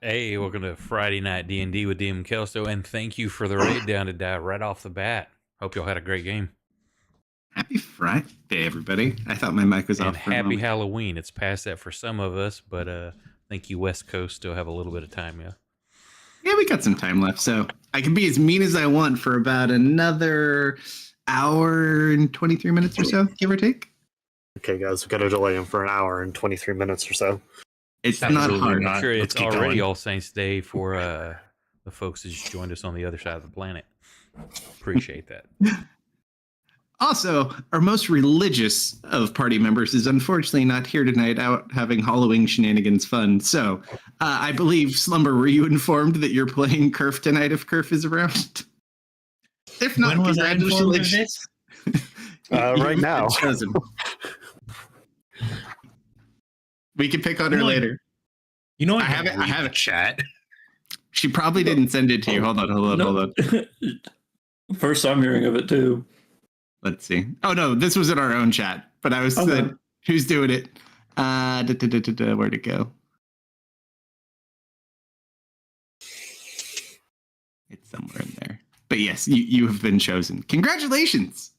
Hey, welcome to Friday Night D&D with DM Kalsto, and thank you for the raid down to die right off the bat. Hope y'all had a great game. Happy Friday, everybody. I thought my mic was And off for a happy moment. Halloween. It's past that for some of us, but thank you, West Coast, still have a little bit of time, yeah. Yeah, we got some time left, so I can be as mean as I want for about another hour and 23 minutes or so, give or take. Okay, guys, we've got to delay him for an hour and 23 minutes or so. It's Absolutely not hard. not. Sure, Let's it's keep already going. All Saints Day for the folks that just joined us on the other side of the planet. Appreciate that. Also, our most religious of party members is unfortunately not here tonight, out having Halloween shenanigans fun. So, I believe, Slumber, were you informed that you're playing Kerf tonight if Kerf is around? If not, When was I informed of congratulations. this? Right now. Chosen. We can pick on her later. You know, I have a chat. She probably didn't send it to you. Hold on. First I'm hearing of it too. Let's see. Oh no, this was in our own chat. But I was said, who's doing it? Where'd it go? It's somewhere in there. But yes, you have been chosen. Congratulations.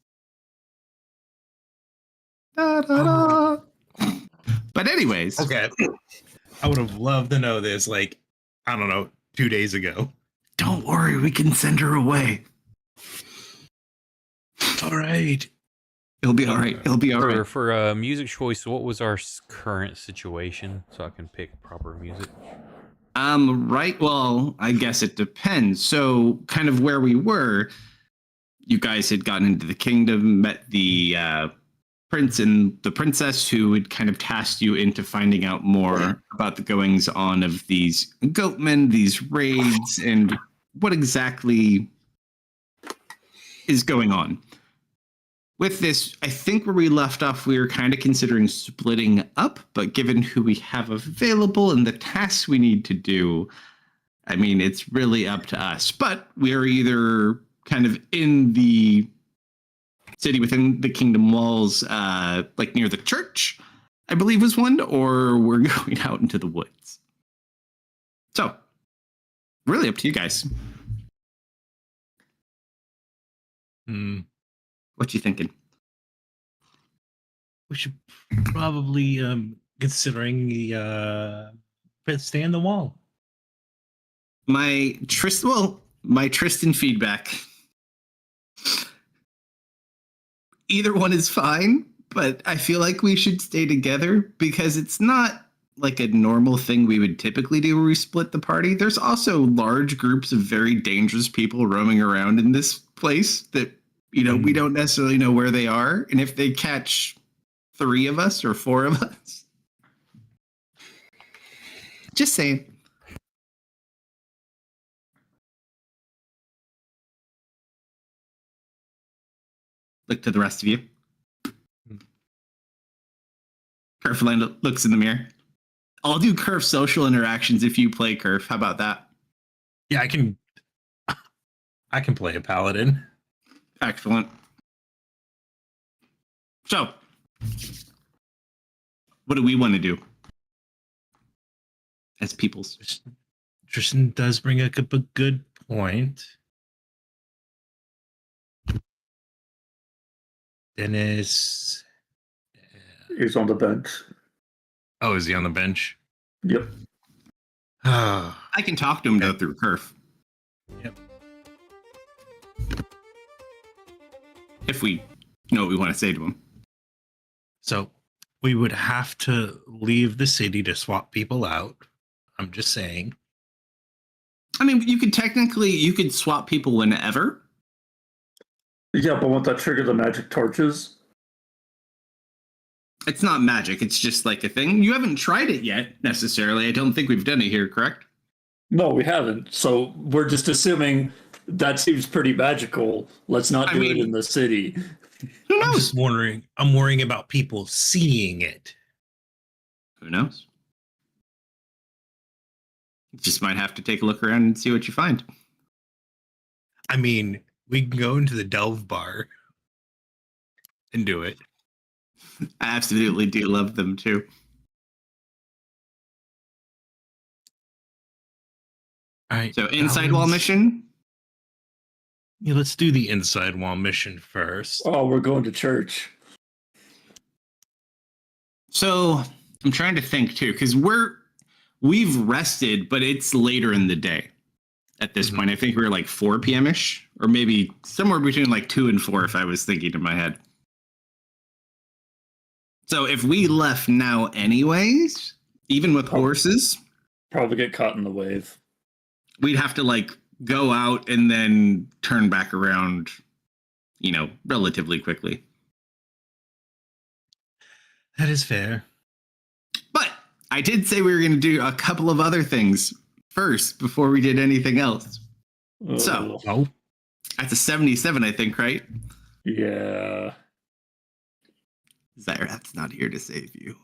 Da, da, da. But anyways. Okay. I would have loved to know this, like, I don't know, 2 days ago. Don't worry, we can send her away. All right. It'll be all right. It'll be all right. For music choice, what was our current situation so I can pick proper music? Right. Well, I guess it depends. So kind of where we were, you guys had gotten into the kingdom, met the prince and the princess who had kind of tasked you into finding out more about the goings on of these goatmen, these raids, and what exactly is going on. With this, I think where we left off, we were kind of considering splitting up, but given who we have available and the tasks we need to do, I mean, it's really up to us. But we're either kind of in the city within the kingdom walls, like near the church, I believe was one, or we're going out into the woods. So, really up to you guys. What you thinking? We should probably, considering the stay in the wall. My Tristan feedback. Either one is fine, but I feel like we should stay together because it's not like a normal thing we would typically do where we split the party. There's also large groups of very dangerous people roaming around in this place that, you know, we don't necessarily know where they are. And if they catch 3 of us or 4 of us, just saying. Look to the rest of you. Kerfland looks in the mirror. I'll do Kerf social interactions if you play Kerf. How about that? Yeah, I can play a paladin. Excellent. So, what do we want to do as peoples? Tristan does bring up a good point. Dennis. He's on the bench. Oh, is he on the bench? Yep. I can talk to him though through Kerf. Yep. If we know what we want to say to him. So we would have to leave the city to swap people out. I'm just saying. I mean, you could swap people whenever. Yeah, but won't that trigger the magic torches? It's not magic. It's just like a thing. You haven't tried it yet, necessarily. I don't think we've done it here, correct? No, we haven't. So we're just assuming that seems pretty magical. Let's not do it in the city. Who knows? I'm just wondering. I'm worrying about people seeing it. Who knows? You just might have to take a look around and see what you find. I mean, we can go into the Delve bar and do it. I absolutely do love them too. All right. So inside wall goblins. mission. Yeah, let's do the inside wall mission first. Oh, we're going to church. So I'm trying to think too, because we've rested, but it's later in the day at this point. I think we're like 4 p.m. ish, or maybe somewhere between like 2 and 4 if I was thinking in my head. So if we left now anyways, even with horses, Probably get caught in the wave. we'd have to like go out and then turn back around, relatively quickly. That is fair. But I did say we were going to do a couple of other things first before we did anything else. So, Oh, that's a 77, I think, right? Yeah. Zyrath's not here to save you.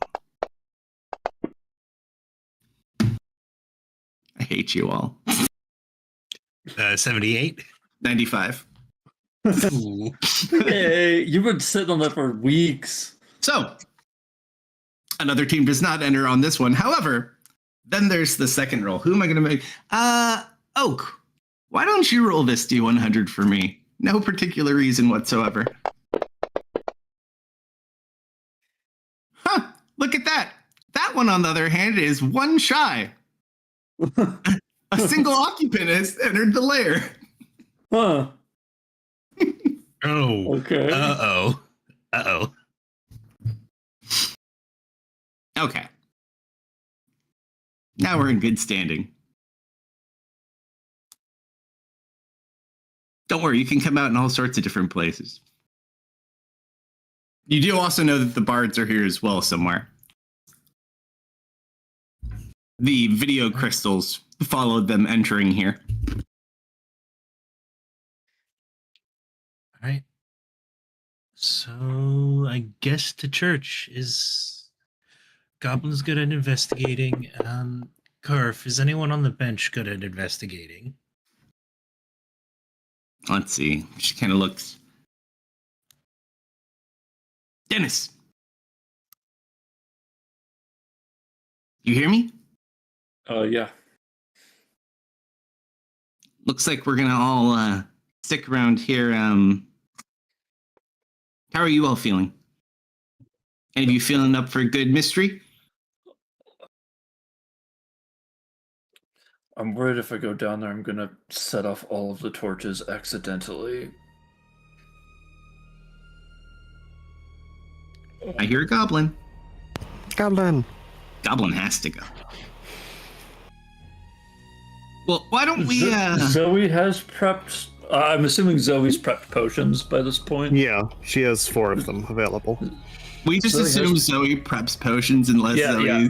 I hate you all. 78. 95. Ooh. Hey, you've been sitting on that for weeks. So, another team does not enter on this one. However, then there's the second roll. Who am I going to make? Oak, why don't you roll this D100 for me? No particular reason whatsoever. Huh, look at that. That one, on the other hand, is one shy. A single occupant has entered the lair. Huh. Oh. Okay. Uh-oh. Uh-oh. Okay. Now we're in good standing. Don't worry, you can come out in all sorts of different places. You do also know that the bards are here as well somewhere. The video crystals followed them entering here. All right. So I guess the church is goblins good at investigating. Karf, is anyone on the bench good at investigating? Let's see. She kind of looks. Dennis. You hear me? Yeah. Looks like we're gonna all stick around here. How are you all feeling? Any of you feeling up for a good mystery? I'm worried if I go down there, I'm gonna set off all of the torches accidentally. I hear a goblin. Goblin. Goblin has to go. Well, why don't we? Zoe has prepped. I'm assuming Zoe's prepped potions by this point. Yeah, she has 4 of them available. We just Zoe assume has- Zoe preps potions unless Yeah, Zoe.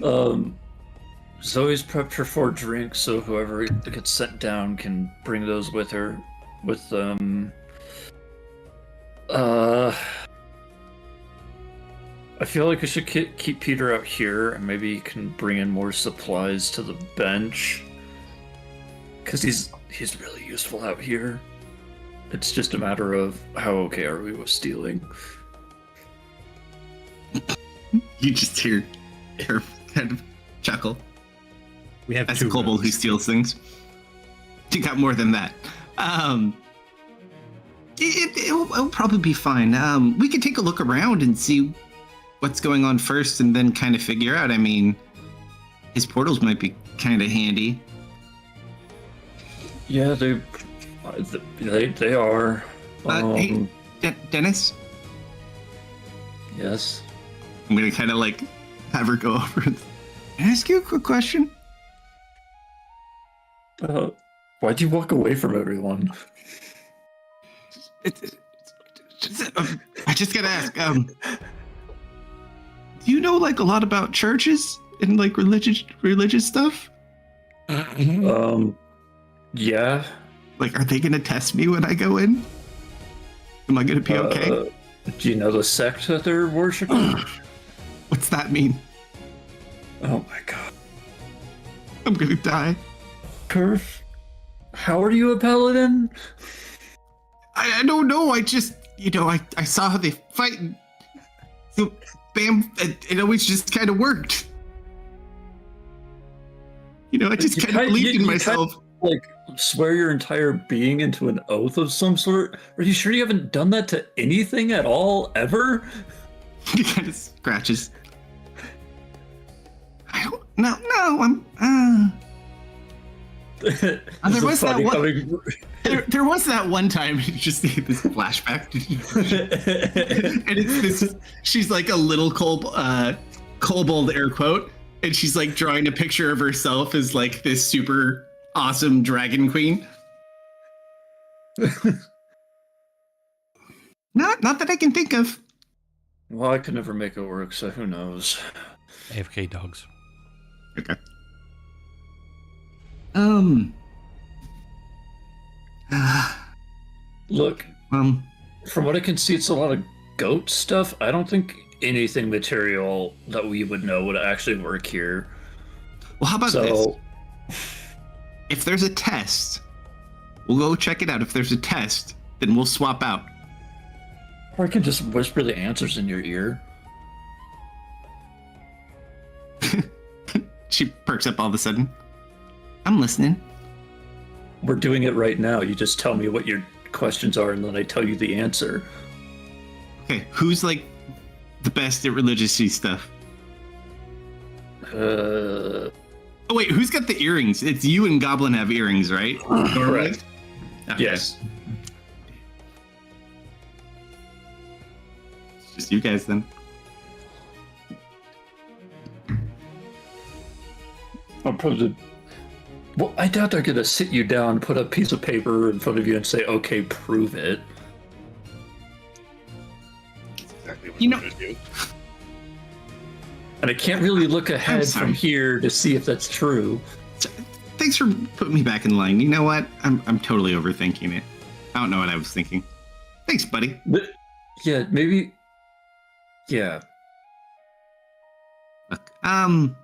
yeah. Zoe's prepped her 4 drinks, so whoever gets sent down can bring those with her. With I feel like I should keep Peter out here, and maybe he can bring in more supplies to the bench. Because he's really useful out here. It's just a matter of how okay are we with stealing. You just hear her kind of chuckle. We have That's a 2 kobold who rogues. steals things. You got more than that. It'll probably be fine. We could take a look around and see what's going on first, and then kind of figure out. I mean, his portals might be kind of handy. Yeah, they are. Hey, Dennis, Yes. I'm gonna kind of like have her go over. Can I ask you a quick question? Why'd you walk away from everyone? I just gotta ask. Do you know like a lot about churches and like religious stuff? Yeah. Like, are they gonna test me when I go in? Am I gonna be okay? Do you know the sect that they're worshiping? What's that mean? Oh my god. I'm gonna die. Perf, how are you a paladin? I don't know. I just, I saw how they fight. And so, bam, it always just kind of worked. You know, I just You kind of can't- believed in you myself. Like, swear your entire being into an oath of some sort? Are you sure you haven't done that to anything at all, ever? He kind of scratches. I don't. No. I'm. There was that one. There was that one time. You just see this flashback, and it's this. She's like a little kobold air quote, and she's like drawing a picture of herself as like this super awesome dragon queen. Not that I can think of. Well, I could never make it work, so who knows? AFK dogs. Okay. Look, from what I can see, it's a lot of goat stuff. I don't think anything material that we would know would actually work here. Well, how about this? So, If there's a test, we'll go check it out. If there's a test, then we'll swap out. or I can just whisper the answers in your ear. She perks up all of a sudden. I'm listening. We're doing it right now. You just tell me what your questions are, and then I tell you the answer. Okay, who's like the best at religious-y stuff? Uh, Oh wait, who's got the earrings? It's you and Goblin have earrings, right? correct. Okay. Yes. It's just you guys then. I'm probably. Well, I doubt they're gonna sit you down, put a piece of paper in front of you, and say, "Okay, prove it." Exactly what You know- I'm gonna do. And I can't really look ahead sorry. from here to see if that's true. Thanks for putting me back in line. You know what? I'm totally overthinking it. I don't know what I was thinking. Thanks, buddy. But yeah, maybe. Yeah. Look, I'm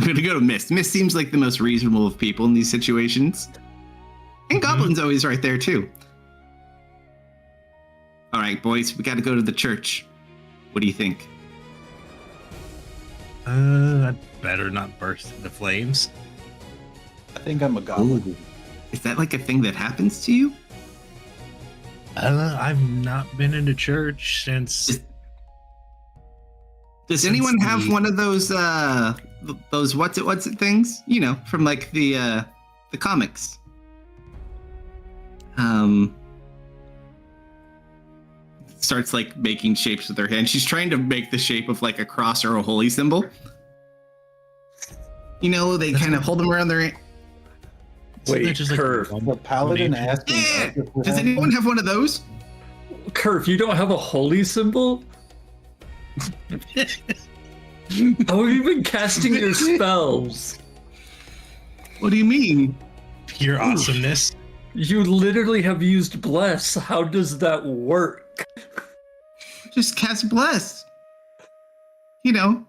gonna go to Mist. Mist seems like the most reasonable of people in these situations. And Goblin's always right there too. All right, boys, we gotta go to the church. What do you think? I'd better not burst into flames. I think I'm a goblin. Is that like a thing that happens to you? I've not been into church since. Does Since anyone have the- one of those what's it things? You know, from like the comics. Starts like making shapes with her hand. She's trying to make the shape of like a cross or a holy symbol. You know, they kind of hold them around their. Isn't Wait, that just like Curve. The paladin Donation? asking. Yeah. Arthur for Does help? anyone have one of those? Curve, you don't have a holy symbol? How have you been casting your spells? What do you mean? pure awesomeness. You literally have used bless. How does that work? Just cast bless. You know.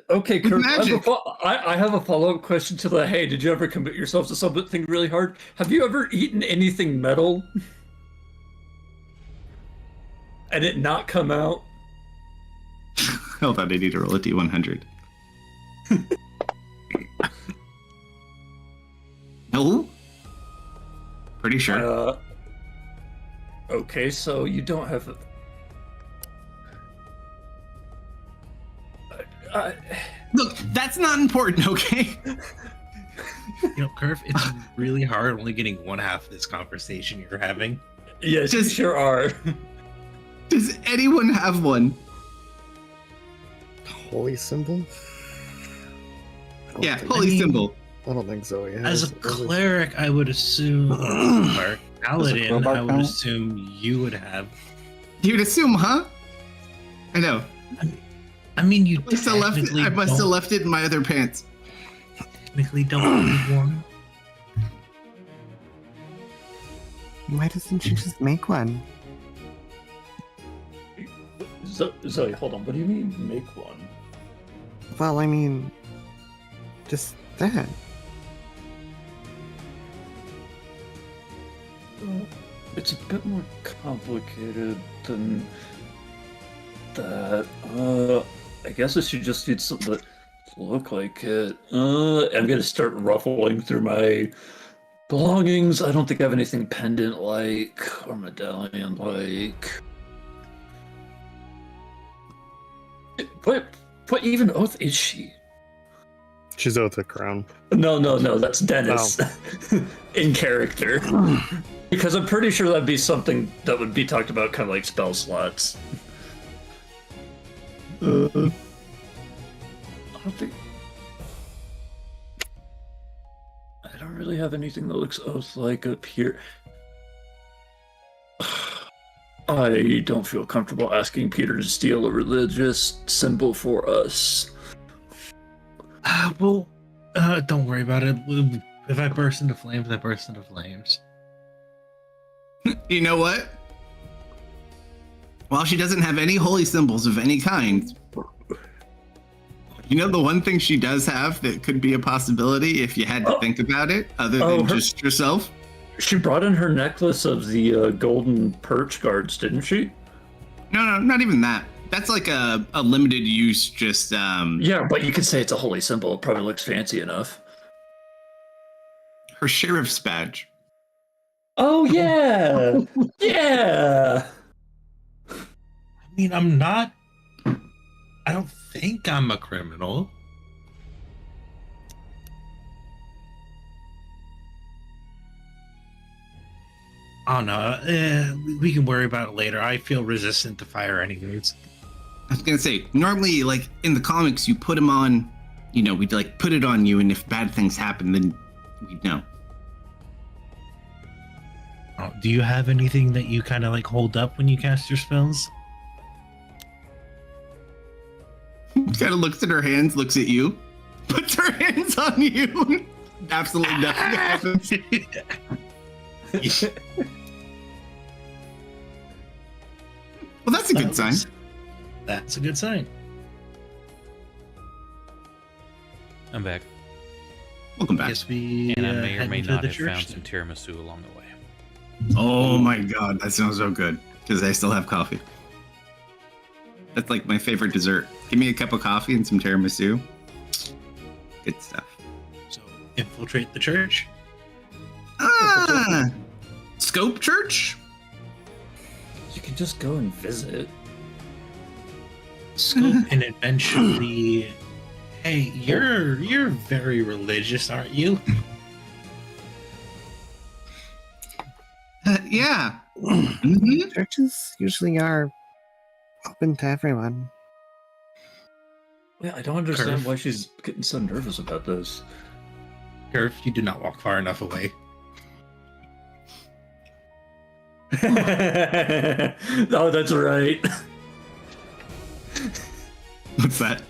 Okay, Curve, magic. I have a follow-up question to the, hey, did you ever commit yourself to something really hard? Have you ever eaten anything metal? And it not come out? Hold on, I need to roll a d100. No? Pretty sure. Okay, so you don't have... Look, that's not important, okay? You know, Curve, it's really hard only getting one half of this conversation you're having. Yes, you Just- sure are. Does anyone have one? Holy symbol? I don't Yeah, think- holy I mean- symbol. I don't think so. Yeah. As a cleric, I would assume, or paladin, crowbar I would count? assume you would have. You'd assume, huh? I know. I mean, you I must have left it in my other pants. technically don't need one. Why doesn't she just make one? Zoe, hold on. What do you mean, make one? Well, I mean, just that. It's a bit more complicated than that. I guess she just needs some, look like it. I'm gonna start ruffling through my belongings. I don't think I have anything pendant-like or medallion-like. What even oath is she? She's Oath of Crown. No, that's Dennis in character. Because I'm pretty sure that'd be something that would be talked about, kind of like spell slots. I don't think. I don't really have anything that looks oath-like up here. I don't feel comfortable asking Peter to steal a religious symbol for us. Don't worry about it. If I burst into flames, I burst into flames. You know what? While she doesn't have any holy symbols of any kind, you know the one thing she does have that could be a possibility if you had to think about it, other than just yourself? She brought in her necklace of the golden perch guards, didn't she? No, not even that. That's like a limited use, just Yeah, but you could say it's a holy symbol. It probably looks fancy enough. her sheriff's badge. Oh yeah, yeah. I mean, I'm not. I don't think I'm a criminal. Oh no, we can worry about it later. I feel resistant to fire anyways. I was gonna say, normally, like in the comics, you put them on, we'd like put it on you, and if bad things happen, then we'd know. Oh, do you have anything that you kind of like hold up when you cast your spells? Kind of looks at her hands, looks at you, puts her hands on you. Absolutely nothing happens. Well, that's a good sign. That's a good sign. I'm back. Welcome back. Guess we And I may or head may into not the have church found then. some tiramisu along the way. Oh my god, that sounds so good. Because I still have coffee. That's like my favorite dessert. Give me a cup of coffee and some tiramisu. Good stuff. So infiltrate the church. Scope Church? You can just go and visit. Scope and eventually. Hey, you're very religious, aren't you? Yeah. Mhm. Churches usually are open to everyone. Yeah, I don't understand Curve. why she's getting so nervous about this. Curve, you do not walk far enough away. Oh, that's right. What's that?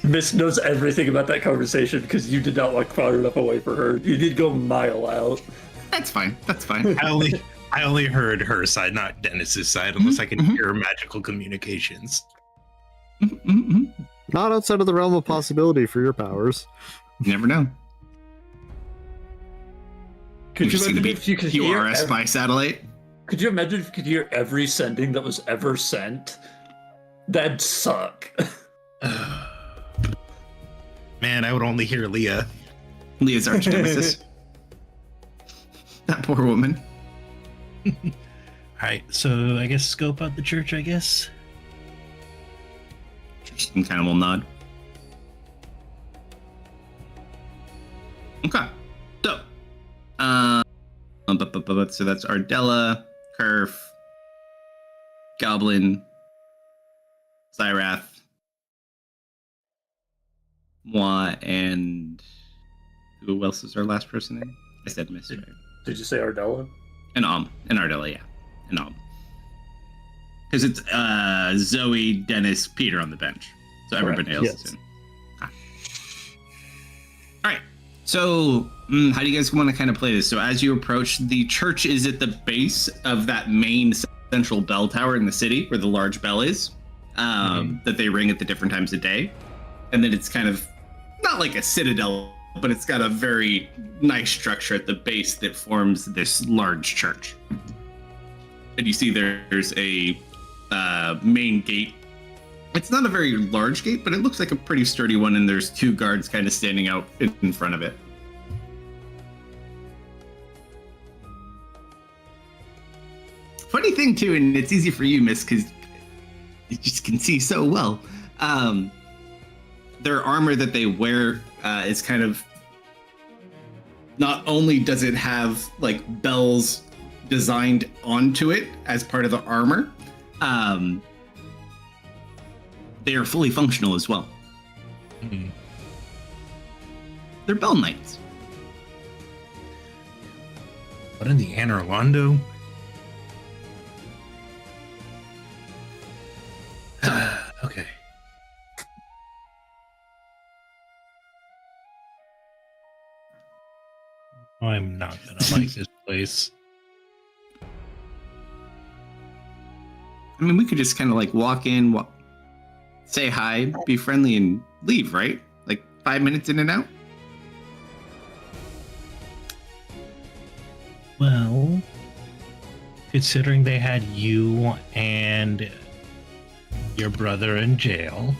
Miss knows everything about that conversation because you did not walk far enough away for her. You did go a mile out. That's fine. That's fine. I only heard her side, not Dennis's side, unless I can hear magical communications. Mhm. Not outside of the realm of possibility for your powers. You never know. Could you You're just imagine gonna if you could hear? QRS by satellite. Could you imagine if you could hear every sending that was ever sent? That'd suck. Man, I would only hear Leah. Leah's arch nemesis. That poor woman. Alright, so I guess scope out the church, I guess. And kind of will nod. Okay. So, so that's Ardella, Kerf, Goblin, Zyrath, Moi, and who else is our last person in? I said Miss, right? Did you say Ardella? And Ardella, yeah. And because it's Zoe, Dennis, Peter on the bench. So everybody else yes. is in. Okay. All right. So how do you guys want to kind of play this? So as you approach, the church is at the base of that main central bell tower in the city where the large bell is, that they ring at the different times of day. And then it's kind of not like a citadel, but it's got a very nice structure at the base that forms this large church. And you see there's a main gate It's not a very large gate, but it looks like a pretty sturdy one, and there's 2 guards kind of standing out in front of it. Funny thing too, and it's easy for you, Miss, because you just can see so well. Their armor that they wear is kind of, not only does it have like bells designed onto it as part of the armor, they are fully functional as well. Mhm. They're bell knights. What in the Anne Orlando? Okay. I'm not gonna like this place. I mean, we could just kind of like walk in, say hi, be friendly, and leave, right? Like 5 minutes in and out. Well, considering they had you and your brother in jail,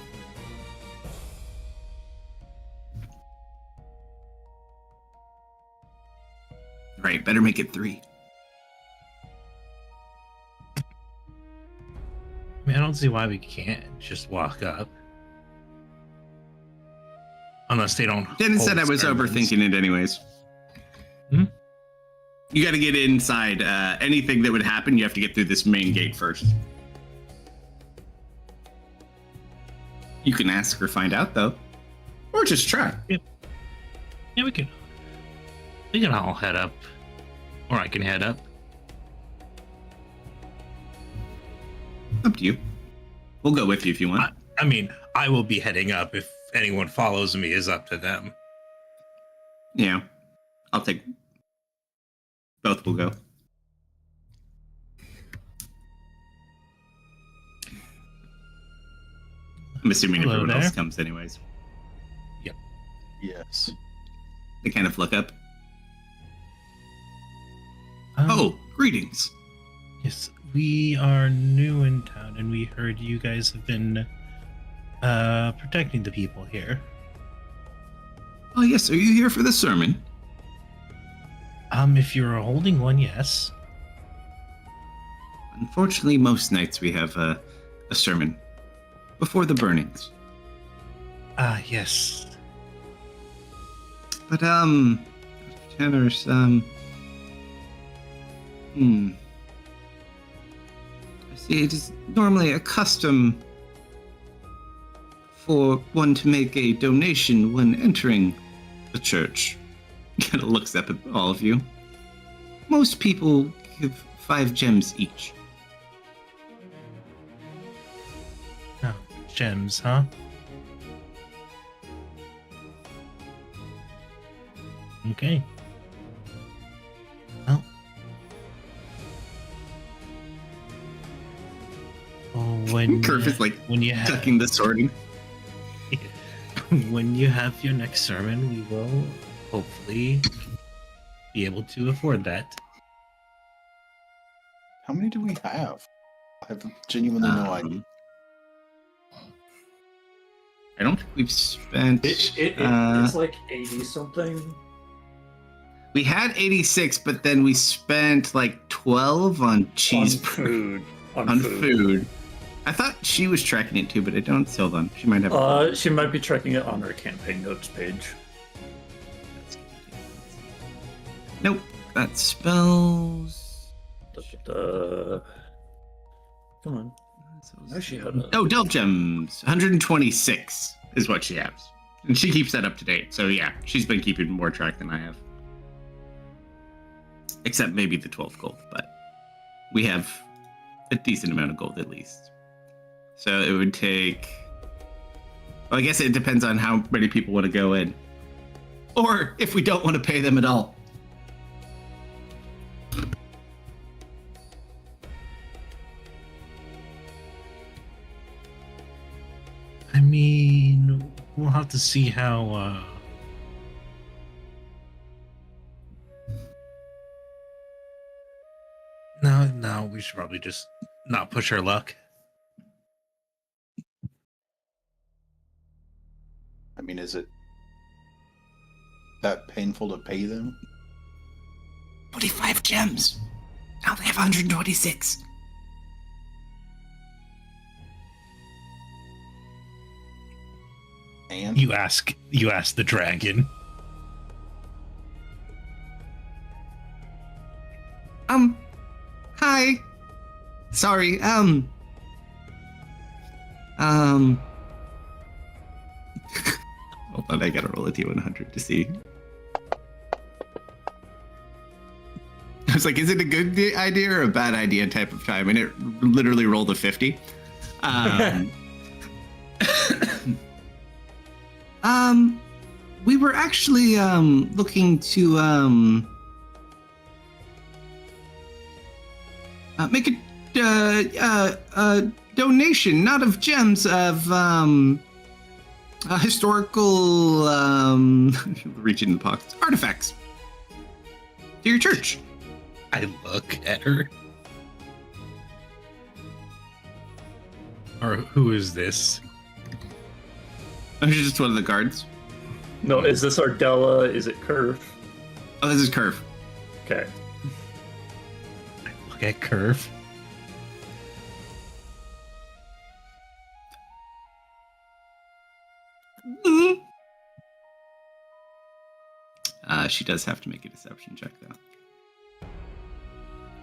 Right, better make it 3. I mean, I don't see why we can't just walk up. Unless they don't. Dennis said I hold was sermons. overthinking it anyways. Hmm? You got to get inside. Anything that would happen, you have to get through this main gate first. You can ask or find out, though. Or just try. Yeah, we can. We can all head up. Or I can head up. Up to you. We'll go with you if you want. I mean, I will be heading up. If anyone follows me, is up to them. Yeah. I'll take... Both will go. I'm assuming Hello everyone there. else comes anyways. Yes. They kind of look up. Um, Oh, greetings. yes, we are new in town, and we heard you guys have been protecting the people here. Oh, yes. Are you here for the sermon? If you're holding one, yes. Unfortunately, most nights we have a sermon before the burnings. Yes. But, Tanner's, I see, it is normally a custom for one to make a donation when entering the church. Kind of looks up at all of you. Most people give 5 gems each. Oh, gems, huh? Okay. Well. Oh, when Kerf is like when you have tucking the sword in. when you have your next sermon, we will hopefully be able to afford that. How many do we have? I have genuinely no idea. I don't think we've spent. It's like 80 something. We had 86, but then we spent like 12 on cheese On food. on food. I thought she was tracking it too, but I don't. Hold on, she might have. She might be tracking it on her campaign notes page. Nope, that spells. Come on. No, she had a... Oh, Delve Gems, 126 is what she has, and she keeps that up to date. So yeah, she's been keeping more track than I have, except maybe the 12 gold. But we have a decent amount of gold at least. So it would take. Well, I guess it depends on how many people want to go in, or if we don't want to pay them at all. I mean, we'll have to see how. No, we should probably just not push our luck. mean, is it that painful to pay them? 25 gems. Now they have 126. And You ask the dragon. Hi. Sorry, hold on, I gotta roll a D100 to see. I was like, is it a good idea or a bad idea type of time? And it literally rolled a 50. We were actually looking to make a donation, not of gems, of historical reaching the pockets, artifacts to your church. I look at her. Or who is this? I'm just one of the guards. No, is this Ardella? Is it Curve? Oh, this is Curve. Okay. I look at Curve. She does have to make a deception check, though.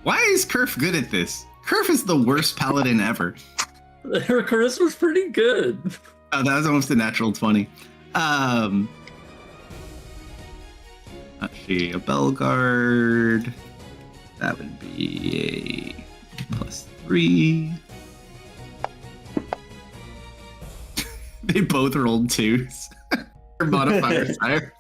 Why is Curve good at this? Curve is the worst paladin ever. Her charisma's pretty good. Oh, that was almost a natural 20. Actually, a Belguard. That would be a +3. They both rolled 2s. Their modifiers higher.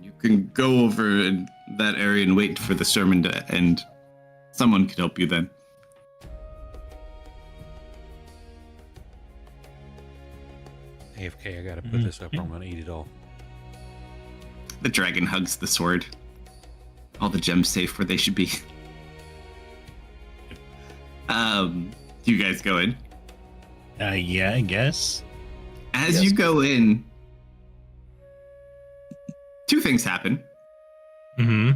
You can go over in that area and wait for the sermon to end. Someone could help you then. AFK, I gotta put this up or I'm gonna eat it all. The dragon hugs the sword. All the gems safe where they should be. Do you guys go in? Yeah, I guess. As you go in, two things happen. Mm-hmm.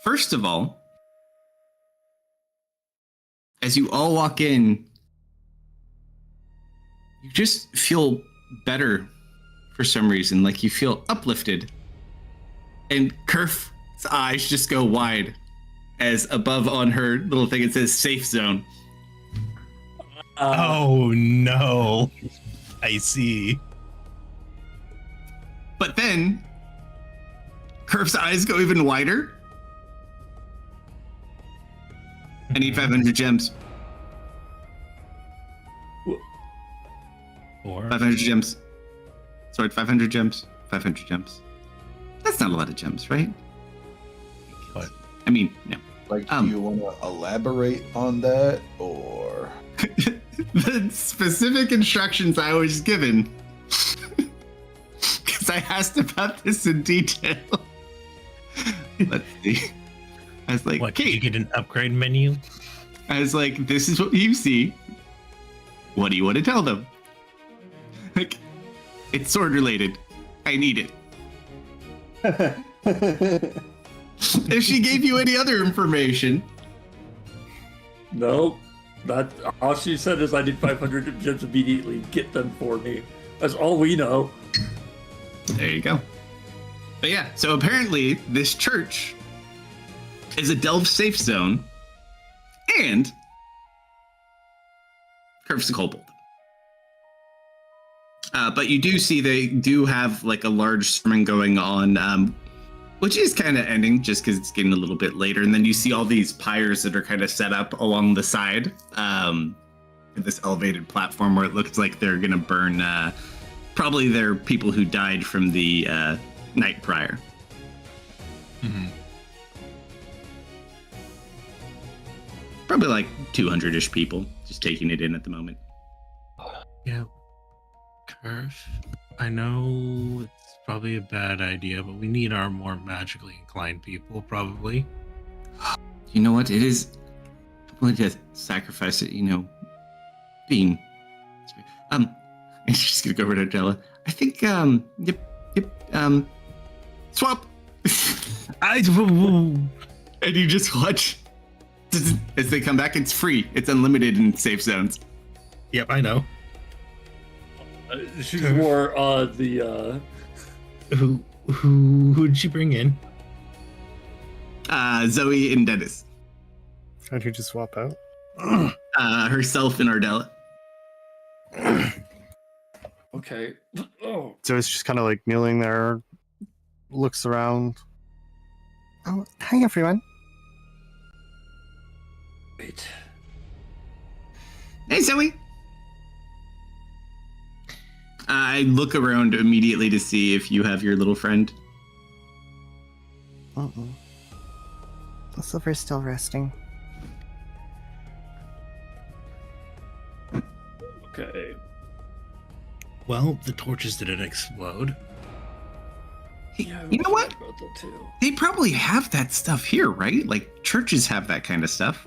First of all, as you all walk in, you just feel better for some reason. Like you feel uplifted. And Kerf's eyes just go wide as above on her little thing it says safe zone. Oh no. I see. But then Kerf's eyes go even wider. I need 500 gems. Or 500 gems. Sorry, 500 gems. 500 gems. That's not a lot of gems, right? What? I mean, no. like, do you want to elaborate on that, or? The specific instructions I was given, because I asked about this in detail. Let's see. I was like, what? Did Kate, you get an upgrade menu? I was like, this is what you see. What do you want to tell them? Like, it's sword related. I need it. If she gave you any other information, Nope. That all she said is I need 500 gems immediately. Get them for me. That's all we know. there you go. But yeah, so apparently this church is a delve safe zone, and Curve's a kobold. But you do see they do have like a large sermon going on, which is kind of ending just because it's getting a little bit later. And then you see all these pyres that are kind of set up along the side, this elevated platform where it looks like they're going to burn, probably they're people who died from the night prior. Mm-hmm. Probably like 200-ish people just taking it in at the moment. Yeah. Curve. I know it's probably a bad idea, but we need our more magically inclined people, probably. You know what? It is. I'm willing to sacrifice it. Being. I'm just gonna go over to Della. I think. Yep. Swap. And you just watch as they come back. It's free. It's unlimited in safe zones. Yep, I know. She's more the. Who'd she bring in? Zoe and Dennis. How'd you just swap out? Herself and Ardella. Okay. Oh. So it's just kind of like kneeling there, looks around. Oh, hi everyone. Wait. Hey, Zoe. I look around immediately to see if you have your little friend. Silver's still resting. Okay. Well, the torches didn't explode. Hey, Yeah, you know what? About that too. They probably have that stuff here, right? Like churches have that kind of stuff.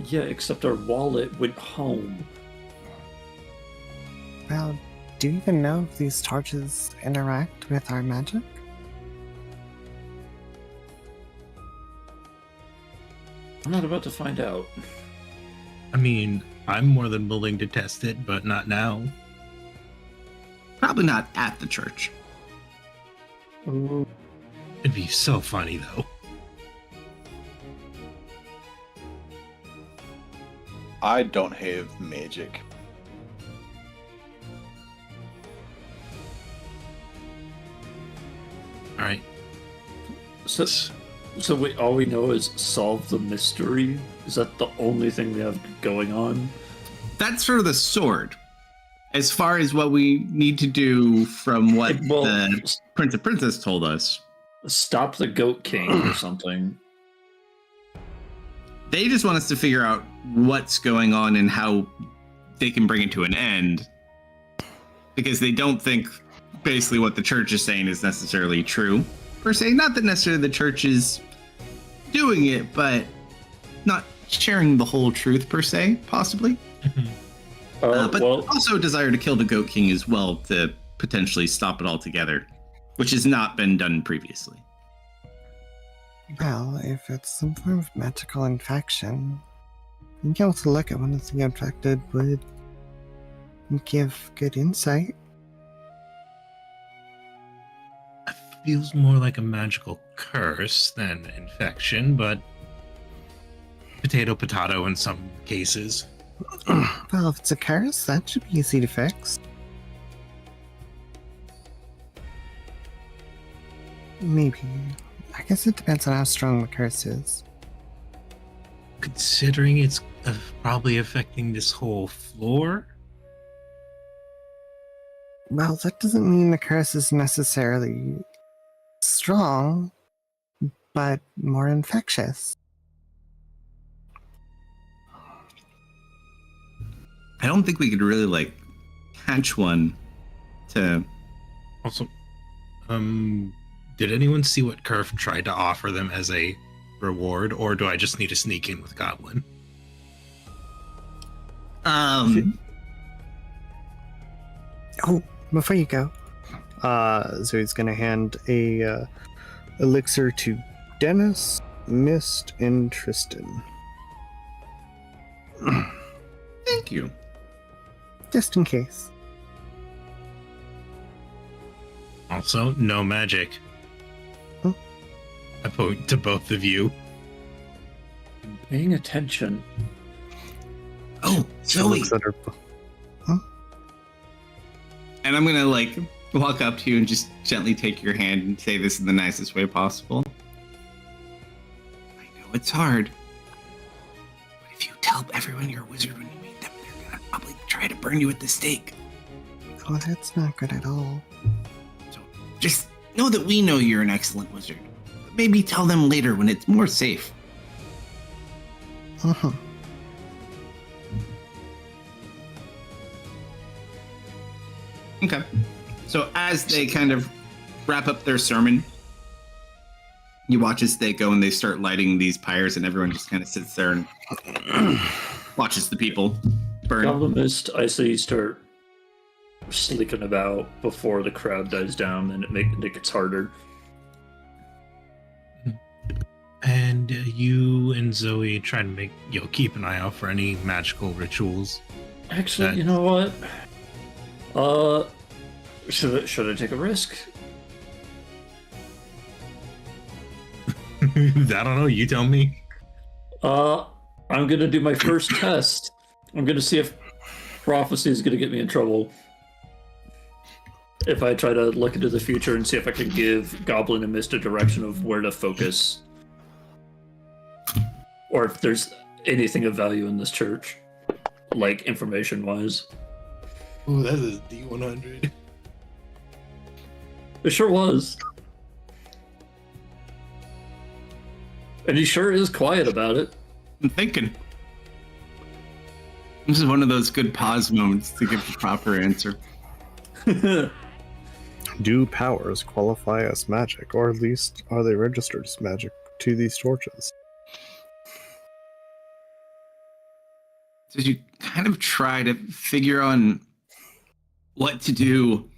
Yeah, except our wallet went home. Well, do you even know if these torches interact with our magic? I'm not about to find out. I mean, I'm more than willing to test it, but not now. Probably not at the church. It'd be so funny, though. I don't have magic. All right. So wait, all we know is solve the mystery? Is that the only thing we have going on? That's for the sword. As far as what we need to do from what Well, the Prince and Princess told us, stop the Goat King or something. they just want us to figure out what's going on and how they can bring it to an end. Because they don't think basically what the church is saying is necessarily true, per se. Not that necessarily the church is doing it, but not sharing the whole truth, per se, possibly. But Well, also a desire to kill the Goat King as well to potentially stop it altogether, which has not been done previously. Well, if it's some form of magical infection, being able to look at one of the infected would give good insight. It feels more like a magical curse than infection, but potato in some cases. Well, if it's a curse, that should be easy to fix. Maybe. I guess it depends on how strong the curse is. Considering it's probably affecting this whole floor. Well, that doesn't mean the curse is necessarily strong, but more infectious. I don't think we could really catch one to. Also, did anyone see what Kerf tried to offer them as a reward, or do I just need to sneak in with Goblin? Oh, before you go, Zoe's gonna hand a elixir to Dennis, Mist, and Tristan. Thank you. just in case. Also, no magic. Hmm? I point to both of you. Paying attention. Oh, Zoe. Looks at her. And I'm gonna walk up to you and just gently take your hand and say this in the nicest way possible. I know it's hard, but if you tell everyone you're a wizard when you meet them, they're gonna probably try to burn you at the stake. Oh, that's not good at all. So just know that we know you're an excellent wizard. But maybe tell them later when it's more safe. Uh-huh. Okay. So as they kind of wrap up their sermon, you watch as they go and they start lighting these pyres, and everyone just kind of sits there and watches the people burn. Goblin Mist, I say you start slinking about before the crowd dies down, and it gets harder. And you and Zoe try to keep an eye out for any magical rituals. Actually, you know what? Should I take a risk? I don't know. You tell me. I'm gonna do my first test. I'm gonna see if prophecy is gonna get me in trouble. If I try to look into the future and see if I can give Goblin and Mist a direction of where to focus, or if there's anything of value in this church, like information-wise. Ooh, that is D100. It sure was. And he sure is quiet about it. I'm thinking. This is one of those good pause moments to give the proper answer. Do powers qualify as magic, or at least are they registered as magic to these torches? So as you kind of try to figure on what to do,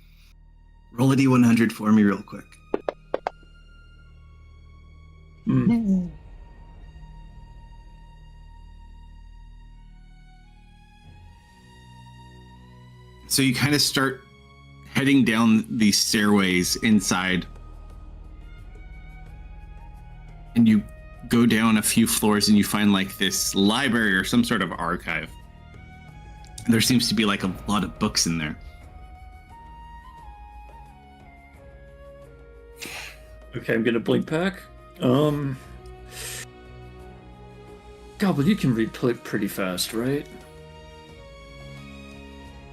roll a D100 for me real quick. So you kind of start heading down these stairways inside, and you go down a few floors and you find like this library or some sort of archive. There seems to be like a lot of books in there. Okay, I'm gonna blink back. Goblin, you can read pretty fast, right?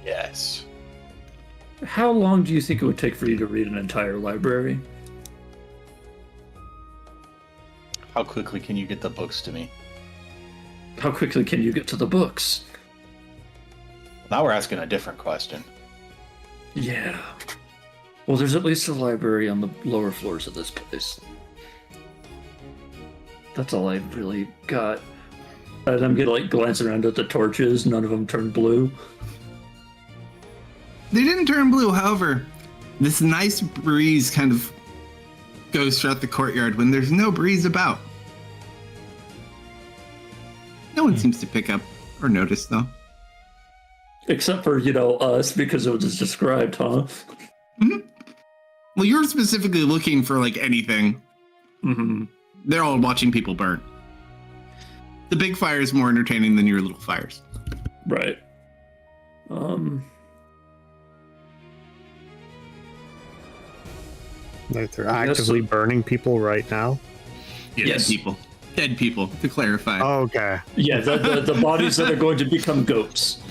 Yes. How long do you think it would take for you to read an entire library? How quickly can you get the books to me? How quickly can you get to the books? Now we're asking a different question. Yeah. Well, there's at least a library on the lower floors of this place. That's all I've really got. And I'm gonna glance around at the torches. None of them turned blue. They didn't turn blue, however, this nice breeze kind of goes throughout the courtyard when there's no breeze about. No one seems to pick up or notice, though. Except for, us, because it was described, huh? Mm-hmm. Well, you're specifically looking for, anything. Mm-hmm. They're all watching people burn. The big fire is more entertaining than your little fires. Right. Like they're actively burning people right now? Yes. Dead people, to clarify. Oh, okay. Yeah, the bodies that are going to become goats.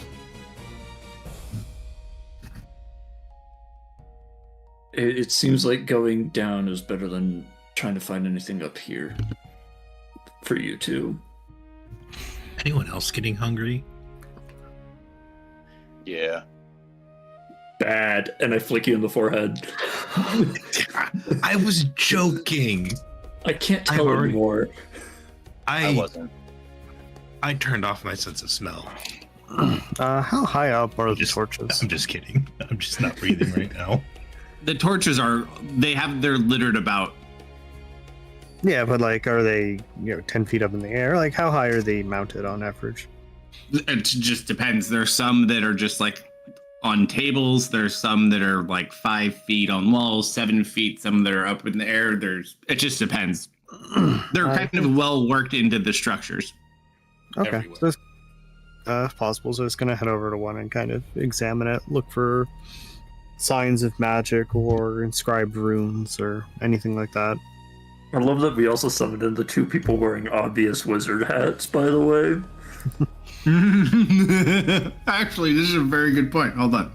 It seems like going down is better than trying to find anything up here. For you two. Anyone else getting hungry? Yeah. Bad. And I flick you in the forehead. I was joking. I can't tell anymore. I wasn't. I turned off my sense of smell. How high up are the torches? I'm just kidding. I'm just not breathing right now. The torches they're littered about. Yeah, but are they 10 feet up in the air? How high are they mounted on average? It just depends. There's some that are just on tables. There's some that are 5 feet on walls, 7 feet. Some that are up in the air. It just depends. They're kind of well worked into the structures. Okay, Everywhere. so if possible, so it's gonna head over to one and kind of examine it, look for signs of magic or inscribed runes or anything like that. I love that we also summoned in the two people wearing obvious wizard hats, by the way. Actually, this is a very good point. Hold on.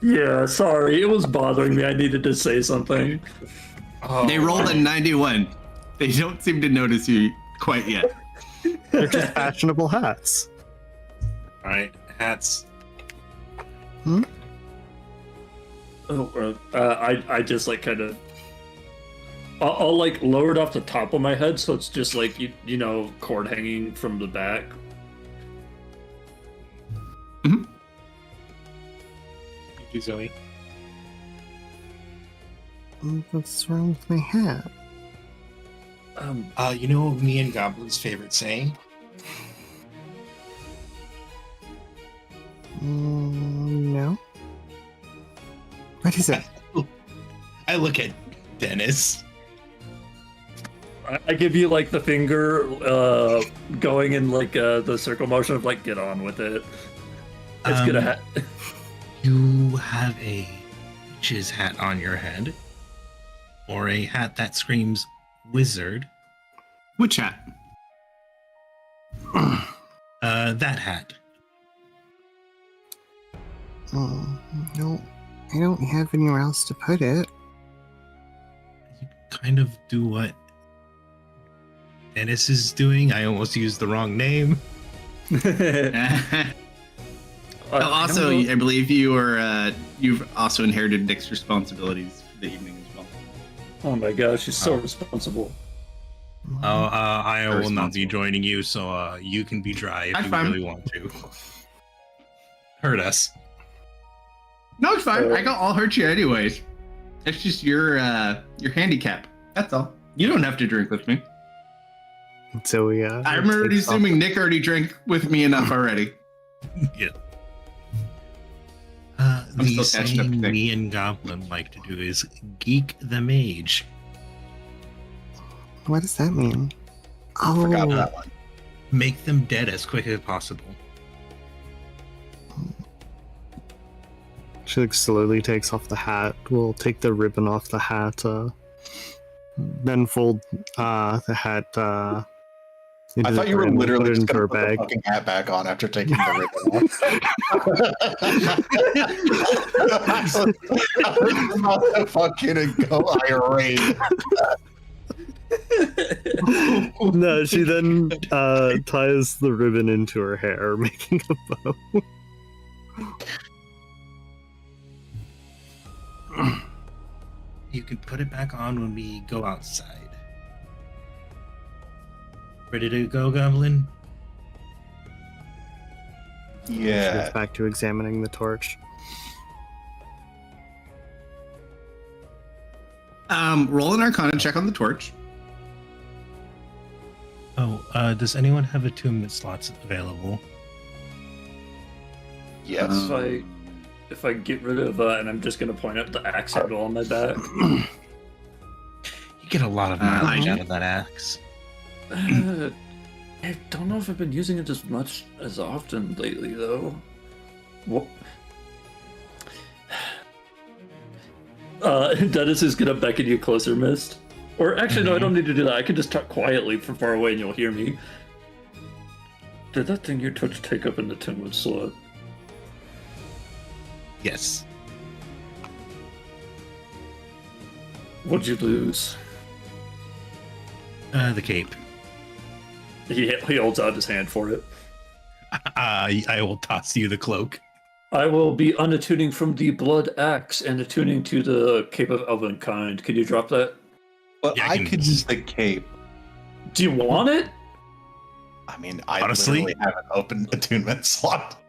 Yeah, sorry. It was bothering me. I needed to say something. They rolled a 91. They don't seem to notice you quite yet. They're just fashionable hats. All right, hats. I just like kind of. I'll like lower it off the top of my head, so it's just like you know, cord hanging from the back. You do, Zoe. What's wrong with my hat? You know me and Goblin's favorite saying? No. What is it? I look at Dennis. I give you like the finger, going in like the circle motion of like get on with it. It's gonna hat. You have a witch's hat on your head, or a hat that screams wizard. Which hat? That hat. No, I don't have anywhere else to put it. You kind of do what Dennis is doing. I almost used the wrong name. Also, I believe you've also inherited Nick's responsibilities for the evening as well. Oh my gosh, she's so responsible. I will not be joining you, so you can be dry if you really want to. Hurt us. No, it's fine. I'll hurt you anyways. It's just your handicap. That's all. You don't have to drink with me. So I'm already assuming Nick already drank with me enough already. Yeah. I'm The still catching up to saying Nick. me and Goblin like to do is geek the mage. What does that mean? Oh, Forgot that one. Make them dead as quick as possible. She like slowly takes off the hat. We'll take the ribbon off the hat. Then fold the hat. Into I the thought you were brim, literally put it just into gonna her put the bag. fucking hat back on after taking the ribbon off. I'm about to fucking go irate. No, she then ties the ribbon into her hair, making a bow. You can put it back on when we go outside. Ready to go, Goblin? She Yeah. gets back to examining the torch. Roll an Arcana check on the torch. Oh, does anyone have attunement slots available? Yes. If I get rid of and I'm just gonna point out the axe handle on my back. You get a lot of mileage I- out of that axe. I don't know if I've been using it as much as often lately, though. What? Dennis is gonna beckon you closer, Mist. Or actually, no, I don't need to do that. I can just talk quietly from far away and you'll hear me. Did that thing you touched take up an attunement slot? Yes. What'd you lose? The cape. He holds out his hand for it. I will toss you the cloak. I will be unattuning from the blood axe and attuning to the Cape of Elvenkind. Can you drop that? But Yeah, I I can- could use the cape. Do you want it? I mean, I Honestly? literally have an open attunement slot.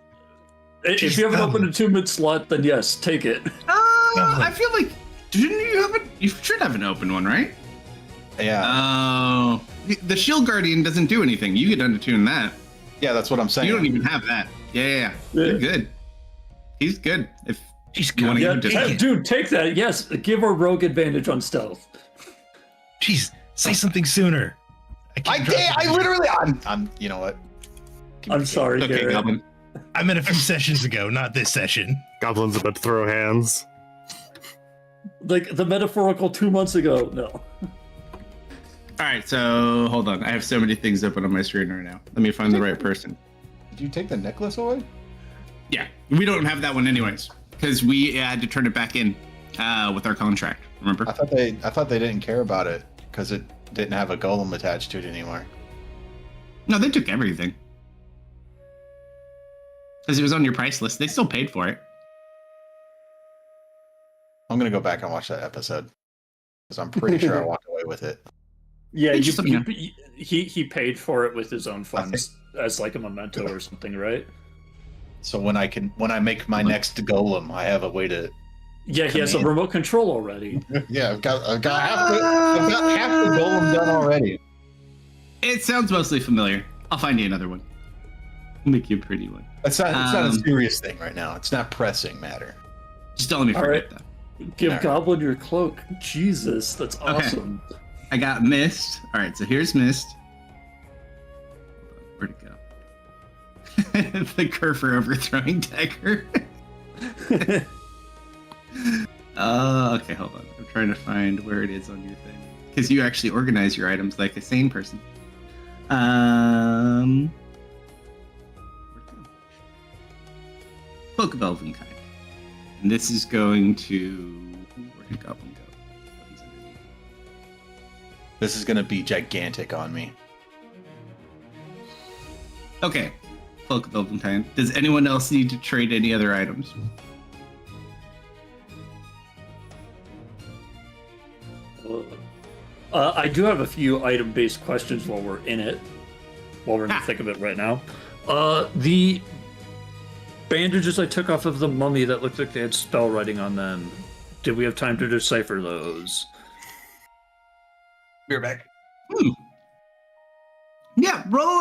If you have an open attunement slot, then yes, take it. I feel like didn't you have it? You should have an open one, right? Yeah. Oh, the Shield Guardian doesn't do anything. You get unattune that. Yeah, that's what I'm saying. You don't even have that. Yeah. You're good. He's good. If She's you want to Yeah, give it to dude, take that. Yes, give her rogue advantage on stealth. Jeez, say something sooner. I can't can't. drop I it. literally. I'm. You know what? Give me I'm the sorry, Okay, Garrett. Goblin. I meant a few sessions ago, not this session. Goblin's about to throw hands. Like the metaphorical 2 months ago. No. All right, so hold on. I have so many things open on my screen right now. Let me find the right person. Did you take the necklace away? Yeah, we don't have that one anyways because we had to turn it back in with our contract. Remember? I thought they didn't care about it because it didn't have a golem attached to it anymore. No, they took everything because it was on your price list. They still paid for it. I'm gonna go back and watch that episode because I'm pretty sure I walked away with it. Yeah, It's just something- he paid for it with his own funds as like a memento or something, right? So when I make my next golem, I have a way to. Yeah, he has a Command. remote control already. Yeah, I've got half the golem done already. It sounds mostly familiar. I'll find you another one. I'll make you a pretty one. It's not a serious thing right now. It's not pressing matter. Just don't let me All forget right. that. Give Alright. Goblin your cloak. Jesus, that's awesome. I got Mist. All right, so here's Mist. Where'd it go? The Kerfer overthrowing dagger. Okay, hold on. I'm trying to find where it is on your thing. Because you actually organize your items like a sane person. Where'd it go? Cloak of Elvenkind. And this is going to... Where did Goblin go? Oh, he's underneath. This is gonna be gigantic on me. Okay. Cloak of Elvenkind. Does anyone else need to trade any other items? I do have a few item-based questions while we're in it. While we're in the thick of it right now. The bandages I took off of the mummy that looked like they had spell writing on them. Did we have time to decipher those? We're back. Yeah, roll.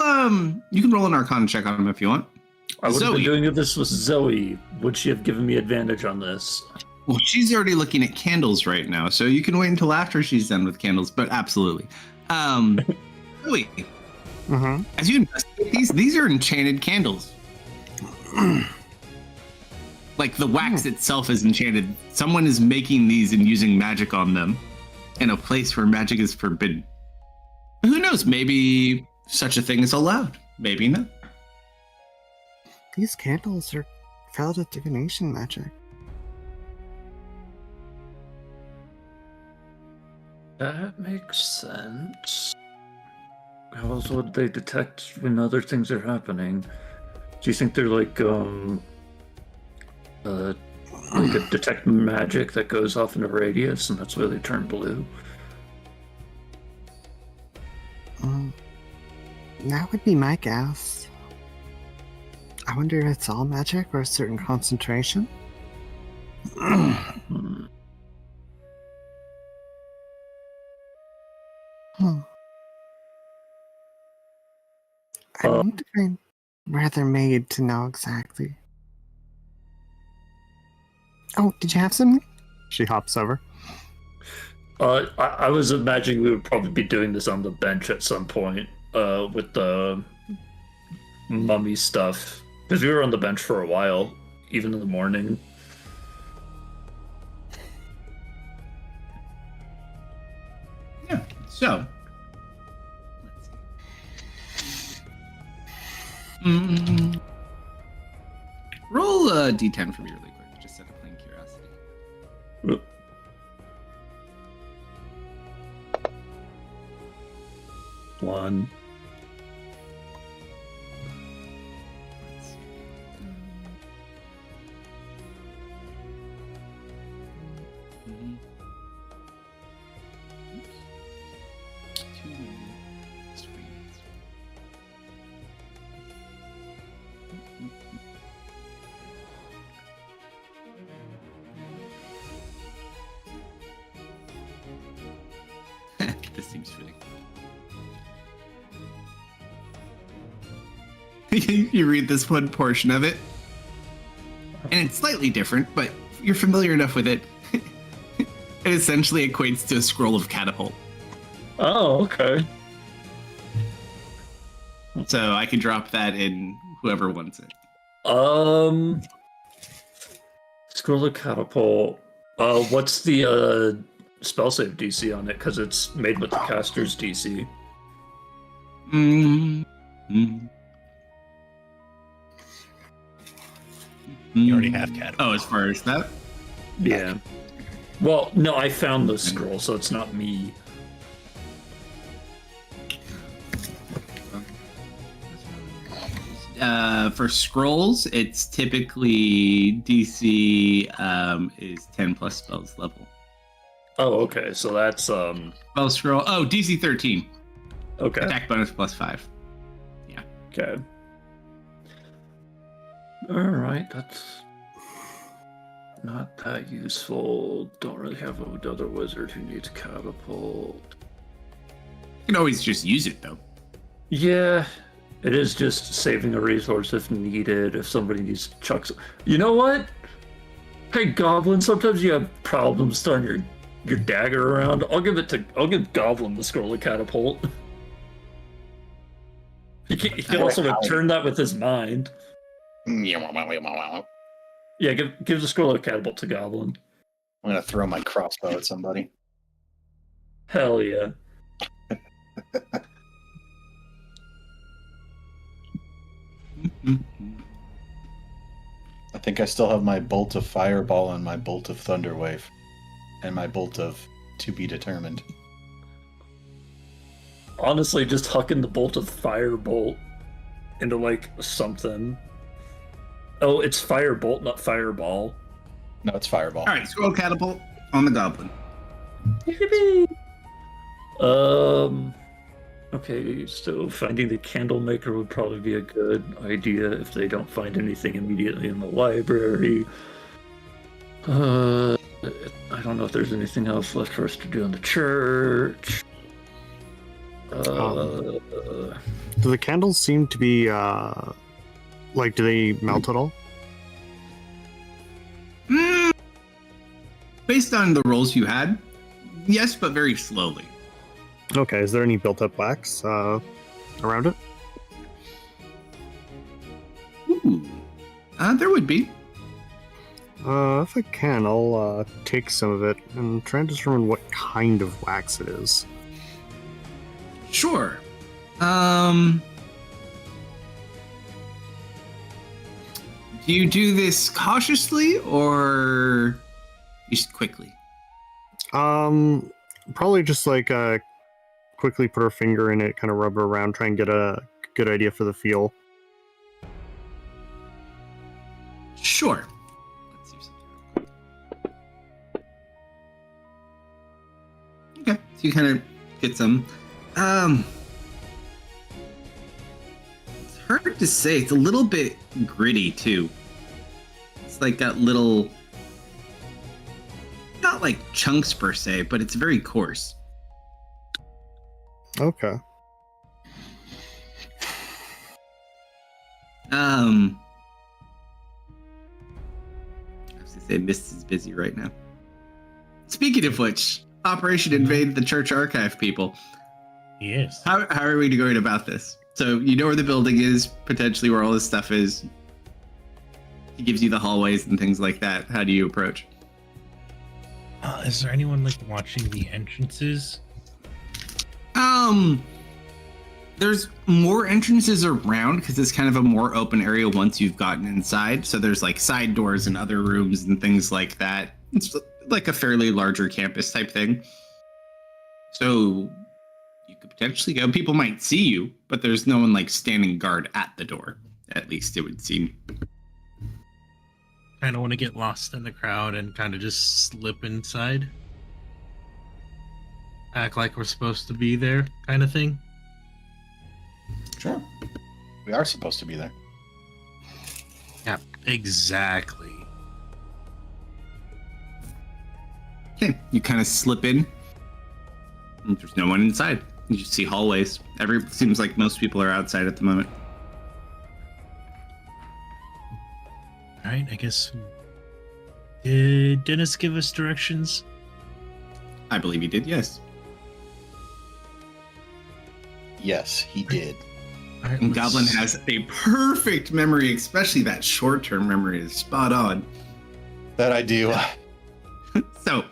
You can roll an Arcana check on him if you want. I would have Zoe. been doing this with Zoe. Would she have given me advantage on this? Well, she's already looking at candles right now, so you can wait until after she's done with candles. But absolutely, Zoe, Mm-hmm. as you investigate these are enchanted candles. Like the wax itself is enchanted. Someone is making these and using magic on them in a place where magic is forbidden. Who knows? Maybe such a thing is allowed. Maybe not. These candles are filled with divination magic. That makes sense. How else would they detect when other things are happening? Do you think they're like a detect magic that goes off in a radius and that's why they turn blue? That would be my guess. I wonder if it's all magic or a certain concentration. Hmm. I need to find where they're made to know exactly. Oh, did you have something? She hops over. I was imagining we would probably be doing this on the bench at some point with the mummy stuff. Because we were on the bench for a while, even in the morning. Yeah. So. Let's see. Roll a d10 for me really quick, just out of plain curiosity. One. Let's see. Oops. 2. Sweet. This seems fitting. You read this one portion of it, and it's slightly different, but you're familiar enough with it. It essentially equates to a scroll of catapult. Oh, okay. So I can drop that in whoever wants it. Scroll of catapult. What's the spell save DC on it? Because it's made with the caster's DC. You already have cat. Oh, as far as that? Yeah. Well, no, I found the scroll, so it's not me. for scrolls, it's typically DC is 10 plus spells level. Oh, okay. So that's Spell scroll. Oh, DC 13. okay. Attack bonus plus 5. Okay. All right, that's not that useful. Don't really have another wizard who needs catapult. You can always just use it though. Yeah, it is just saving a resource if needed. If somebody needs chucks, you know what? Hey, Goblin. Sometimes you have problems throwing your dagger around. I'll give Goblin the scroll of catapult. He can also return that with his mind. I'm Yeah, give the scroll of catapult to Goblin. gonna throw my crossbow at somebody. Hell yeah. I think I still have my bolt of fireball and my bolt of thunderwave, and my bolt of to be determined. Honestly, just hucking the bolt of firebolt into like something. Oh, it's firebolt, not fireball. No, it's fireball. All right, scroll catapult on the goblin. Okay, so finding the candle maker would probably be a good idea if they don't find anything immediately in the library. I don't know if there's anything else left for us to do in the church. Do the candles seem to be like, do they melt at all? Based on the rolls you had, yes, but very slowly. Okay, is there any built-up wax around it? Ooh, there would be. If I can, I'll take some of it and try and determine what kind of wax it is. Sure. Do you do this cautiously or just quickly? Probably just like quickly put our finger in it, kind of rub it around, try and get a good idea for the feel. Sure. Let's see something. Okay, so you kind of get some. It's hard to say. It's a little bit gritty too. It's like got little, not like chunks per se, but it's very coarse. Okay. I was gonna say Mist is busy right now. Speaking of which, Operation Invade the Church Archive people. Yes. How are we going about this? So you know where the building is, potentially where all this stuff is. He gives you the hallways and things like that. How do you approach? Is there anyone like watching the entrances? There's more entrances around because it's kind of a more open area once you've gotten inside. So there's like side doors and other rooms and things like that. It's like a fairly larger campus type thing. So you could potentially go. People might see you, but there's no one like standing guard at the door. At least it would seem. Kind of want to get lost in the crowd and kind of just slip inside. Act like we're supposed to be there, kind of thing. Sure. We are supposed to be there. Yeah, exactly. Okay, you kind of slip in. And there's no one inside. You just see hallways. Seems like most people are outside at the moment. All right, I guess. Did Dennis give us directions? I believe he did, yes. Yes, he did. All right, And let's- Goblin has a perfect memory, especially that short-term memory is spot on. That I do. So,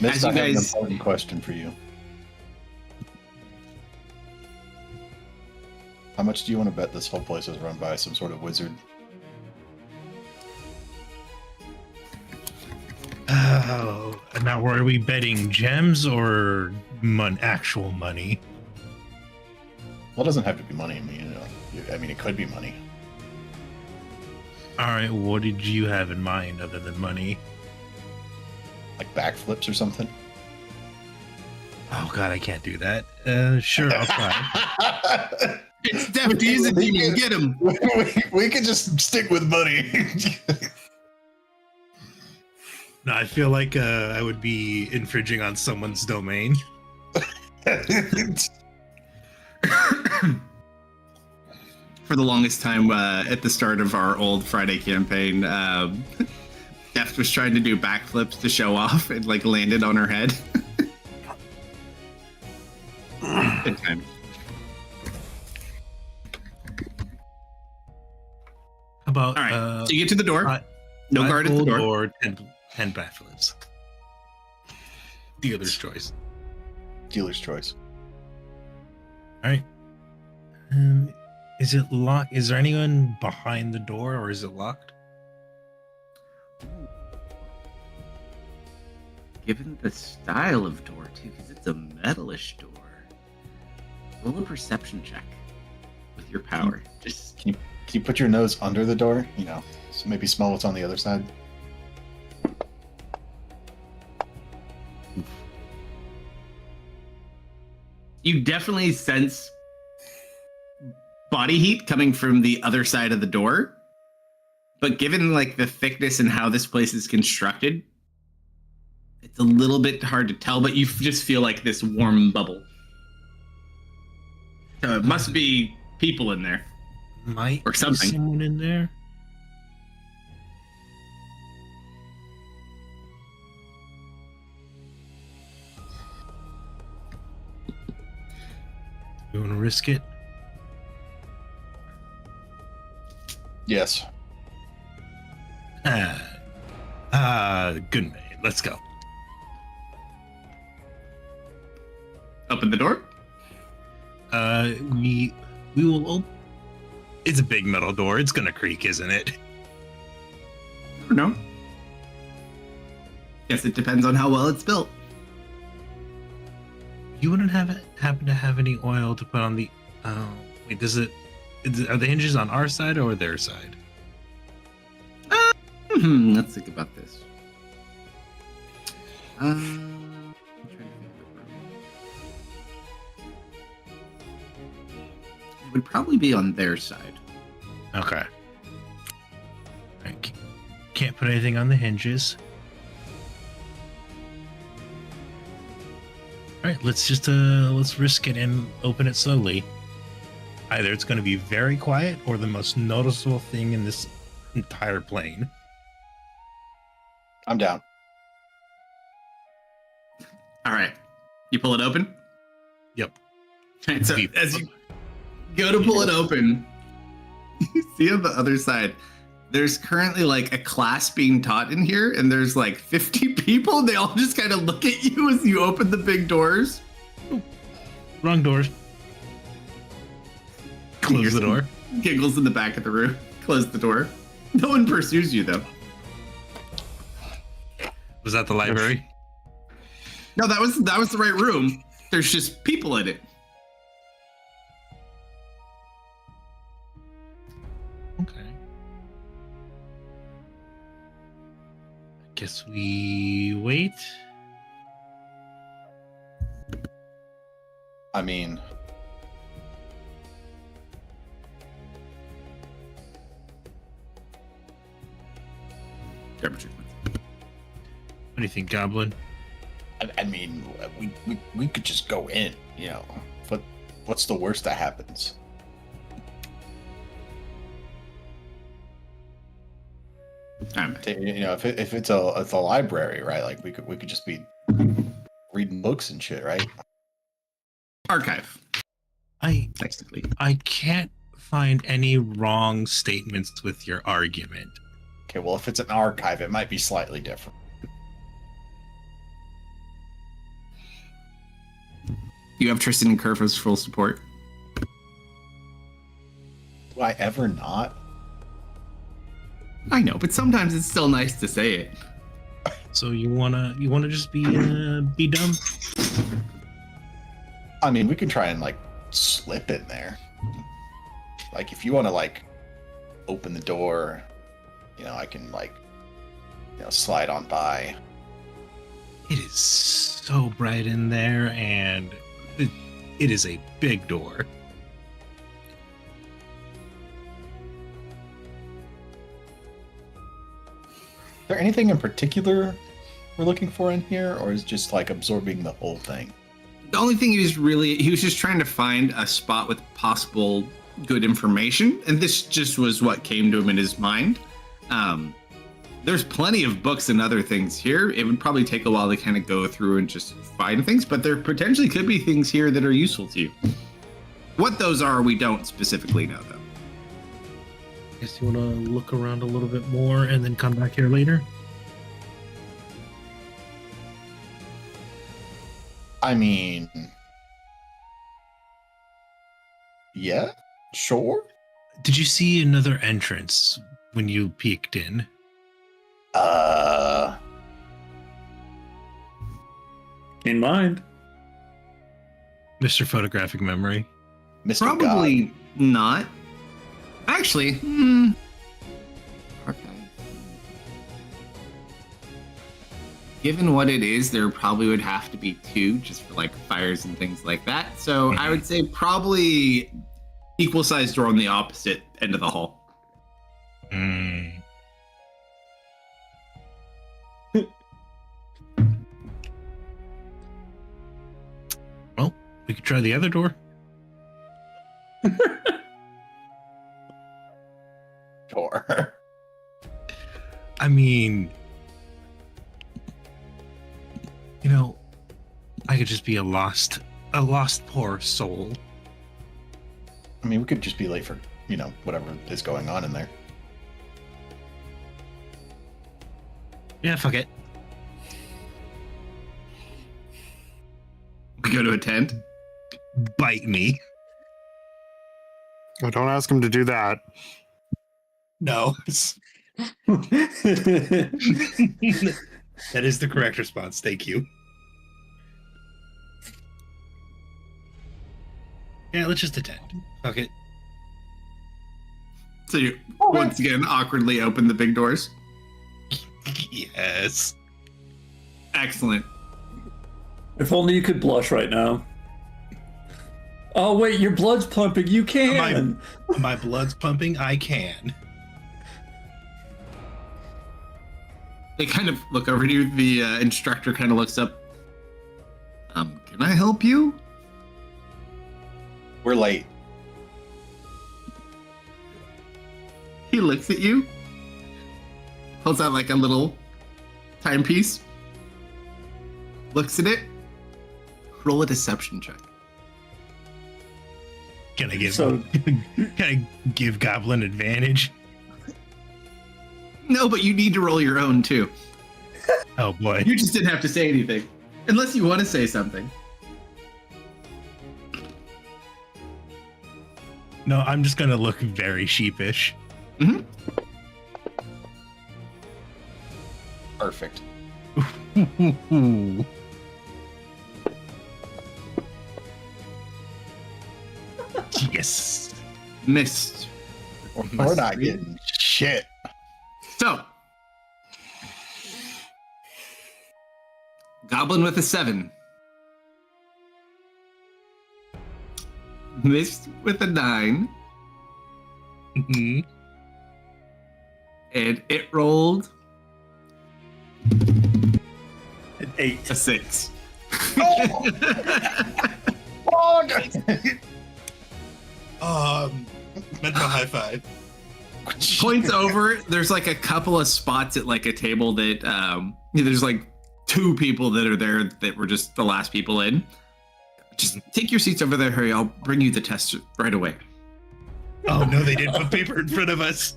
Mist, as you I have an guys- important question for you. How much do you want to bet this whole place is run by some sort of wizard? Oh, now were we betting gems or actual money? Well, it doesn't have to be money. I mean, you know. I mean, it could be money. All right, what did you have in mind other than money? Like backflips or something. Oh God, I can't do that. Sure, I'll try. It's Def D's a demon. Get him. We could just stick with money. No, I feel like I would be infringing on someone's domain. For the longest time, at the start of our old Friday campaign, Deft was trying to do backflips to show off and like landed on her head. Good time. How about All right, so you get to the door. No five guard at the gold door. or 10 backflips. Dealer's choice. Dealer's choice. All right. Is it locked? Is there anyone behind the door, or is it locked? Given the style of door too, because it's a metalish door. Roll a perception check with your power. Just Can you put your nose under the door? You know, so maybe smell what's on the other side. you definitely sense body heat coming from the other side of the door. But given like the thickness and how this place is constructed, it's a little bit hard to tell, but you just feel like this warm bubble. So it must be people in there. Might Or something. be someone in there. You want to risk it? Yes. Good man. Let's go. Open the door. We will open. It's a big metal door. It's gonna creak, isn't it? Or no. Guess it depends on how well it's built. You wouldn't happen to have any oil to put on the? Wait, are the hinges on our side or their side? Let's think about this. I'm trying to think of the room. It would probably be on their side. Okay. Can't put anything on the hinges. All right, let's risk it and open it slowly. Either it's going to be very quiet or the most noticeable thing in this entire plane. I'm down. All right. You pull it open? Yep. All right, so Deep. as you go to pull it open, you see on the other side, there's currently like a class being taught in here, and there's like 50 people. They all just kind of look at you as you open the big doors. Wrong doors. Close the door. Giggles in the back of the room. Close the door. No one pursues you though. Was that the library? No, that was the right room. There's just people in it. Okay. Guess we wait. I mean, Temperature. What do you think, Goblin? I mean, we could just go in. You know, what's the worst that happens? You know, if it's a library, right? Like we could just be reading books and shit, right? Archive, technically. I can't find any wrong statements with your argument. Okay, well, if it's an archive, it might be slightly different. You have Tristan and Kerf as full support. Do I ever not? I know, but sometimes it's still nice to say it. So you wanna just be dumb? I mean, we can try and like slip in there. Like, if you want to, like, open the door, I can, like, slide on by. It is so bright in there, and it is a big door. Is there anything in particular we're looking for in here, or is it just like absorbing the whole thing? The only thing he was just trying to find a spot with possible good information, and this just was what came to him in his mind. There's plenty of books and other things here. It would probably take a while to kind of go through and just find things, but there potentially could be things here that are useful to you. What those are, we don't specifically know, though. Guess you want to look around a little bit more and then come back here later? I mean, yeah, sure. Did you see another entrance when you peeked in? In mind. Mr. Photographic Memory? Mr. Probably not. Actually, okay. Given what it is, there probably would have to be two, just for like fires and things like that. So I would say probably equal sized door on the opposite end of the hall. Well, we could try the other door. Sure. I mean, I could just be a lost poor soul. I mean, we could just be late for, whatever is going on in there. Yeah, fuck it. We go to attend. Bite me. Oh, don't ask him to do that. No. That is the correct response. Thank you. Yeah, let's just attend. Fuck it. So you once again awkwardly open the big doors. Yes. Excellent. If only you could blush right now. Oh wait, your blood's pumping. You can. My blood's pumping. I can. They kind of look over to you. The instructor kind of looks up. Can I help you? We're late. He looks at you. Holds out like a little timepiece. Looks at it. Roll a deception check. Can I give So- can I give Goblin advantage? No, but you need to roll your own too. Oh boy. You just didn't have to say anything. Unless you want to say something. No, I'm just gonna look very sheepish. Mm-hmm. Perfect. Yes. Missed. We're not getting shit. So, Goblin with a 7. Missed with a 9. Mhm. And it rolled An 8. a 6. Mental high five. Points over. There's like a couple of spots at like a table that there's like 2 people that are there that were just the last people in. Just take your seats over there, hurry. I'll bring you the test right away. Oh no, they did put paper in front of us.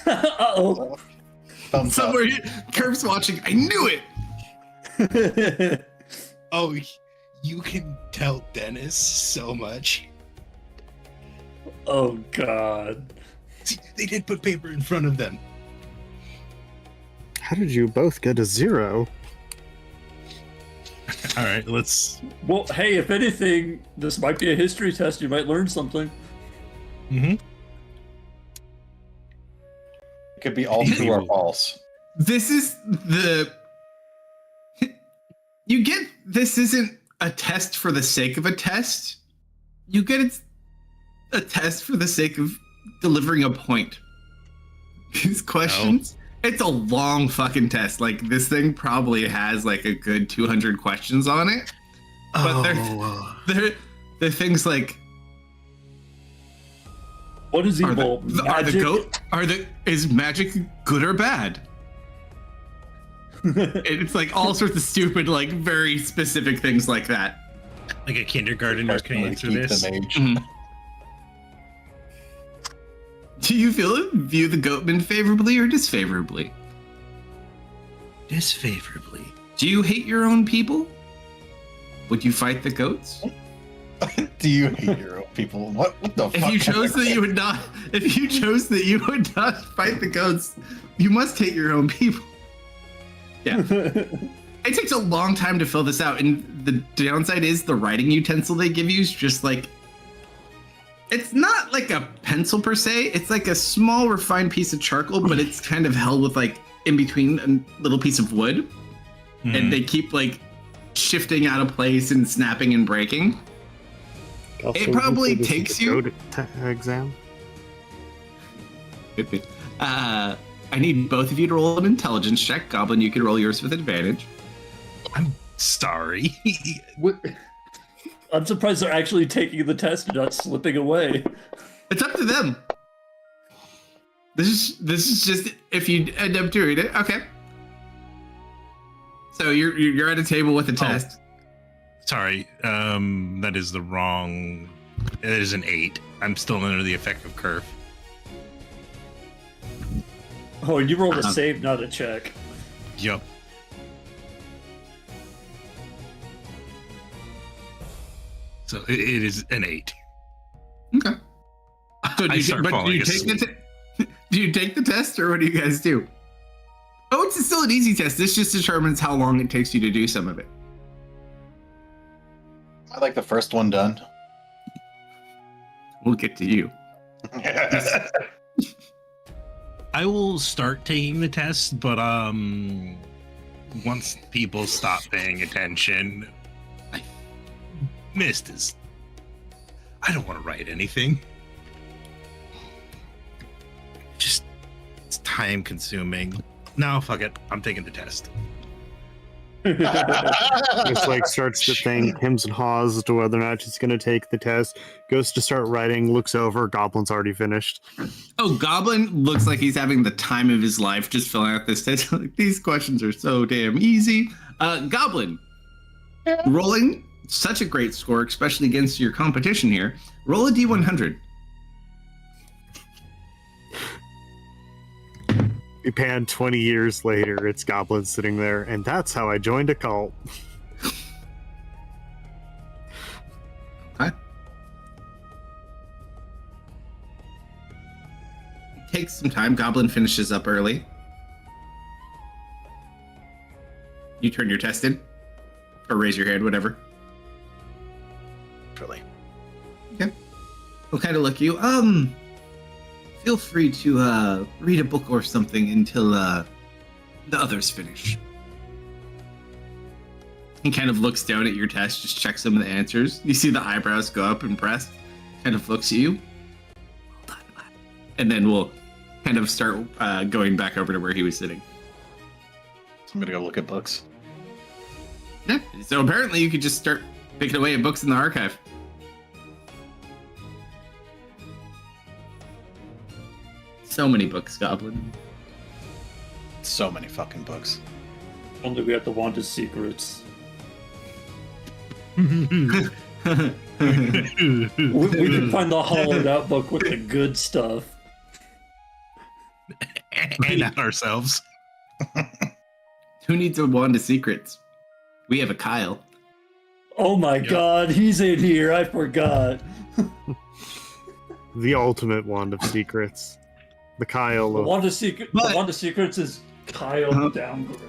Uh-oh. Thumbs up. Somewhere, Curve's watching. I knew it. Oh, you can tell Dennis so much. Oh god. See, they did put paper in front of them. How did you both get a 0? All right, let's. Well, hey, if anything, this might be a history test. You might learn something. Mm-hmm. It could be all true or false. This is the. You get this isn't a test for the sake of a test. You get a test for the sake of delivering a point. These questions, it's a long fucking test. Like, this thing probably has like a good 200 questions on it. But they're things like, what is evil? is magic good or bad? It's like all sorts of stupid, like very specific things like that. Like a kindergartner can answer Keep this. the mage. Mhm. Do you view the goatman favorably or disfavorably? Disfavorably. Do you hate your own people? Would you fight the goats? Do you hate your own people? What the fuck? If you chose that you would not, fight the goats, you must hate your own people. Yeah. It takes a long time to fill this out, and the downside is the writing utensil they give you is just like, it's not like a pencil per se, it's like a small refined piece of charcoal, but it's kind of held with like in between a little piece of wood, and they keep like shifting out of place and snapping and breaking. Also, It probably this is takes a you- code exam. I need both of you to roll an intelligence check. Goblin, you can roll yours with advantage. I'm sorry. I'm surprised they're actually taking the test and not slipping away. It's up to them. This is just if you end up doing it. Okay. So you're at a table with a test. Sorry, that is the wrong. It is an 8. I'm still under the effect of curve. Oh, you rolled a save, not a check. Yup. So it is an 8. Okay. So I start falling asleep. Do you take the test, or what do you guys do? Oh, it's still an easy test. This just determines how long it takes you to do some of it. I like the first one done. We'll get to you. I will start taking the test, but once people stop paying attention, I missed is. I don't want to write anything. Just it's time consuming. No, fuck it. I'm taking the test. Just like starts to think hems and haws as to whether or not she's going to take the test. Goes to start writing, looks over. Goblin's already finished. Oh, Goblin looks like he's having the time of his life just filling out this test. These questions are so damn easy. Goblin, rolling such a great score, especially against your competition here. Roll a D100. We pan 20 years later. It's Goblin sitting there, and that's how I joined a cult. Okay. Takes some time. Goblin finishes up early. You turn your test in, or raise your hand, whatever. Really. Okay. We'll kind of look you. Feel free to read a book or something until the others finish. He kind of looks down at your test, just checks some of the answers. You see the eyebrows go up, impressed. Kind of looks at you. Well done, lad. And then we'll kind of start going back over to where he was sitting. So I'm gonna go look at books. Yeah. So apparently you could just start picking away at books in the archive. So many books, Goblin. So many fucking books. Only we have the Wanted Secrets. and We can find the hollowed out book with the good stuff. not ourselves. Who needs a wand of secrets? We have a Kyle. Oh my god, he's in here. I forgot. The ultimate wand of secrets. The Kyle The of Wanted Secrets is Kyle downgrade.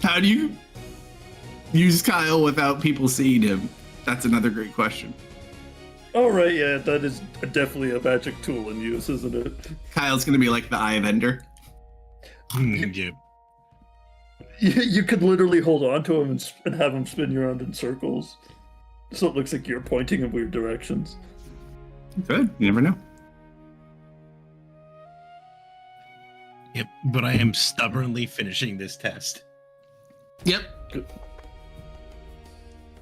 How do you use Kyle without people seeing him? That's another great question. Oh, right, yeah, that is definitely a magic tool in use, isn't it? Kyle's gonna be like the Eye of Ender. Yeah. You could literally hold on to him and have him spin you around in circles. So it looks like you're pointing in weird directions. Good. You never know. Yep, but I am stubbornly finishing this test. Yep.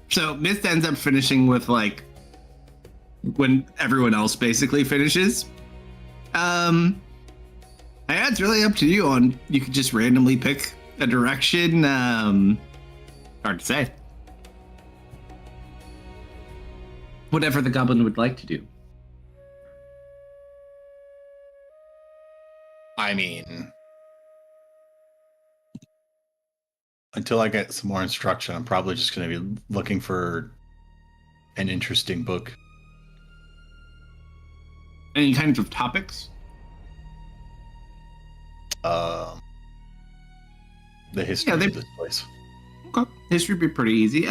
So Mist ends up finishing with like when everyone else basically finishes. It's really up to you on you could just randomly pick a direction. Hard to say. Whatever the goblin would like to do. I mean, until I get some more instruction, I'm probably just going to be looking for an interesting book. Any kinds of topics? The history of this place. Okay. History would be pretty easy.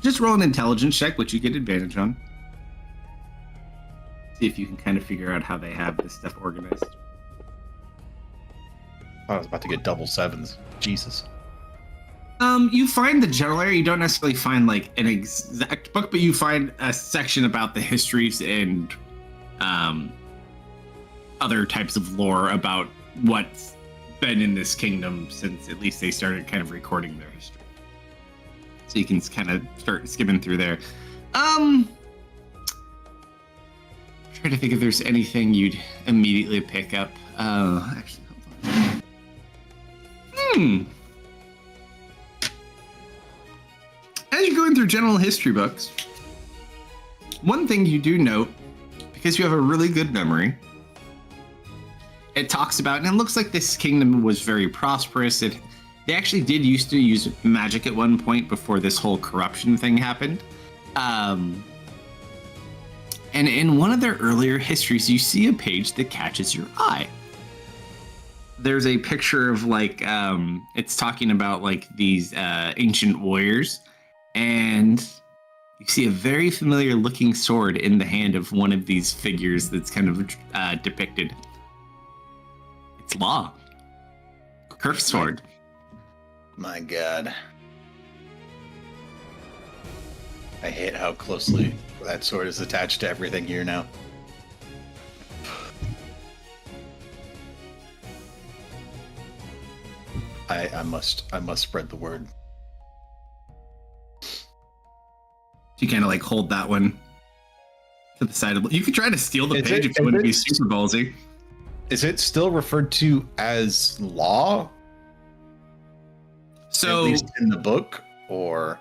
Just roll an intelligence check, which you get advantage on. See if you can kind of figure out how they have this stuff organized. I was about to get double sevens. Jesus. You find the general area. You don't necessarily find like an exact book, but you find a section about the histories and other types of lore about what's been in this kingdom since at least they started kind of recording their history. So you can kind of start skimming through there. Trying to think if there's anything you'd immediately pick up. Actually, hold on. As you're going through general history books, one thing you do note, because you have a really good memory, it talks about, and it looks like this kingdom was very prosperous. They actually did used to use magic at one point before this whole corruption thing happened. And in one of their earlier histories, you see a page that catches your eye. There's a picture of like, it's talking about like these ancient warriors, and you see a very familiar looking sword in the hand of one of these figures that's kind of depicted. It's Law. Curse sword. My God. I hate how closely that sword is attached to everything here now. I must spread the word. You kind of like hold that one to the side of. You could try to steal the Is page it- if you wouldn't be is it- super ballsy. Is it still referred to as law? So At least in the book, or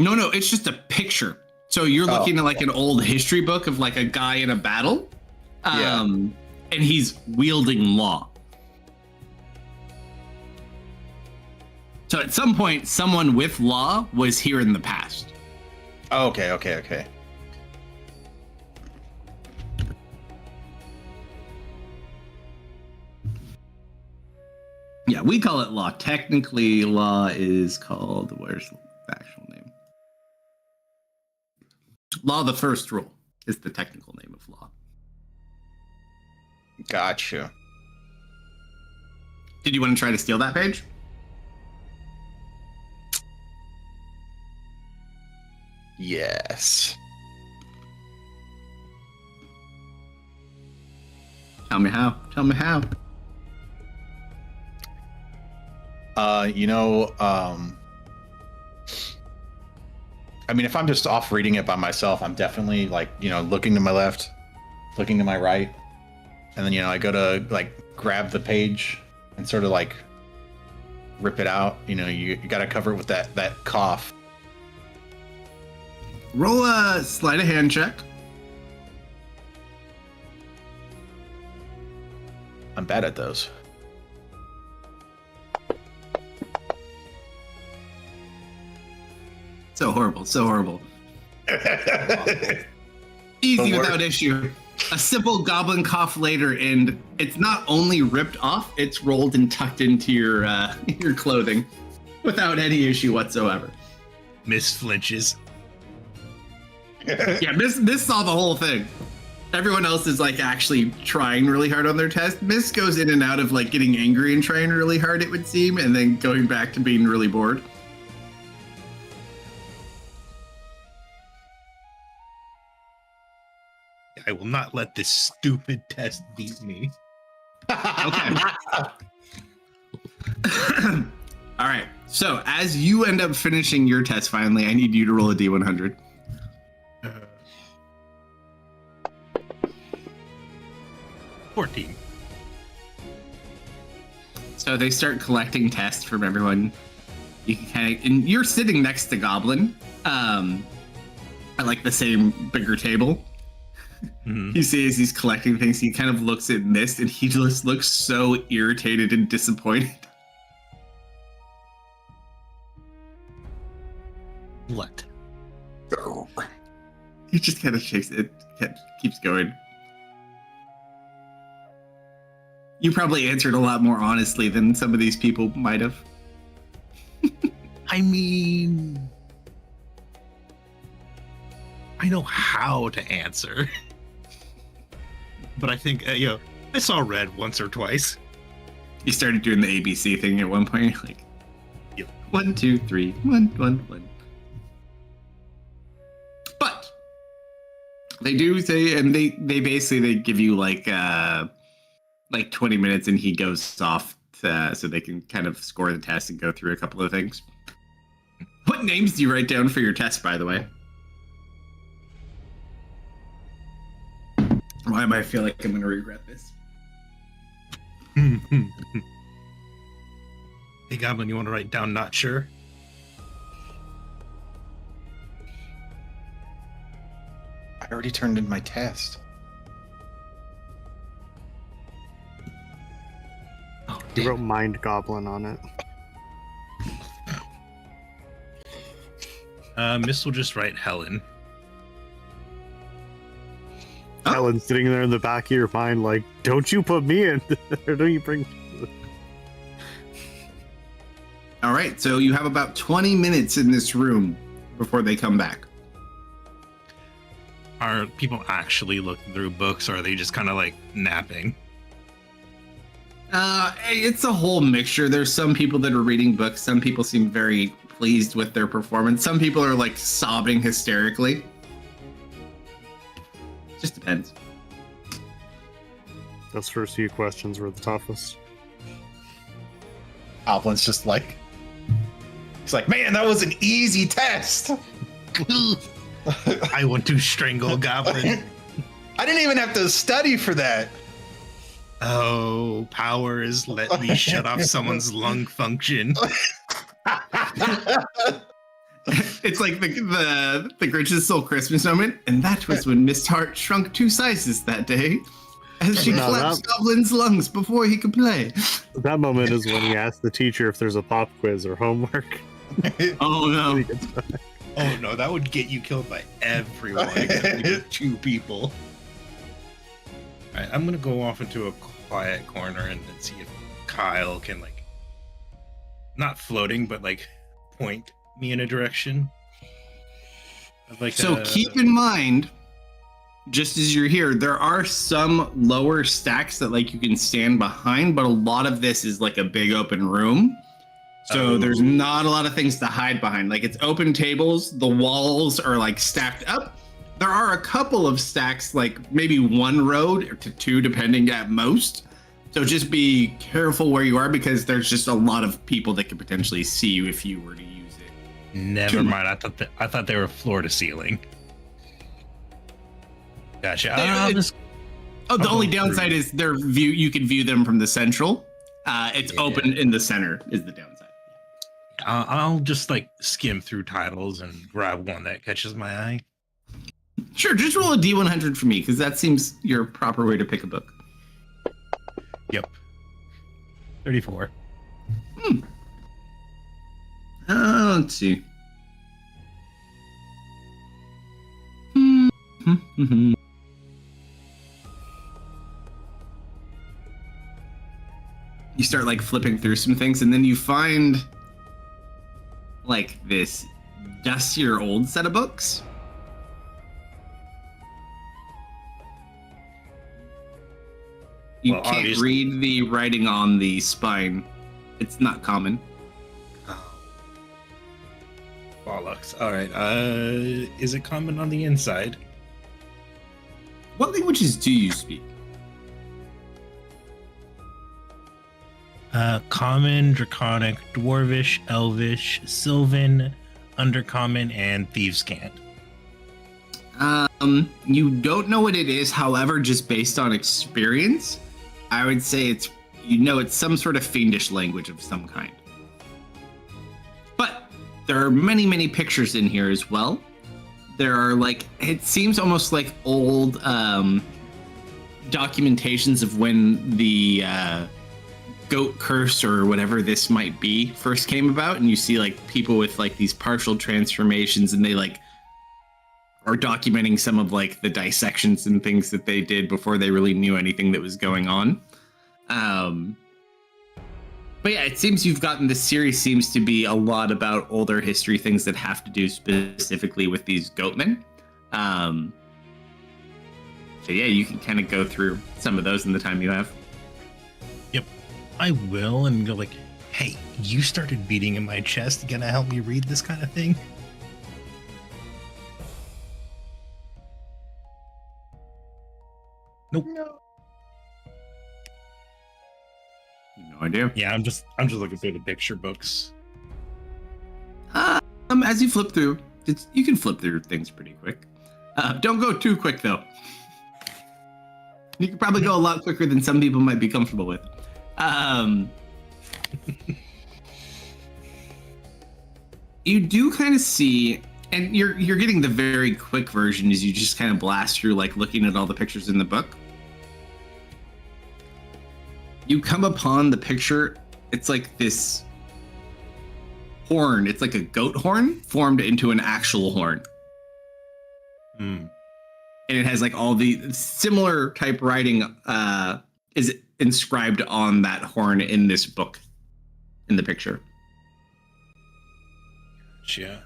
no, it's just a picture. So you're Oh. looking at like an old history book of like a guy in a battle, Yeah. and he's wielding law. So at some point, someone with law was here in the past. oh, okay. Yeah, we call it law. Technically, law is called, where's the actual name? Law, the first rule, is the technical name of law. Gotcha. Did you want to try to steal that page? Yes. Tell me how. I mean, if I'm just off reading it by myself, I'm definitely like, looking to my left, looking to my right. And then, I go to like grab the page and sort of like rip it out. You got to cover it with that cough. Roll a sleight of hand check. I'm bad at those. So horrible. Easy without issue. A simple goblin cough later, and it's not only ripped off, it's rolled and tucked into your your clothing without any issue whatsoever. Miss flinches. Yeah, Miss saw the whole thing. Everyone else is like actually trying really hard on their test. Miss goes in and out of like getting angry and trying really hard, it would seem, and then going back to being really bored. I will not let this stupid test beat me. Okay. All right. So as you end up finishing your test finally, I need you to roll a D100. 14. So they start collecting tests from everyone. You can kind of, and you're sitting next to Goblin, at like the same bigger table. Mhm. You see as he's collecting things, he kind of looks at Mist, and he just looks so irritated and disappointed. What? He just kind of shakes it, keeps going. You probably answered a lot more honestly than some of these people might have. I mean, I know how to answer, but I think I saw red once or twice. You started doing the ABC thing at one point. You're like, Yep. 1, 2, 3, 1, 1, 1. But they do say, and they basically they give you like 20 minutes, and he goes off so they can kind of score the test and go through a couple of things. What names do you write down for your test, by the way? Why do I feel like I'm going to regret this? Hey, Goblin, you want to write down not sure? I already turned in my test. Oh, You damn. wrote Mind Goblin on it. Miss will just write Helen. Oh. Helen's sitting there in the back of your mind like, don't you put me in there, don't you bring... All right, so you have about 20 minutes in this room before they come back. Are people actually looking through books, or are they just kind of like napping? It's a whole mixture. There's some people that are reading books. Some people seem very pleased with their performance. Some people are like sobbing hysterically. Just depends. Those first few questions were the toughest. Goblin's just like, he's like, man, that was an easy test. I want to strangle Goblin. I didn't even have to study for that. Oh, powers, let me shut off someone's lung function. It's like the Grinch's Soul Christmas moment, and that was when Miss Hart shrunk 2 sizes that day, as she No, collapsed Goblin's lungs before he could play. That moment is when he asks the teacher if there's a pop quiz or homework. Oh When no! he gets back. Oh no, that would get you killed by everyone except maybe 2 people. Alright, I'm gonna go off into a quiet corner and then see if Kyle can, like, not floating, but like point me in a direction. I'd like So keep in mind, just as you're here, there are some lower stacks that like you can stand behind, but a lot of this is like a big open room. So there's not a lot of things to hide behind. Like it's open tables, the walls are like stacked up. There are a couple of stacks, like maybe 1 row to 2, depending at most. So just be careful where you are, because there's just a lot of people that could potentially see you if you were to use it. Never mind. I thought they were floor to ceiling. Gotcha. I'll just Oh, the I'll only go downside through. is their view. You can view them from the central. It's Yeah. open in the center is the downside. I'll just like skim through titles and grab one that catches my eye. Sure, just roll a D100 for me, because that seems your proper way to pick a book. Yep. 34. Let's see. You start like flipping through some things, and then you find like this dustier old set of books. You Well, can't obviously- read the writing on the spine. It's not common. Oh. Bollocks. All right. Is it common on the inside? What languages do you speak? Common, Draconic, Dwarvish, Elvish, Sylvan, Undercommon, and Thieves' Cant. You don't know what it is. However, just based on experience, I would say it's some sort of fiendish language of some kind. But there are many, many pictures in here as well. There are it seems almost like old documentations of when the goat curse or whatever this might be first came about, and you see people with these partial transformations, and they are documenting some of the dissections and things that they did before they really knew anything that was going on. But yeah, it seems this series seems to be a lot about older history, things that have to do specifically with these goatmen. So yeah, you can kind of go through some of those in the time you have. Yep, I will, and go hey, you started beating in my chest. Gonna help me read this kind of thing? Nope. No idea. Yeah, I'm just looking through the picture books. As you flip through, you can flip through things pretty quick. Don't go too quick though. You can probably go a lot quicker than some people might be comfortable with. You do kind of see, and you're getting the very quick version as you just kind of blast through, looking at all the pictures in the book. You come upon the picture. It's this horn. It's like a goat horn formed into an actual horn. Hmm. And it has all the similar type writing is inscribed on that horn in this book, in the picture. Yeah.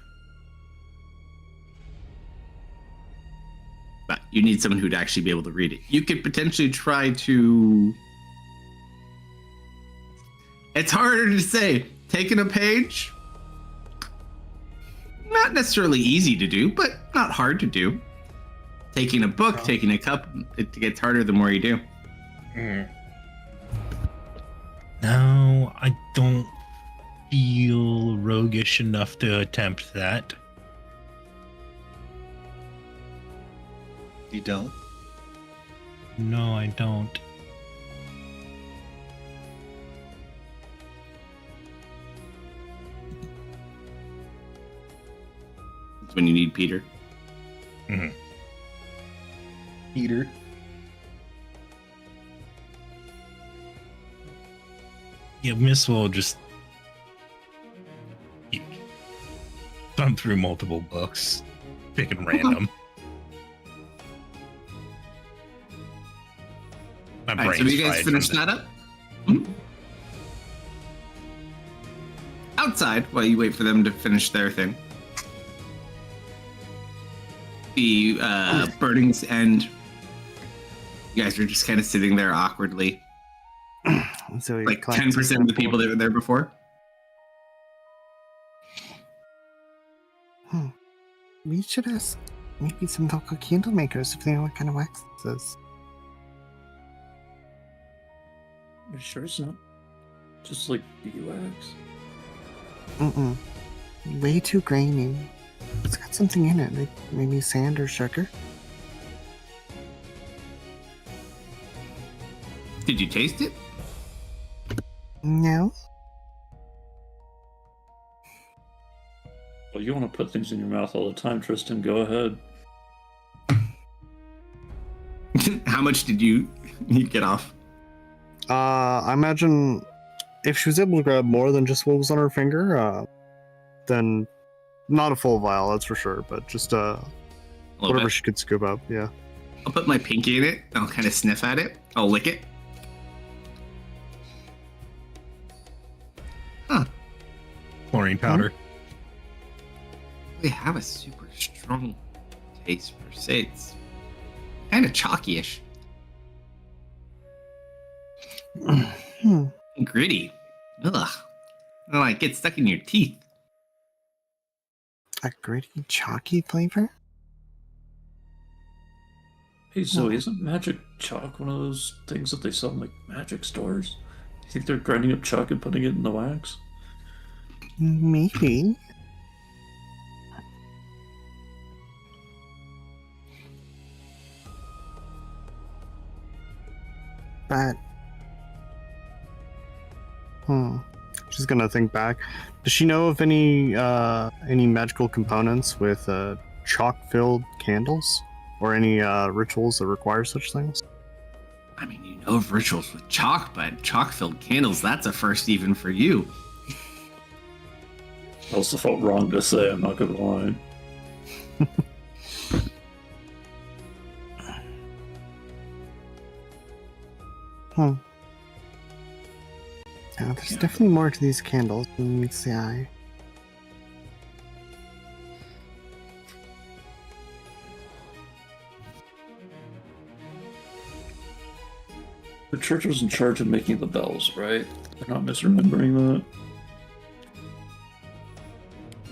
But you need someone who'd actually be able to read it. You could potentially try to... It's harder to say. Taking a page, not necessarily easy to do, but not hard to do. Taking a book, taking a cup, it gets harder the more you do. No, I don't feel roguish enough to attempt that. You don't? No, I don't. It's when you need Peter. Peter. Yeah, Miss will just thumb through multiple books, picking random. My All right, so brain's you guys fried finish from that up? Mhm. Outside, while you wait for them to finish their thing, the burnings end. You guys are just kind of sitting there awkwardly. So 10% of the people that were there before. We should ask maybe some local candle makers if they know what kind of wax this is. You sure it's not just beeswax? Way too grainy. It's got something in it, like maybe sand or sugar. Did you taste it? No. Well, you want to put things in your mouth all the time, Tristan. Go ahead. How much did you get off? I imagine if she was able to grab more than just what was on her finger, then not a full vial, that's for sure, but just A little whatever bit. she could scoop up. Yeah. I'll put my pinky in it. I'll kind of sniff at it. I'll lick it. Huh. Chlorine powder. They have a super strong taste per se. It's kind of chalky-ish. Hmm. Gritty. Ugh. Oh, it gets stuck in your teeth. A gritty, chalky flavor? Hey Zoe, isn't magic chalk one of those things that they sell in like magic stores? You think they're grinding up chalk and putting it in the wax? Maybe. But She's gonna think back. Does she know of any magical components with chalk-filled candles, or any rituals that require such things? I mean, you know of rituals with chalk, but chalk-filled candles—that's a first even for you. I also felt wrong to say, I'm not gonna lie. Now, there's definitely more to these candles than meets the eye. The church was in charge of making the bells, right? I'm not misremembering that.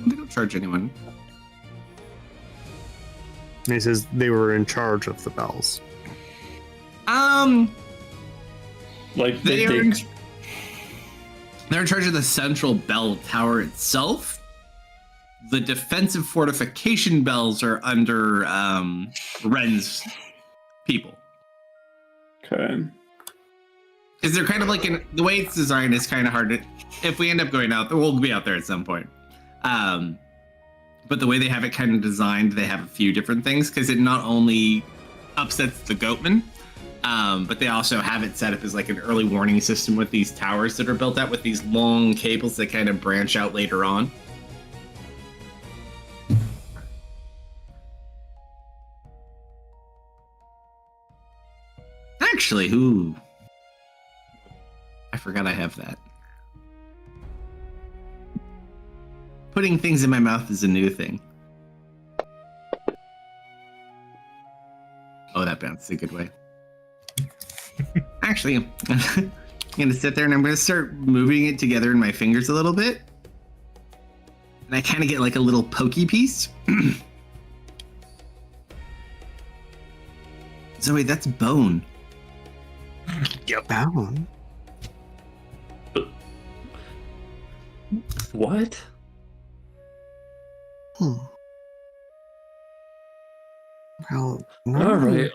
They don't charge anyone. And he says they were in charge of the bells. Like They're in charge of the central bell tower itself. The defensive fortification bells are under Ren's people. Okay. Because they're kind of like the way it's designed is kind of hard to. If we end up going out, we'll be out there at some point. But the way they have it kind of designed, they have a few different things because it not only upsets the goatman, but they also have it set up as like an early warning system with these towers that are built out with these long cables that kind of branch out later on. Actually, I forgot I have that. Putting things in my mouth is a new thing. Oh, that bounced a good way. Actually, I'm going to sit there and I'm going to start moving it together in my fingers a little bit. And I kind of get like a little pokey piece. Zoe, that's bone. Bone? What? Well, All right.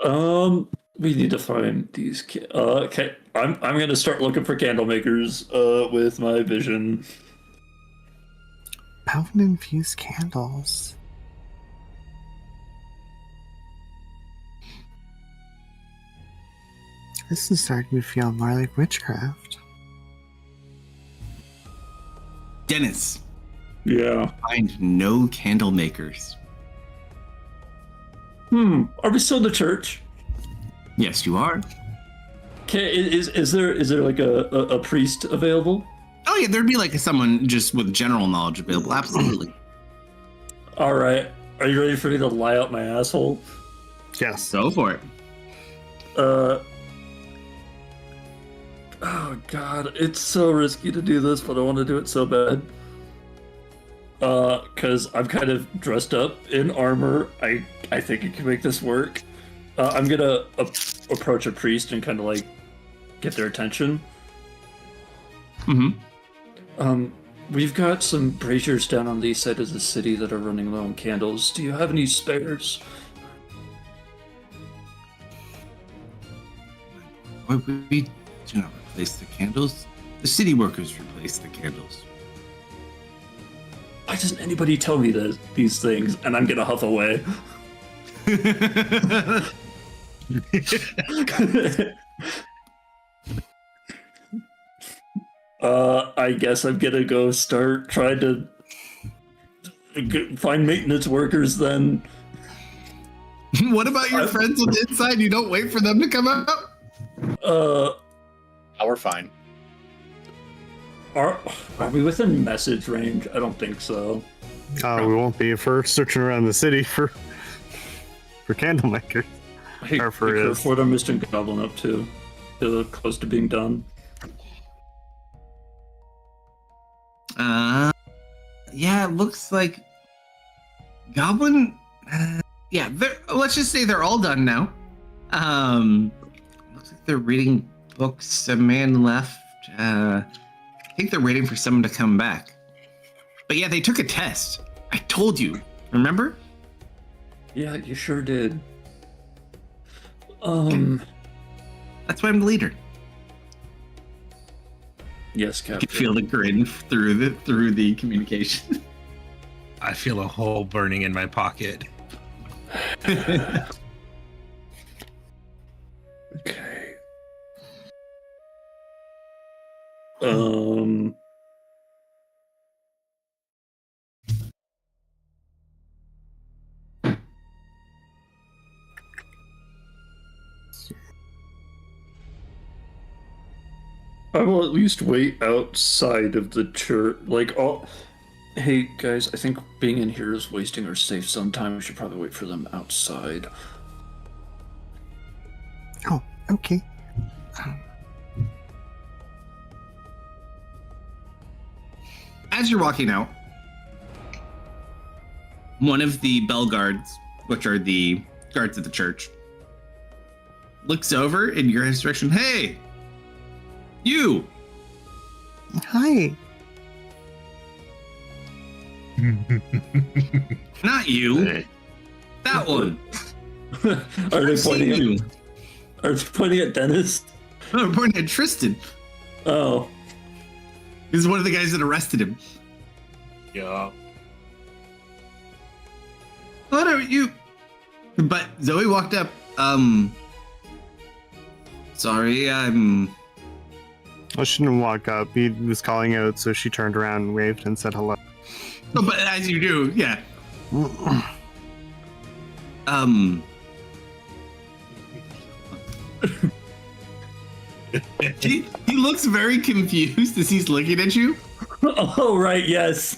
We need to find these. Okay, I'm gonna start looking for candle makers. With my vision. Bone-infused candles. This is starting to feel more like witchcraft. Dennis, Yeah. find no candle makers. Are we still in the church? Yes, you are. Okay. Is there like a priest available? Oh yeah, there'd be like someone just with general knowledge available. Absolutely. All right. Are you ready for me to lie out my asshole? Yes. Go for it. Oh god, it's so risky to do this, but I want to do it so bad. Cause I'm kind of dressed up in armor. I think you can make this work. I'm gonna approach a priest and kind of like get their attention. We've got some braziers down on the east side of the city that are running low on candles. Do you have any spares? We do not replace the candles. The city workers replace the candles. Why doesn't anybody tell me these things? And I'm gonna huff away. I guess I'm gonna go start trying to find maintenance workers then. What about your friends on the inside? You don't wait for them to come out? We're fine. Are we within message range? I don't think so. We won't be if we're searching around the city for candle makers. Hey, Or for be his- careful what I'm Mr. Goblin up to. They're close to being done. Yeah, it looks like Goblin. Yeah, let's just say they're all done now. Looks like they're reading books. A man left. I think they're waiting for someone to come back. But yeah, they took a test. I told you. Remember? Yeah, you sure did. That's why I'm the leader. Yes, I Captain. could feel the grin through the communication. I feel a hole burning in my pocket. Okay. I will at least wait outside of the church. Like, oh, hey guys, I think being in here is wasting our safe zone time. We should probably wait for them outside. Oh, okay. As you're walking out, one of the bell guards, which are the guards of the church, looks over in your direction. Hey, you! Hi. Not you. That one. Are they I've seen pointing you. Are they pointing at Dennis? No, I'm pointing at Tristan. Oh. He's one of the guys that arrested him. Yeah. What are you? But Zoe walked up. Sorry, I'm. Well, she didn't walk up. He was calling out, so she turned around and waved and said hello. Oh, but as you do, yeah. He looks very confused as he's looking at you. Oh, right, yes.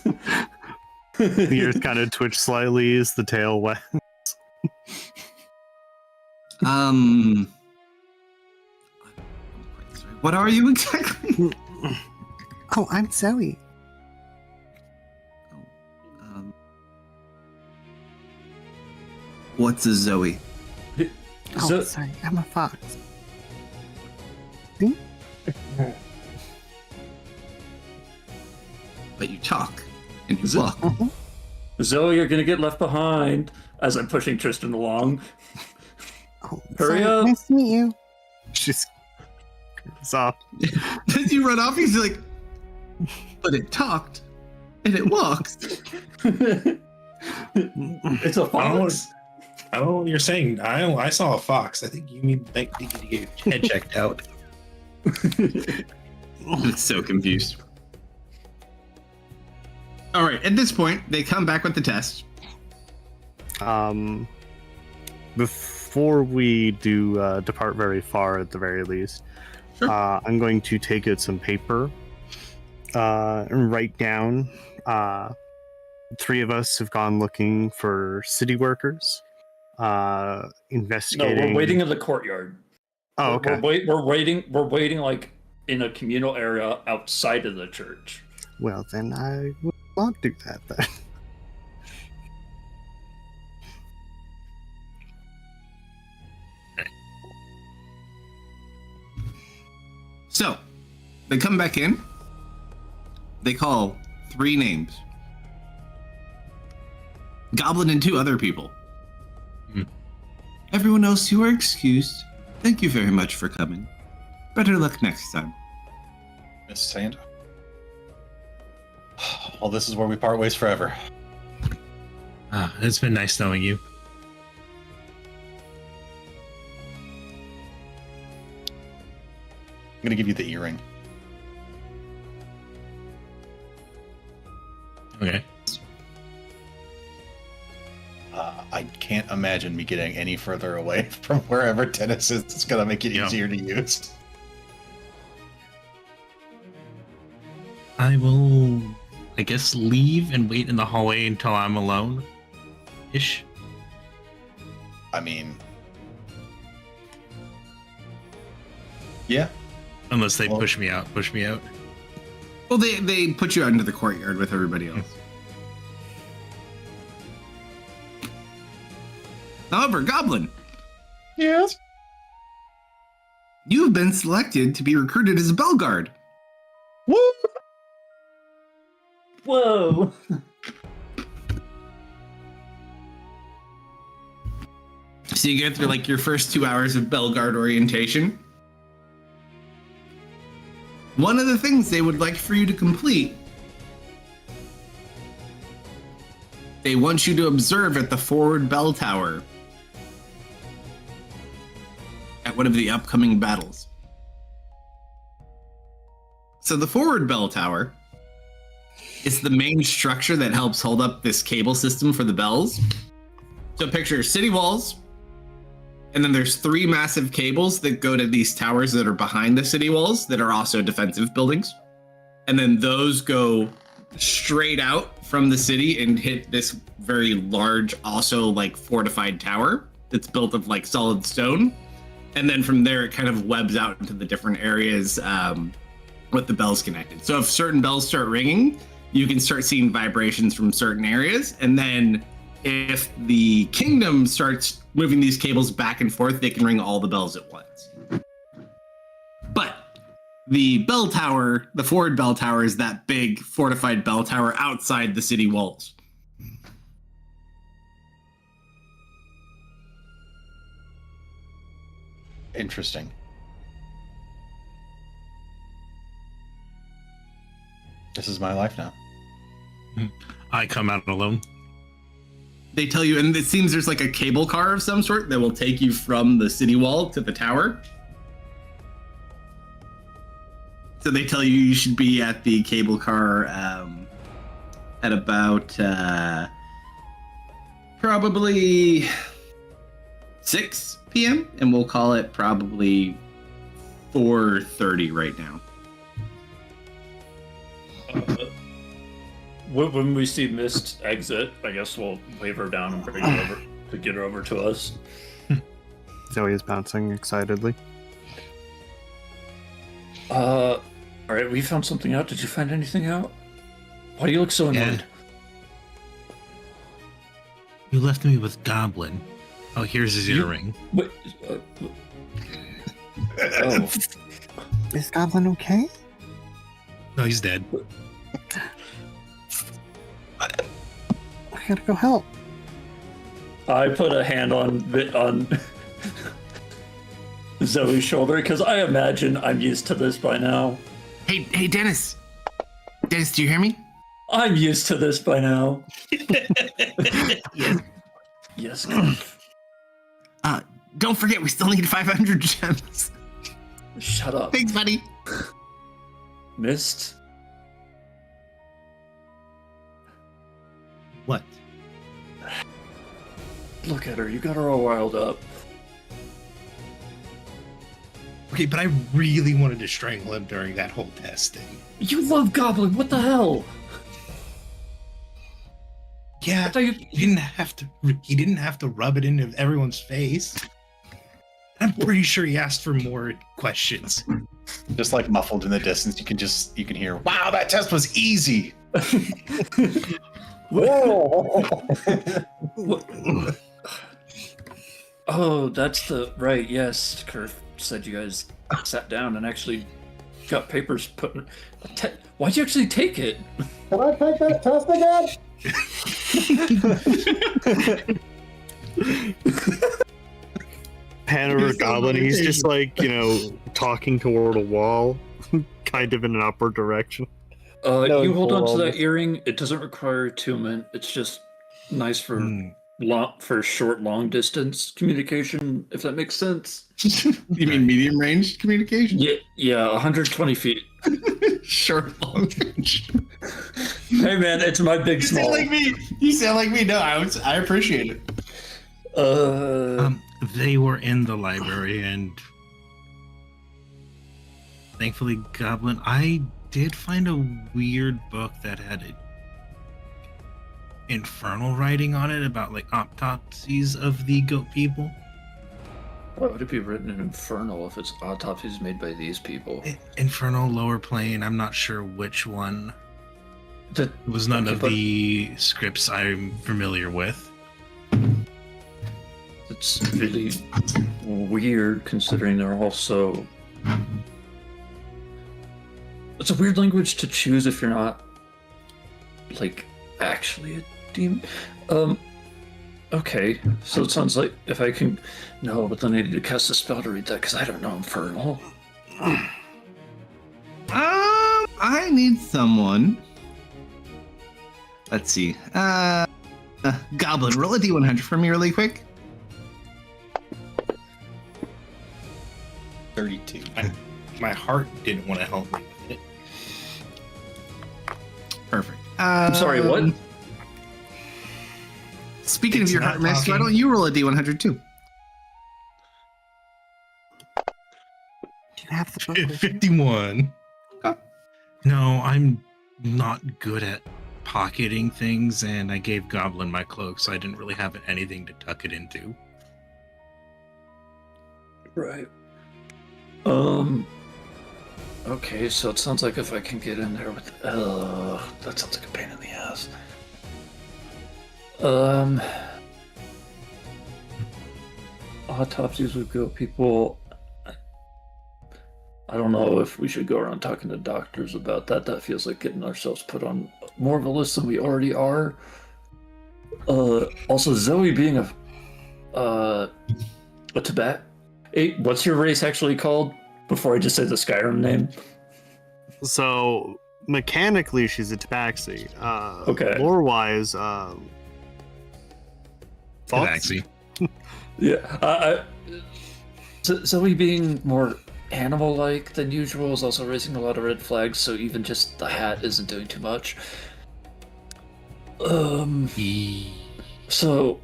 The ears kind of twitch slightly as the tail wet. What are you exactly? Oh, I'm Zoe. What's a Zoe? Oh, So- sorry, I'm a fox. But you talk and you Is it- walk. Zoe, you're gonna get left behind as I'm pushing Tristan along. Oh, Hurry sorry. up. Nice to meet you. She's off. As you run off, he's like, but it talked and it walks. It's a fox. I don't know what you're saying. I saw a fox. I think you need to get your head checked out. I'm so confused. All right, at this point, they come back with the test. Before we do depart very far, at the very least, Sure. I'm going to take out some paper and write down. 3 of us have gone looking for city workers, No, investigating. we're waiting in the courtyard. Oh, okay. We're waiting like in a communal area outside of the church. Well, then I will not do that then. So, they come back in. They call 3 names. Goblin and 2 other people. Everyone else, you are excused. Thank you very much for coming. Better luck next time. Miss Sand. Well, this is where we part ways forever. It's been nice knowing you. I'm gonna give you the earring. Okay. I can't imagine me getting any further away from wherever Dennis is. It's gonna make it Yeah. easier to use. I will, I guess, leave and wait in the hallway until I'm alone. Ish. I mean, yeah. Unless they Well- push me out. Well, they put you out into the courtyard with everybody else. However, Goblin, Yes. you have been selected to be recruited as a bell guard. Woo! Whoa! So you get through like your first 2 hours of bell guard orientation. One of the things they would like for you to complete, they want you to observe at the forward bell tower at one of the upcoming battles. So the forward bell tower is the main structure that helps hold up this cable system for the bells. So picture city walls, and then there's 3 massive cables that go to these towers that are behind the city walls that are also defensive buildings. And then those go straight out from the city and hit this very large, also like fortified tower that's built of like solid stone. And then from there, it kind of webs out into the different areas with the bells connected. So if certain bells start ringing, you can start seeing vibrations from certain areas. And then if the kingdom starts moving these cables back and forth, they can ring all the bells at once. But the bell tower, the forward bell tower, is that big fortified bell tower outside the city walls. Interesting. This is my life now. I come out alone. They tell you, and it seems there's like a cable car of some sort that will take you from the city wall to the tower. So they tell you you should be at the cable car at about probably 6 p.m. and we'll call it probably 4:30 right now. When we see Mist exit, I guess we'll wave her down and bring her over to get her over to us. Zoe is bouncing excitedly. All right, we found something out. Did you find anything out? Why do you look so annoyed? You left me with Goblin. Oh, here's his earring. Wait, oh, Is Goblin okay? No, he's dead. I gotta go help. I put a hand on Zoe's shoulder because I imagine I'm used to this by now. Hey, Dennis. Dennis, do you hear me? I'm used to this by now. Yes. Don't forget, we still need 500 gems. Shut up. Thanks, buddy. Mist. What? Look at her. You got her all riled up. Okay, but I really wanted to strangle him during that whole test thing. You love Goblin. What the hell? Yeah, I thought you... he didn't have to rub it into everyone's face. I'm pretty sure he asked for more questions. Just like muffled in the distance, you can hear, "Wow, that test was easy." Whoa! Oh, that's the right. Yes, Kurt said you guys sat down and actually got papers put in. Why'd you actually take it? Can I take that test again? Pan over Goblin, he's just like, talking toward a wall, kind of in an upward direction. No, You hold on to hold on. that earring. It doesn't require attunement. It's just nice for short, long distance communication, if that makes sense. You mean medium range communication? Yeah, 120 feet. Short, long range. Hey man, it's my big You small. sound like me. You sound like me. No, I appreciate it. They were in the library, and thankfully, Goblin, I did find a weird book that had infernal writing on it about like autopsies of the goat people. Why would it be written in Infernal if it's autopsies made by these people? Infernal, lower plane, I'm not sure which one. That It was none Okay, of but- the scripts I'm familiar with. It's really weird considering they're all so. It's a weird language to choose if you're not, like, actually a demon. Okay, so it sounds like if I can. No, but then I need to cast a spell to read that because I don't know Infernal. I need someone. Let's see. Goblin, roll a d100 for me really quick. 32. My heart didn't want to help me with it. Perfect. I'm sorry, what? Speaking It's of your not heart miss, why talking. don't you roll a d100 too? Do you have the book with you? 51. Okay. No, I'm not good at pocketing things, and I gave Goblin my cloak, so I didn't really have anything to tuck it into. Right. Okay, so it sounds like if I can get in there with. That sounds like a pain in the ass. Autopsies would go people. I don't know if we should go around talking to doctors about that. That feels like getting ourselves put on more of a list than we already are. Also, Zoe being a Tibet. Hey, what's your race actually called? Before I just say the Skyrim name. So mechanically, she's a tabaxi. Okay. Lore-wise, thoughts? Actually, Yeah. Zoe being more animal-like than usual is also raising a lot of red flags. So even just the hat isn't doing too much. So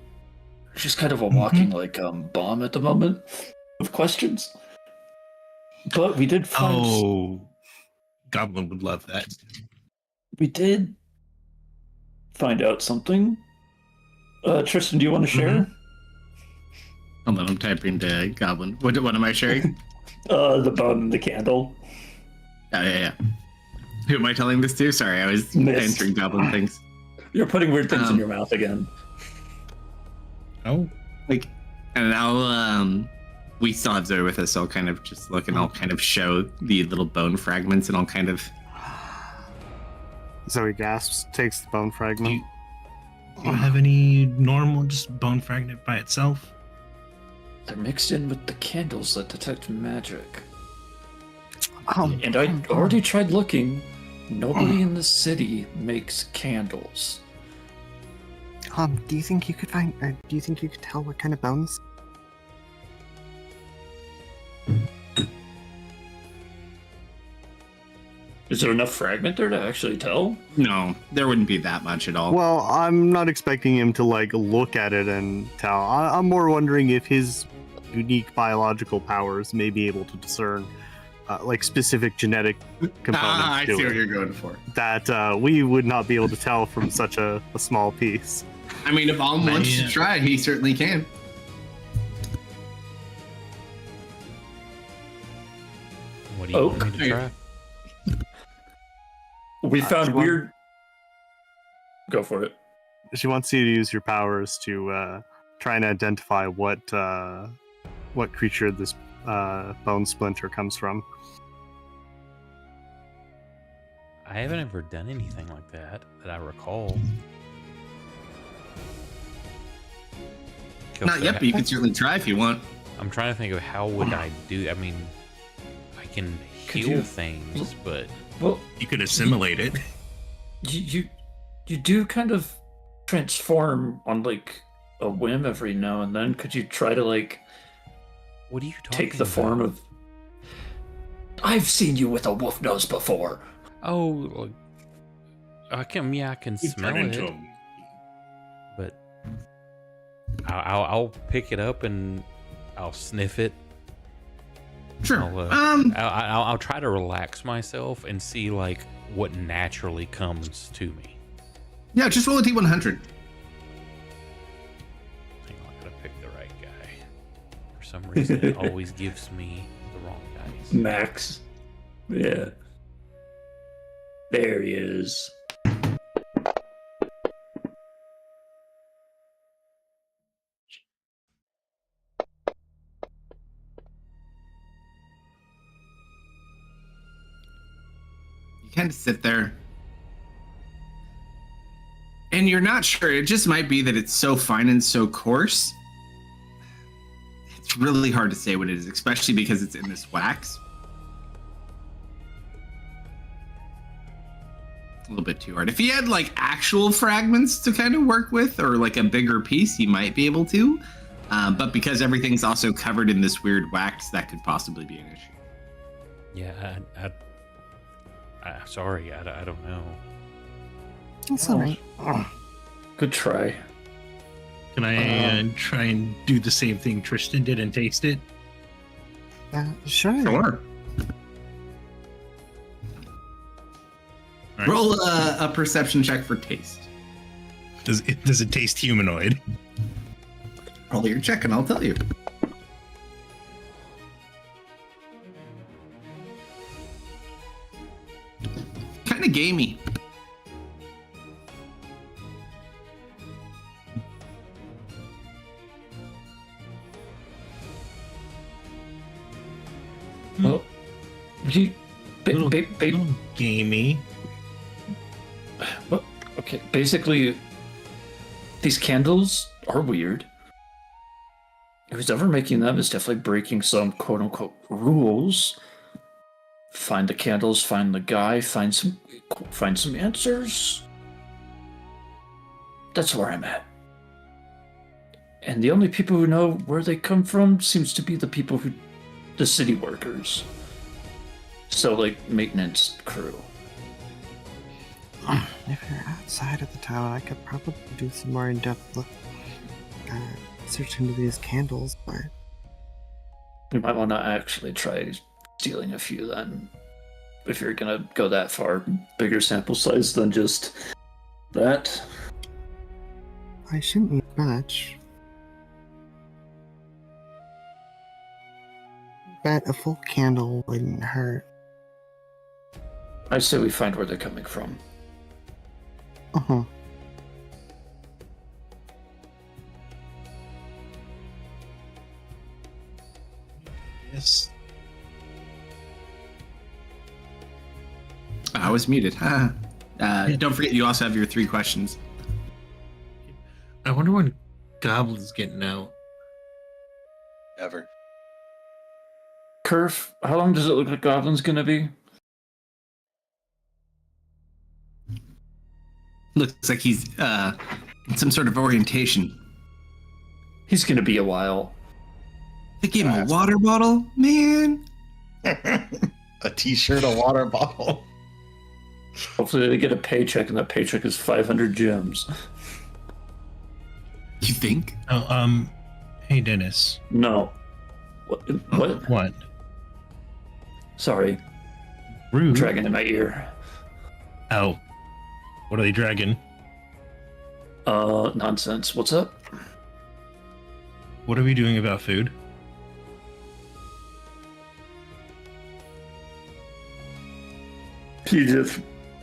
she's kind of a walking bomb at the moment of questions. But we did find Goblin would love that. we did find out something. Tristan, do you want to share? Hold on, I'm typing to Goblin. What am I sharing? The bone and the candle. Oh, yeah. Who am I telling this to? Sorry, I was Miss. answering Goblin things. You're putting weird things in your mouth again. Oh, And I'll, we still have Zoe with us, so I'll kind of just look and I'll kind of show the little bone fragments and I'll kind of. Zoe gasps, takes the bone fragment. do you have any normal, just bone fragment by itself? They're mixed in with the candles that detect magic. And Oh, I already tried looking. Nobody in the city makes candles. do you think you could find, or do you think you could tell what kind of bones? Is there enough fragment there to actually tell? No, there wouldn't be that much at all. Well, I'm not expecting him to look at it and tell. I'm more wondering if his unique biological powers may be able to discern specific genetic components I to see it what you're going for. that we would not be able to tell from such a small piece. I mean, if Alm wants to try, he certainly can. What do you want me to Okay. try? We found one- weird. Go for it. She wants you to use your powers to try and identify what creature this bone splinter comes from. I haven't ever done anything like that I recall. Not yet, but you can certainly try if you want. I'm trying to think of how would I do. I mean, I can Could heal you- things, but Well, You could assimilate it. you do kind of transform on a whim every now and then. Could you try to what are you talking take the about? form of? I've seen you with a wolf nose before. Oh, I can. Yeah, I can You smell turn it, into him. but I'll pick it up and I'll sniff it. Sure. I'll try to relax myself and see what naturally comes to me. Yeah, just roll a d100. Hang on, I gotta pick the right guy. For some reason, it always gives me the wrong guys. Max. Yeah. There he is. kind of sit there. And you're not sure. It just might be that it's so fine and so coarse. It's really hard to say what it is, especially because it's in this wax. A little bit too hard. If he had like actual fragments to kind of work with, or like a bigger piece, he might be able to. But because everything's also covered in this weird wax, that could possibly be an issue. Yeah, sorry, I don't know. That's all right. Good try. Can I try and do the same thing Tristan did and taste it? Sure. Sure. All right. Roll a perception check for taste. Does it taste humanoid? Roll your check and I'll tell you. Kind of gamey. Well, you, Little gamey. well, okay. Basically, these candles are weird. Who's ever making them is definitely breaking some quote unquote rules. Find the candles, find the guy, find some answers. That's where I'm at. And the only people who know where they come from seems to be the city workers. So, like, maintenance crew. If you're outside of the town, I could probably do some more in-depth look, search into these candles, but You might want to actually try stealing a few then. If you're gonna go that far, bigger sample size than just that. I shouldn't need much. Bet a full candle wouldn't hurt. I say we find where they're coming from. Uh-huh. Yes. I was muted. Don't forget, you also have your 3 questions. I wonder when Goblin's getting out. Ever. Kerf, how long does it look like Goblin's gonna be? Looks like he's in some sort of orientation. He's gonna be a while. They gave him a water bottle? Man. A t-shirt, a water bottle. Hopefully they get a paycheck, and that paycheck is 500 gems. You think? Oh, hey Dennis. No. What? What? Sorry. Rude. Dragon in my ear. Oh. What are they dragging? Nonsense. What's up? What are we doing about food? He just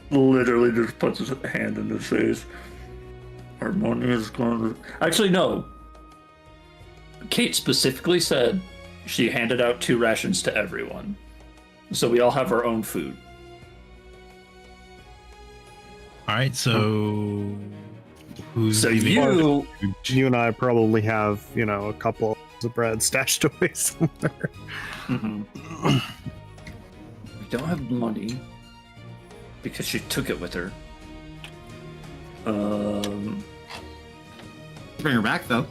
literally just puts his hand in his face. Our money is going to... Actually, no. Kate specifically said she handed out 2 rations to everyone. So we all have our own food. All right, so who's So leaving? You and I probably have, a couple of bread stashed away somewhere. We don't have money because she took it with her. Bring her back, though.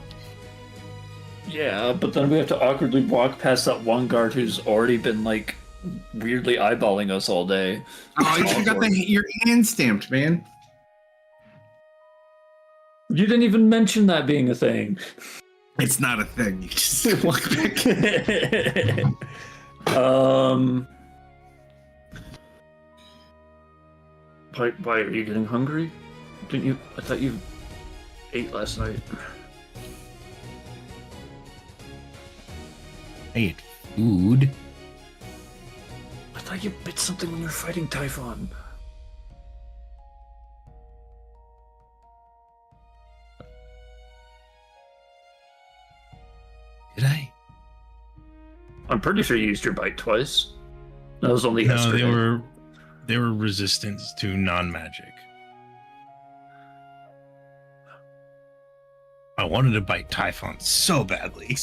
Yeah, but then we have to awkwardly walk past that one guard who's already been, like, weirdly eyeballing us all day. Oh, you should have got your hand stamped, man. You didn't even mention that being a thing. It's not a thing. You just walk back. Why are you getting hungry? Didn't you? I thought you ate last night. I ate food. I thought you bit something when you were fighting Typhon. Did I? I'm pretty sure you used your bite twice. That was only yesterday. No, They were resistant to non-magic. I wanted to bite Typhon so badly.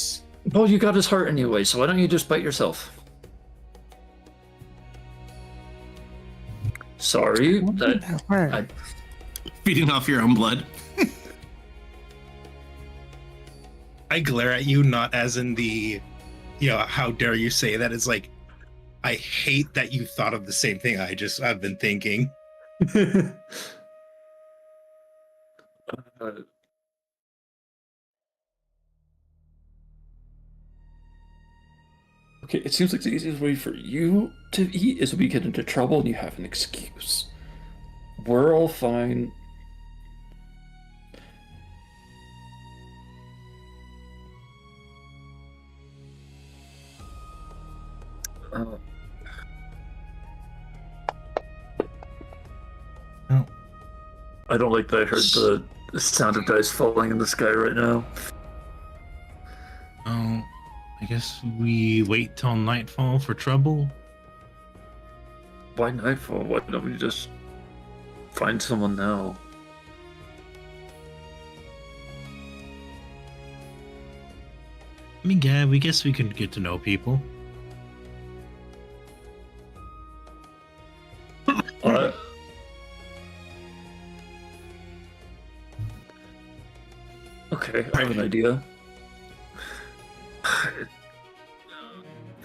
Well, you got his heart anyway, so why don't you just bite yourself? Sorry, that Feeding off your own blood. I glare at you not as in the, how dare you say that? It's like, I hate that you thought of the same thing I've been thinking. Okay, it seems like the easiest way for you to eat is we get into trouble and you have an excuse. We're all fine. I don't like that I heard the sound of dice falling in the sky right now. Oh, I guess we wait till nightfall for trouble. Why nightfall? Why don't we just find someone now? I mean, yeah, we guess we can get to know people. Okay, I have an idea.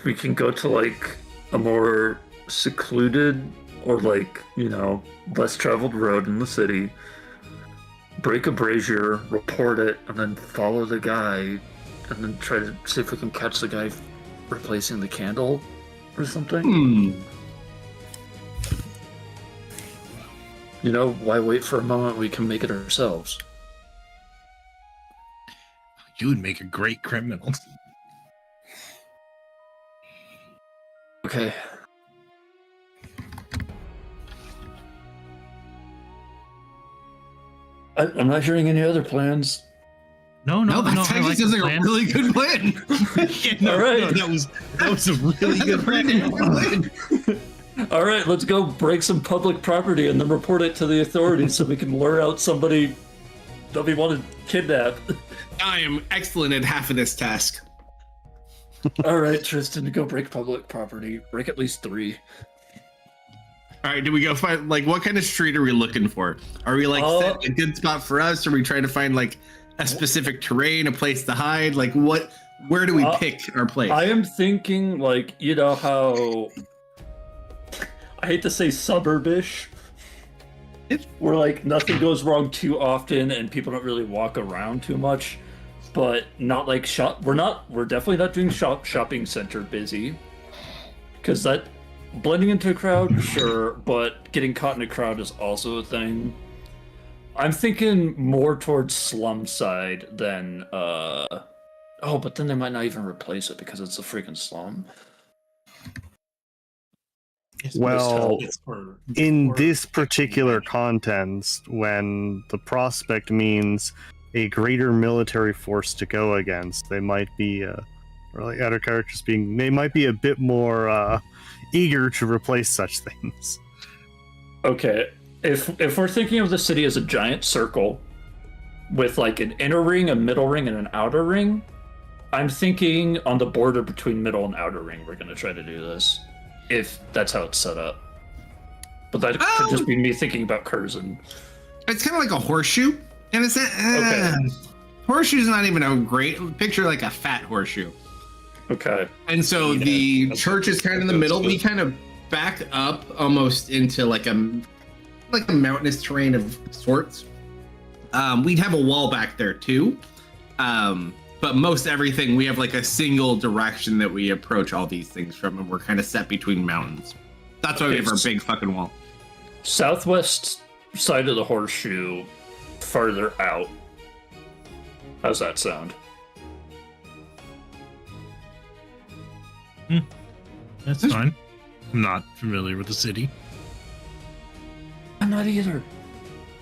We can go to like a more secluded or like, less traveled road in the city, break a brazier, report it, and then follow the guy, and then try to see if we can catch the guy replacing the candle or something. Why wait for a moment? We can make it ourselves. You would make a great criminal. Okay. I'm not hearing any other plans. No, that actually sounds like a really good plan. All right. No, that was a really good plan. All right, let's go break some public property and then report it to the authorities so we can lure out somebody that we want to kidnap. I am excellent at half of this task. All right, Tristan, go break public property. Break at least 3. All right, do we go find, what kind of street are we looking for? Are we, set a good spot for us? Or are we trying to find, a specific terrain, a place to hide? Where do we pick our place? I am thinking, how... I hate to say suburbish. Where, nothing goes wrong too often and people don't really walk around too much. But not shop. We're definitely not doing shopping center busy. Because that... Blending into a crowd, sure, but getting caught in a crowd is also a thing. I'm thinking more towards slum side than, but then they might not even replace it because it's a freaking slum. Well, in this particular context, when the prospect means a greater military force to go against, they might be, other characters they might be a bit more, eager to replace such things. Okay, if we're thinking of the city as a giant circle with an inner ring, a middle ring, and an outer ring, I'm thinking on the border between middle and outer ring we're going to try to do this, if that's how it's set up. But that could just be me thinking about Curzon. It's kind of like a horseshoe, and it's okay. Horseshoe's not even a great picture, a fat horseshoe. Okay. And so the church is kind of in the middle. We kind of back up almost into a mountainous terrain of sorts. We'd have a wall back there too. But most everything, we have a single direction that we approach all these things from, and we're kind of set between mountains. That's why we have our big fucking wall. Southwest side of the horseshoe, farther out. How's that sound? That's fine. I'm not familiar with the city. I'm not either.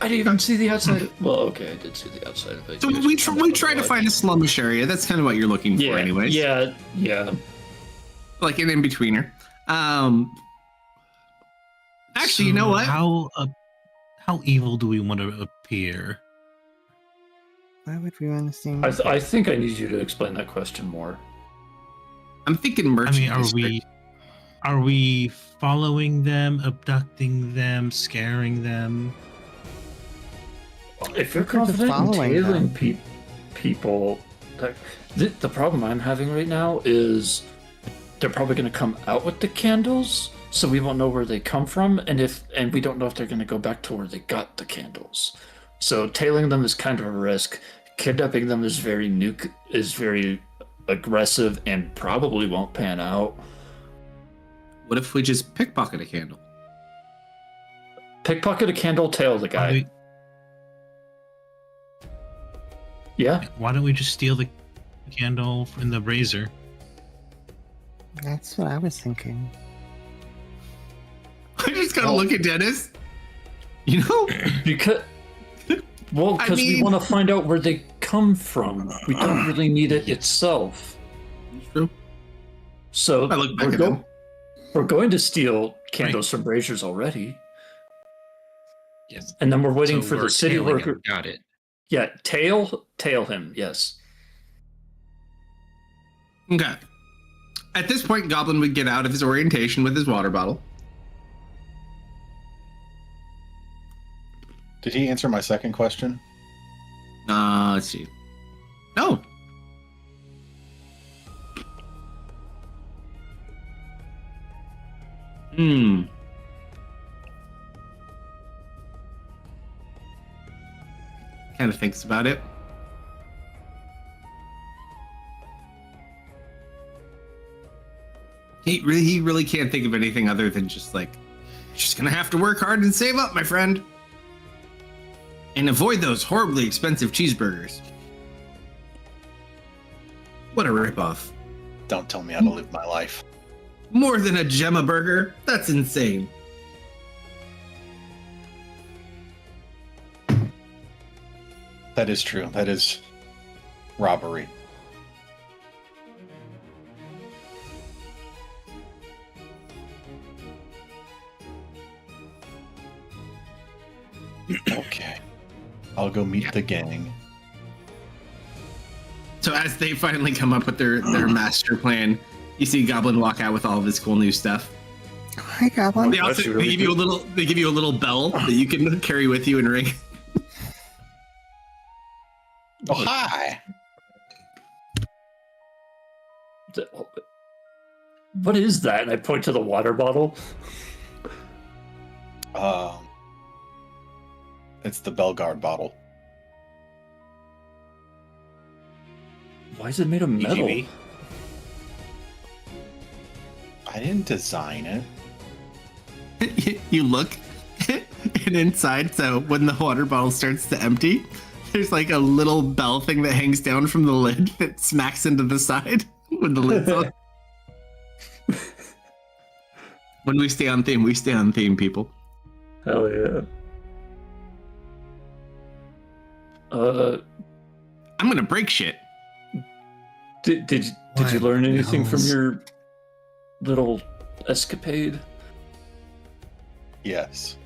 I didn't even see the outside. Well, okay, I did see the outside of it. So we try to find a slumish area. That's kind of what you're looking for, anyways. Yeah. Like an in-betweener. Actually, you know what? How evil do we want to appear? Why would we want to seem? I think I need you to explain that question more. I'm thinking I merchant mean, district. are we following them, abducting them, scaring them? If you're We're just confident in following tailing them. people, the problem I'm having right now is they're probably going to come out with the candles, so we won't know where they come from, and we don't know if they're going to go back to where they got the candles. So tailing them is kind of a risk. Kidnapping them is very aggressive and probably won't pan out. What if we just pickpocket a candle? Pickpocket a candle, tail the guy. Yeah. Why don't we just steal the candle in the razor? That's what I was thinking. I just gotta look at Dennis. You know? Because we want to find out where they come from. We don't really need it itself. True. So I look back at them. we're going to steal candles from braziers already. Yes. And then we're waiting So for the we're city tailing worker. him. Got it. Yeah, tail him. Yes. Okay. At this point, Goblin would get out of his orientation with his water bottle. Did he answer my second question? Let's see. No. Kind of thinks about it. He really can't think of anything other than just gonna have to work hard and save up, my friend. And avoid those horribly expensive cheeseburgers. What a ripoff. Don't tell me how to live my life. More than a Gemma burger? That's insane. That is true. That is robbery. Okay. I'll go meet the gang. So as they finally come up with their master plan, you see Goblin walk out with all of his cool new stuff. Hi, Goblin. They also they give you a little bell that you can carry with you and ring. Oh, hi. What is that? And I point to the water bottle. It's the Belgard bottle. Why is it made of metal? EGB? I didn't design it. You look, and inside, so when the water bottle starts to empty, there's like a little bell thing that hangs down from the lid that smacks into the side when the lid's on. When we stay on theme, people. Hell yeah. I'm gonna break shit. Did you learn anything from your little escapade? Yes.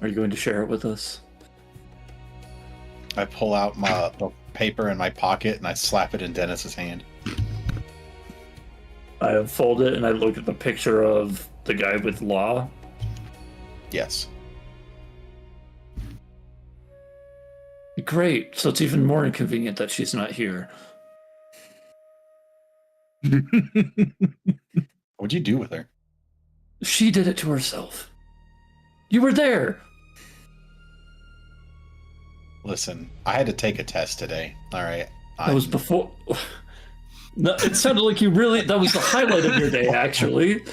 Are you going to share it with us? I pull out the paper in my pocket and I slap it in Dennis's hand. I unfold it and I look at the picture of the guy with law. Yes. Great. So it's even more inconvenient that she's not here. What'd you do with her? She did it to herself. You were there. Listen, I had to take a test today. All right. That was before. No, it sounded like that was the highlight of your day, actually.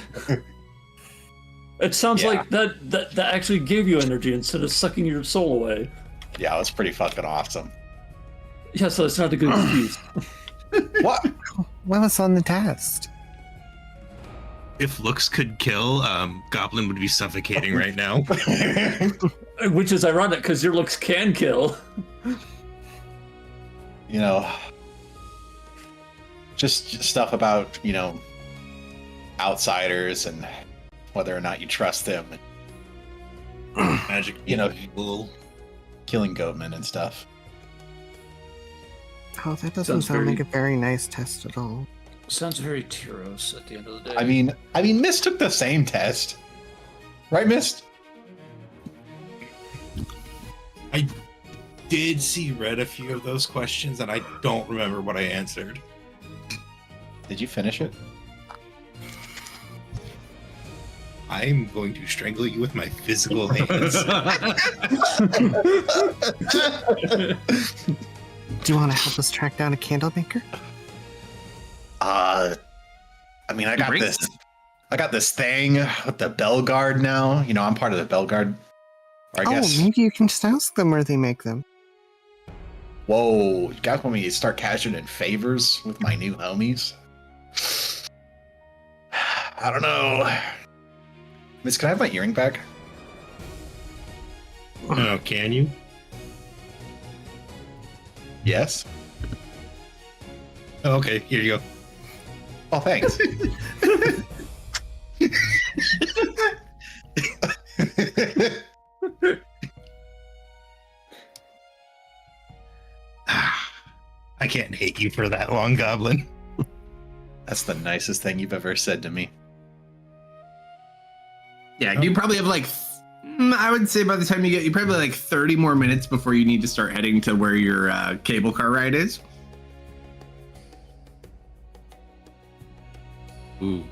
It sounds like that actually gave you energy instead of sucking your soul away. Yeah, it was pretty fucking awesome. Yeah, so it's not a good excuse. What? What was on the test? If looks could kill, Goblin would be suffocating right now. Which is ironic because your looks can kill. You know, just stuff about, outsiders and whether or not you trust them. Magic, wool. killing goatmen and stuff. Oh, that doesn't Sounds sound very- like a very nice test at all. Sounds very Tyros at the end of the day. I mean, Mist took the same test, right, Mist? I did see read a few of those questions, and I don't remember what I answered. Did you finish it? I'm going to strangle you with my physical hands. Do you want to help us track down a candle maker? I mean, I got Great. this. I got this thing with the Bell Guard now. You know, I'm part of the Bell Guard. Or I guess. Maybe you can just ask them where they make them. Whoa, you guys want me to start cashing in favors with my new homies? I don't know. Miss, can I have my earring back? Oh, can you? Yes. Oh, okay, here you go. Oh, thanks. I can't hate you for that long, Goblin. That's the nicest thing you've ever said to me. Yeah, you probably have like, I would say by the time you probably like 30 more minutes before you need to start heading to where your cable car ride is. Ooh.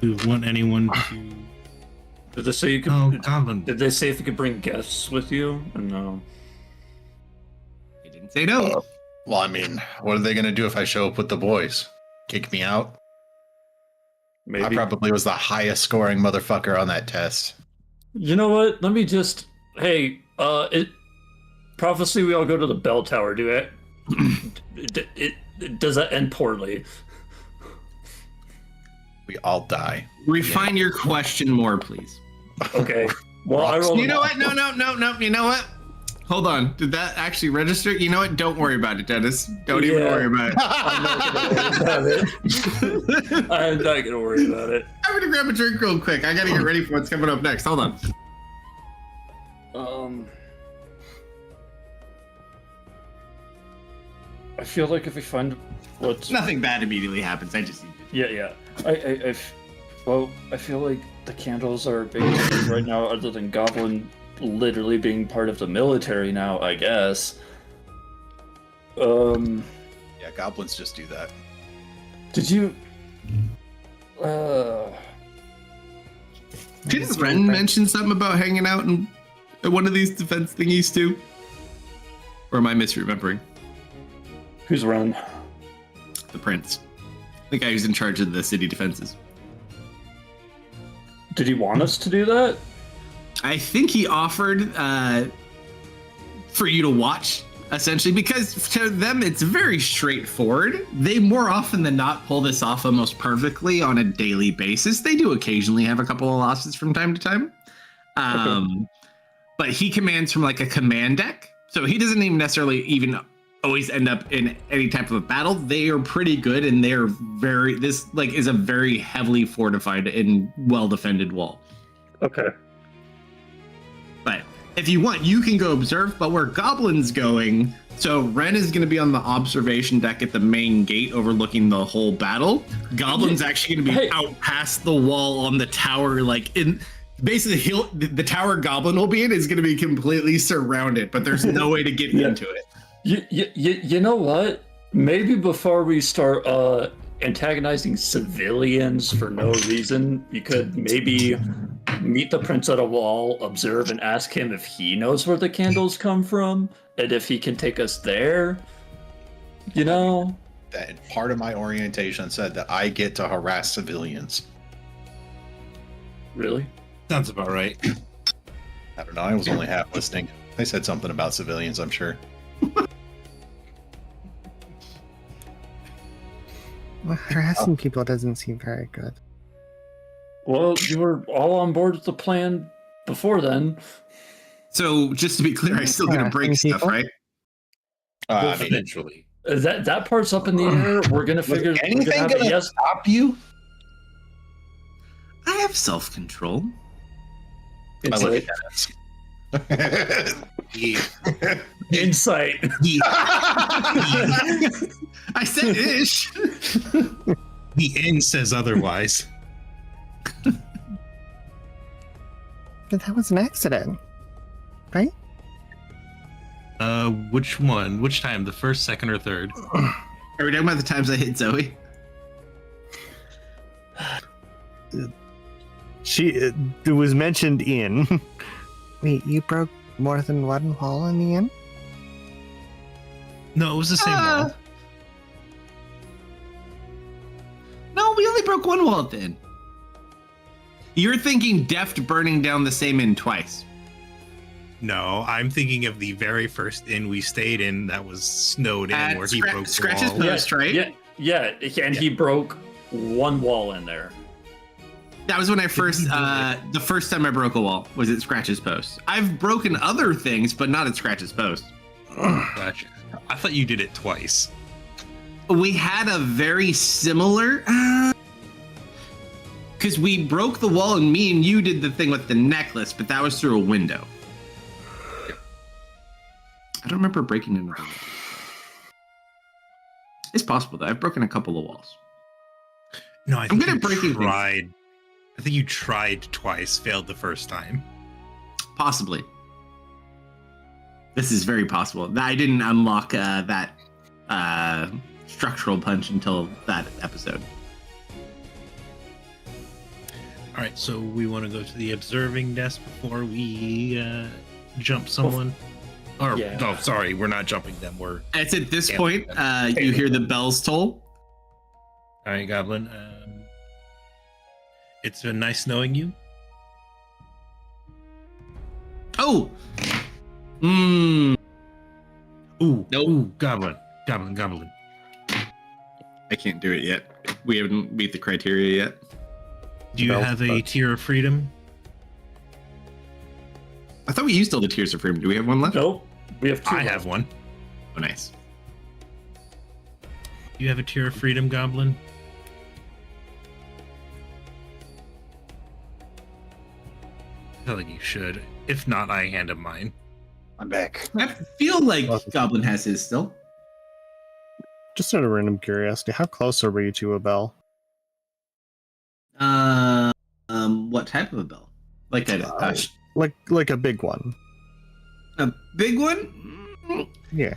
Do you want anyone to... Did they say you could? Oh, Goblin. Did they say if you could bring guests with you? Or no. He didn't say no. Well, I mean, what are they going to do if I show up with the boys? Kick me out? Maybe. I probably was the highest scoring motherfucker on that test. You know what? Let me just. Hey, prophecy. We all go to the bell tower. Do it. Does that end poorly? We all die. Refine your question more, please. Okay. Well, I rolled. You know what? No. You know what? Hold on. Did that actually register? You know what? Don't worry about it, Dennis. Don't even worry about it. I'm not gonna worry about it. I'm gonna grab a drink real quick. I gotta get ready for what's coming up next. Hold on. I feel like if we find what's Nothing bad immediately happens. I just need to. yeah. I feel like the candles are a big thing right now, other than Goblin literally being part of the military now, I guess. Yeah, goblins just do that. Did you? Didn't Ren mention something about hanging out in one of these defense thingies too? Or am I misremembering? Who's Ren? The prince. The guy who's in charge of the city defenses. Did he want us to do that? I think he offered for you to watch, essentially, because to them it's very straightforward. They more often than not pull this off almost perfectly on a daily basis. They do occasionally have a couple of losses from time to time. But he commands from like a command deck, so he doesn't even necessarily even always end up in any type of a battle. They are pretty good, and they're this is a very heavily fortified and well defended wall. Okay. But if you want, you can go observe. But where Goblin's going, so Ren is going to be on the observation deck at the main gate overlooking the whole battle. Goblin's actually going to be out past the wall on the tower, like in basically the tower Goblin will be in is going to be completely surrounded, but there's no way to get into it. You know what? Maybe before we start antagonizing civilians for no reason, you could maybe meet the prince at a wall, observe, and ask him if he knows where the candles come from, and if he can take us there. You know? That part of my orientation said that I get to harass civilians. Really? Sounds about right. I don't know. I was only half listening. They said something about civilians, I'm sure. Well, harassing people doesn't seem very good. Well, you were all on board with the plan before then. So just to be clear, I still gonna break Harassing stuff, people? right? I mean, Eventually. That part's up in the air. We're gonna figure. was anything we're gonna have gonna a yes. stop you? I have self-control. I look Insight. at that. Yeah. Insight. I said ish. The inn says otherwise. But that was an accident, right? Which one? Which time? The first, second, or third? Are we talking about the times I hit Zoe? It was mentioned in. Wait, you broke more than one wall in the inn? No, it was the same wall. No, we only broke one wall at the inn. You're thinking Deft burning down the same inn twice. No, I'm thinking of the very first inn we stayed in that was snowed in, At where he broke the Scratch's wall. Post, right? Yeah, and he broke one wall in there. That was when I first, the first time I broke a wall was at Scratch's Post. I've broken other things, but not at Scratch's Post. Gotcha. I thought you did it twice. We had a very similar, because we broke the wall and me and you did the thing with the necklace, but that was through a window. I don't remember breaking another wall. It's possible though. I've broken a couple of walls. No, I think good at breaking you things. tried. I think you tried twice, failed the first time. Possibly. This is very possible. I didn't unlock that structural punch until that episode. All right, so we want to go to the observing desk before we jump someone. Or Yeah. no, sorry, we're not jumping them. We're It's at this Yeah. point you hear the bells toll. all right, Goblin. It's been nice knowing you. Oh! Mmm. Ooh, Nope. ooh, Goblin. Goblin. I can't do it yet. We haven't meet the criteria yet. Do you Bell have a touch. tier of freedom? I thought we used all the Tears of Freedom. Do we have one left? Nope. We have two. I left. have one. Oh, nice. Do you have a tier of freedom, Goblin? I feel like you should. If not, I hand him mine. I'm back. I feel like Awesome. Goblin has his still. Just out of random curiosity, how close are we to a bell? What type of a bell? Like Like a big one. a big one? Yeah.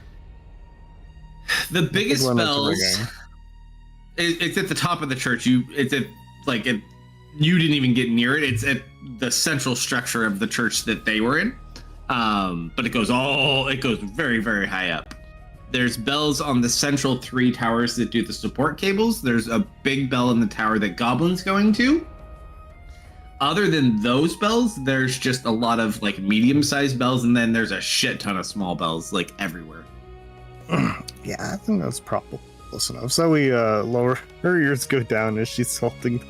The biggest one that's bells. ringing. It's at the top of the church. You didn't even get near it. It's at the central structure of the church that they were in. But it goes very, very high up. There's bells on the central 3 towers that do the support cables. There's a big bell in the tower that Goblin's going to. Other than those bells, there's just a lot of like medium-sized bells, and then there's a shit ton of small bells like everywhere. Yeah, I think that's probably close enough. So we lower her ears go down as she's holding.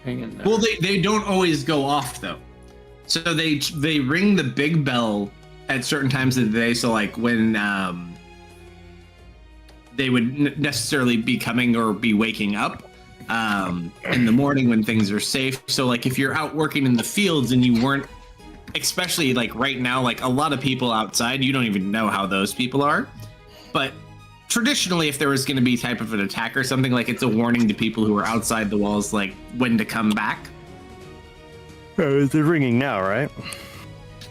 Hang in there. Well, they don't always go off though. So they ring the big bell at certain times of the day. So like when they would necessarily be coming or be waking up in the morning when things are safe. So like if you're out working in the fields and you weren't, especially like right now, like a lot of people outside, you don't even know how those people are. But traditionally, if there was going to be type of an attack or something, like it's a warning to people who are outside the walls, like when to come back. Oh, they're ringing now, right?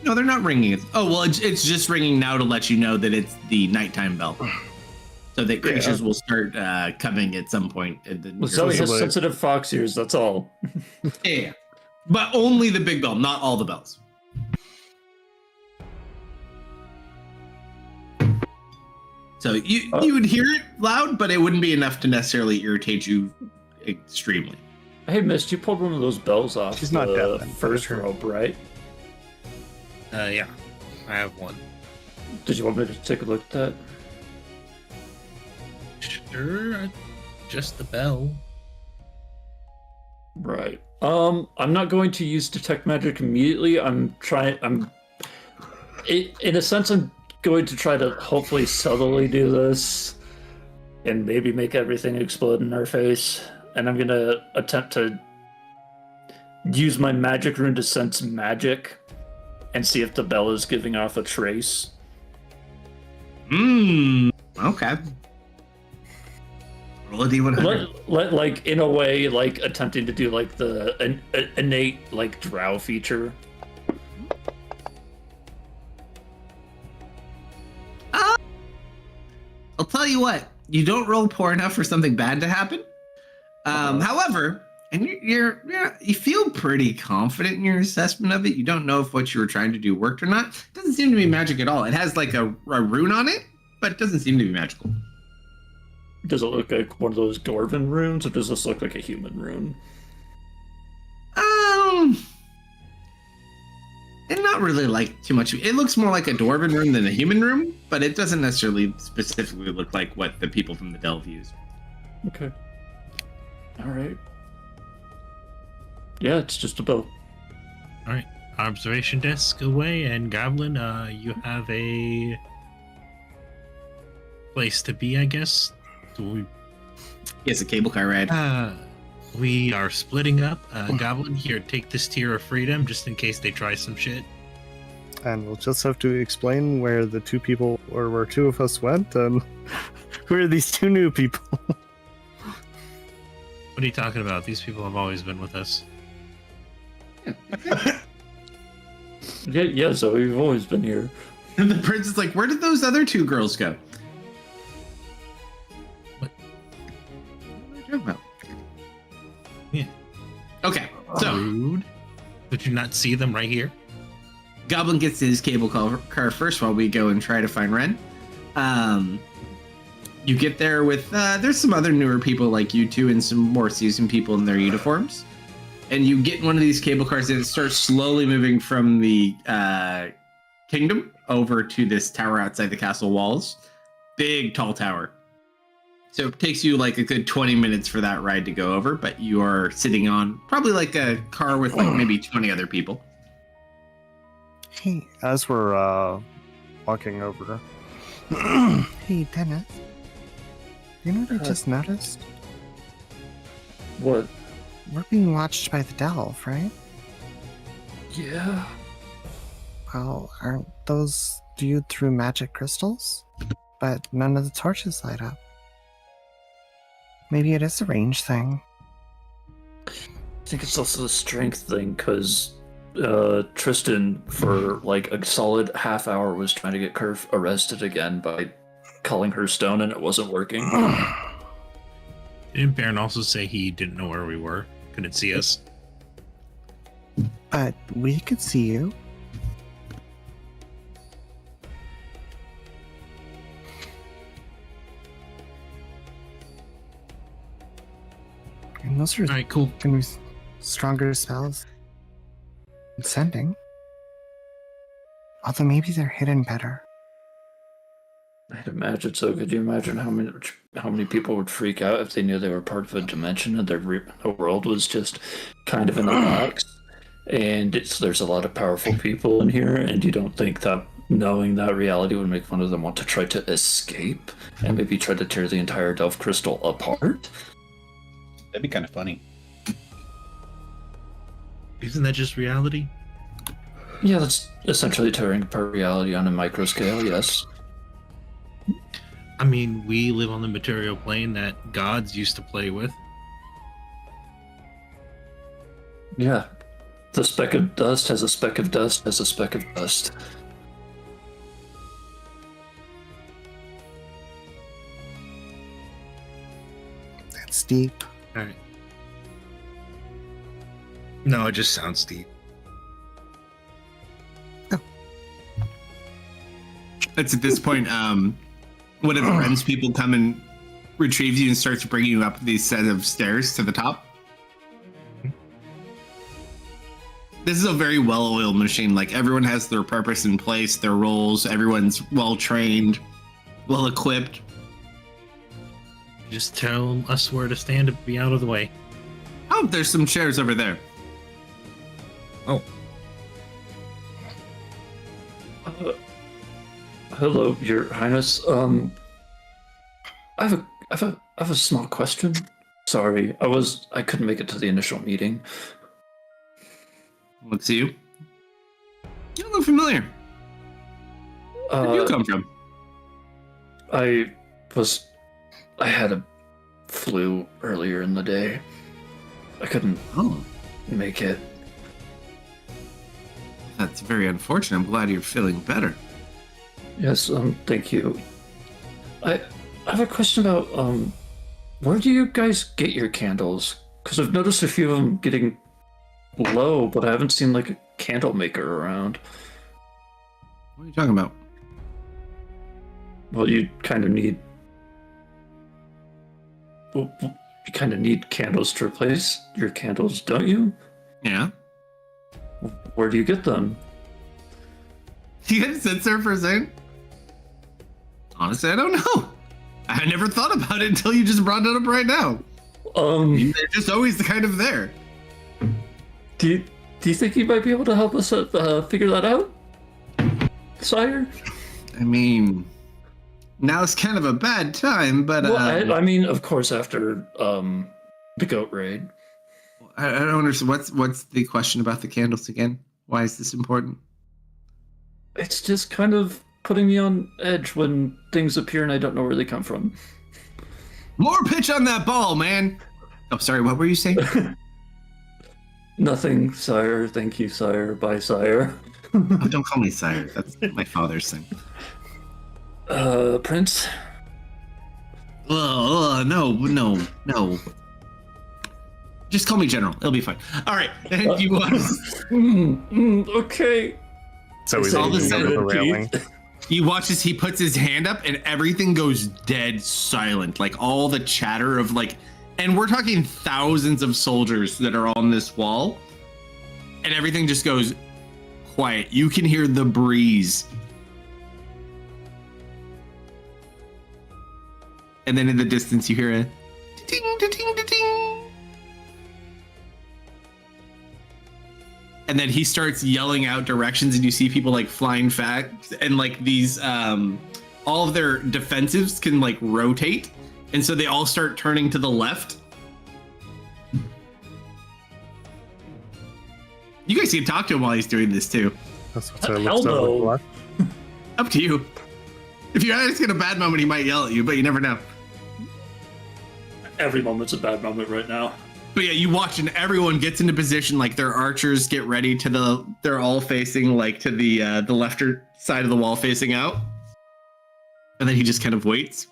No, they're not ringing. Oh, well, it's just ringing now to let you know that it's the nighttime bell. So that creatures will start coming at some point. Well, Zoe has Possibly. sensitive fox ears, that's all. Yeah. But only the big bell, not all the bells. So you would hear it loud, but it wouldn't be enough to necessarily irritate you extremely. Hey, Mist, you pulled one of those bells off She's not the dead then, first for sure. rope, right? Yeah, I have one. Did you want me to take a look at that? Sure, just the bell. Right. I'm not going to use detect magic immediately. In a sense, I'm going to try to hopefully subtly do this and maybe make everything explode in our face. and I'm gonna attempt to use my magic rune to sense magic and see if the bell is giving off a trace. Okay. Roll a D100. Like in a way, like attempting to do like the innate like drow feature. I'll tell you what, you don't roll poor enough for something bad to happen. However, and you feel pretty confident in your assessment of it. You don't know if what you were trying to do worked or not. It doesn't seem to be magic at all. It has like a rune on it, but it doesn't seem to be magical. Does it look like one of those dwarven runes, or does this look like a human rune? And not really like too much. It looks more like a dwarven rune than a human rune, but it doesn't necessarily specifically look like what the people from the Delve use. Okay. All right. Yeah, it's just a bell. All right, observation desk away, and Goblin, you have a place to be, I guess. He has a cable car ride. We are splitting up. Goblin, here, take this tier of freedom, just in case they try some shit. And we'll just have to explain where the two people, or where two of us went, and who are these two new people? What are you talking about? These people have always been with us. Yeah, so we've always been here. And the prince is like, where did those other two girls go? What? What are you talking about? Yeah. Okay, so Rude. Did you not see them right here? Goblin gets his cable car first while we go and try to find Ren. You get there with, there's some other newer people like you two and some more seasoned people in their uniforms. And you get in one of these cable cars and it starts slowly moving from the kingdom over to this tower outside the castle walls. Big, tall tower. So it takes you like a good 20 minutes for that ride to go over, but you are sitting on probably like a car with like maybe 20 other people. Hey, As we're walking over, hey, Dennis. You know what I just noticed? What? We're being watched by the Delve, right? Yeah. Well, aren't those viewed through magic crystals? But none of the torches light up. Maybe it is a range thing. I think it's also a strength thing, because Tristan, for like a solid half hour, was trying to get Curve arrested again by calling her stone, and it wasn't working. Didn't Baron also say he didn't know where we were? Couldn't see us? But we could see you. And those are Alright, cool. gonna be stronger spells. Sending. Although maybe they're hidden better. I'd imagine so. Could you imagine how many people would freak out if they knew they were part of a dimension and their world was just kind of in a box? And there's a lot of powerful people in here, and you don't think that knowing that reality would make one of them want to try to escape and maybe try to tear the entire Delve Crystal apart? That'd be kind of funny. Isn't that just reality? Yeah, that's essentially tearing apart reality on a micro scale, yes. I mean, we live on the material plane that gods used to play with. Yeah. The speck of dust has a speck of dust has a speck of dust. That's deep. Alright. No, it just sounds deep. It's at this point, one of the Ren's people come and retrieves you and starts bringing you up these set of stairs to the top. This is a very well-oiled machine. Like, everyone has their purpose in place, their roles. Everyone's well-trained, well-equipped. Just tell us where to stand and be out of the way. Oh, there's some chairs over there. Oh, Hello, Your Highness. I have a small question. Sorry, I couldn't make it to the initial meeting. Let's see you. You look familiar. Where did you come from? I had a flu earlier in the day. I couldn't make it. That's very unfortunate. I'm glad you're feeling better. Yes, thank you. I have a question about where do you guys get your candles? Because I've noticed a few of them getting low, but I haven't seen like a candle maker around. What are you talking about? Well, you kind of need candles to replace your candles, don't you? Yeah. Where do you get them? You had to sit there for a second. Honestly, I don't know. I never thought about it until you just brought it up right now. They're just always kind of there. Do you think you might be able to help us figure that out, sire? I mean, now it's kind of a bad time, but well, I mean, of course, after the goat raid. I don't understand. What's the question about the candles again? Why is this important? It's just kind of putting me on edge when things appear and I don't know where they come from. More pitch on that ball, man. Oh, sorry. What were you saying? Nothing, sire. Thank you, sire. Bye, sire. Oh, don't call me sire. That's my father's thing. Prince? No. Just call me General. It'll be fine. All right. And you okay. So he's all of a leaning over the sudden, railing. you watch as he puts his hand up and everything goes dead silent. Like all the chatter of like, and we're talking thousands of soldiers that are on this wall, and everything just goes quiet. You can hear the breeze. And then in the distance you hear a ding, ding, ding, ding. And then he starts yelling out directions, and you see people like flying fast, and like these all of their defensives can like rotate, and so they all start turning to the left. You guys can talk to him while he's doing this too. That's what I Hell looked no. over the left. Up to you. If you're asking a bad moment, he might yell at you, but you never know. Every moment's a bad moment right now. But yeah, you watch and everyone gets into position, like their archers get ready they're all facing like to the left side of the wall facing out. And then he just kind of waits.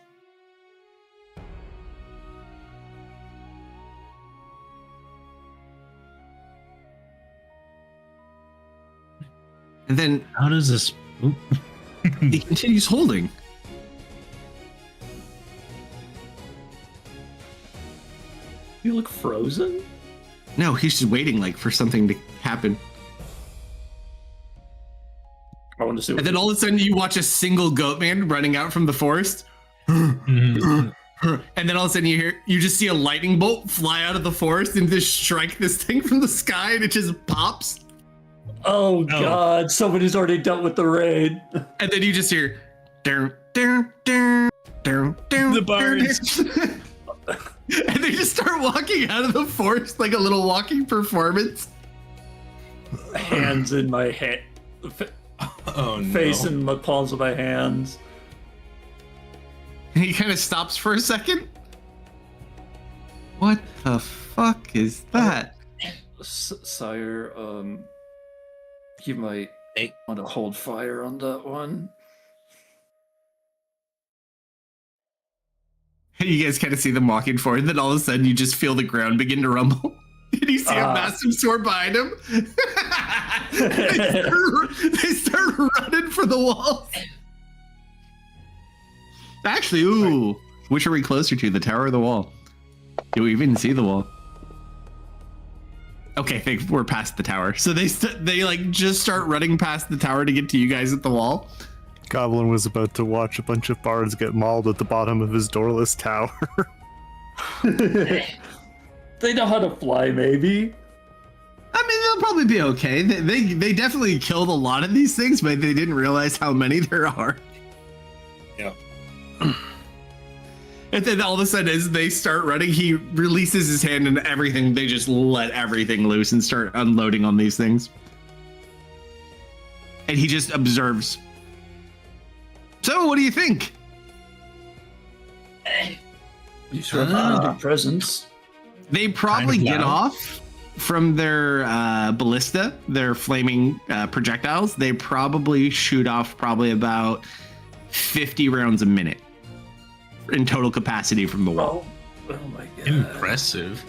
And then How does this? Oop. he continues holding. You look frozen? No, he's just waiting like for something to happen. I want to see. And then all of a sudden you watch a single goat man running out from the forest. And then all of a sudden you just see a lightning bolt fly out of the forest and just strike this thing from the sky, and it just pops. Oh God! Somebody's already dealt with the raid. And then you just hear the bards. And they just start walking out of the forest like a little walking performance. Hands in my head. Oh no. Face in my palms of my hands. And he kind of stops for a second. What the fuck is that? Sire, you might want to hold fire on that one. You guys kind of see them walking forward, and then all of a sudden you just feel the ground begin to rumble. And you see a massive sword behind him. they start running for the walls. Actually, ooh. Which are we closer to, the tower or the wall? Do we even see the wall? Okay, we're past the tower. So they like just start running past the tower to get to you guys at the wall. Goblin was about to watch a bunch of bards get mauled at the bottom of his doorless tower. They know how to fly, maybe. I mean, they'll probably be okay. They definitely killed a lot of these things, but they didn't realize how many there are. Yeah. And then all of a sudden, as they start running, he releases his hand and everything. They just let everything loose and start unloading on these things. And he just observes. So, what do you think? You sure have a presence. They probably Kind of get loud. off from their ballista, their flaming projectiles. They probably shoot off probably about 50 rounds a minute in total capacity from the wall. Oh my god. Impressive.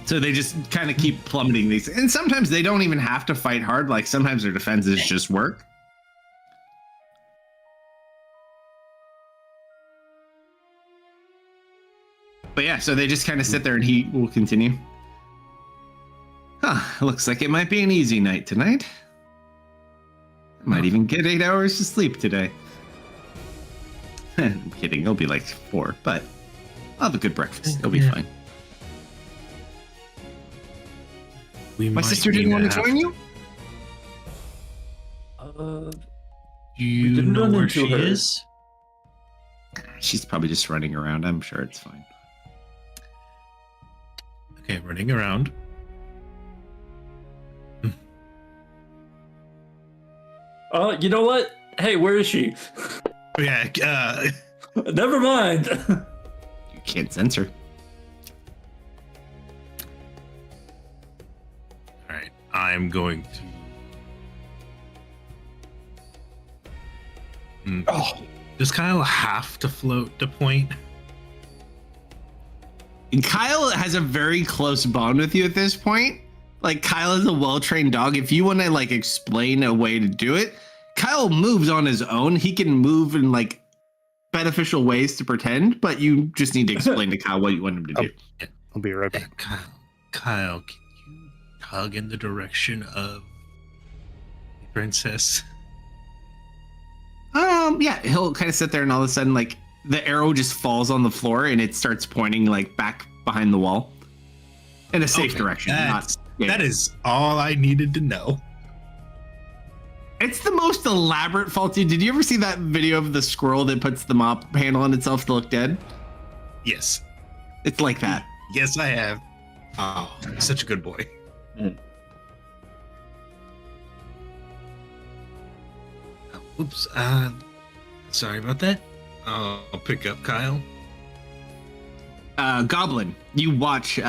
So they just kind of keep plummeting these. And sometimes they don't even have to fight hard. Like sometimes their defenses just work. But yeah, so they just kind of sit there and he will continue. Huh, looks like it might be an easy night tonight. I might even get 8 hours of sleep today. I'm kidding, it'll be like 4, but I'll have a good breakfast. It'll be Yeah. fine. We My might sister need didn't want to have- join you? Uh, Do you didn't know run where into she her. is? She's probably just running around. I'm sure it's fine. Okay, running around. you know what? Hey, where is she? Yeah, Never mind. You can't censor. all right. I'm going to. Oh, Does Kyle have to float to point? And Kyle has a very close bond with you at this point. Like Kyle is a well-trained dog. If you want to like explain a way to do it, Kyle moves on his own. He can move in like beneficial ways to pretend, but you just need to explain to Kyle what you want him to do. I'll be right back. Kyle, can you tug in the direction of the princess? Yeah, he'll kind of sit there and all of a sudden like the arrow just falls on the floor and it starts pointing like back behind the wall in a safe Okay, direction. that's- Yeah. That is all I needed to know. It's the most elaborate faulty. Did you ever see that video of the squirrel that puts the mop handle on itself to look dead? Yes. It's like that. Yes, I have. Oh, such a good boy. Oops. Sorry about that. I'll pick up Kyle. Goblin, you watch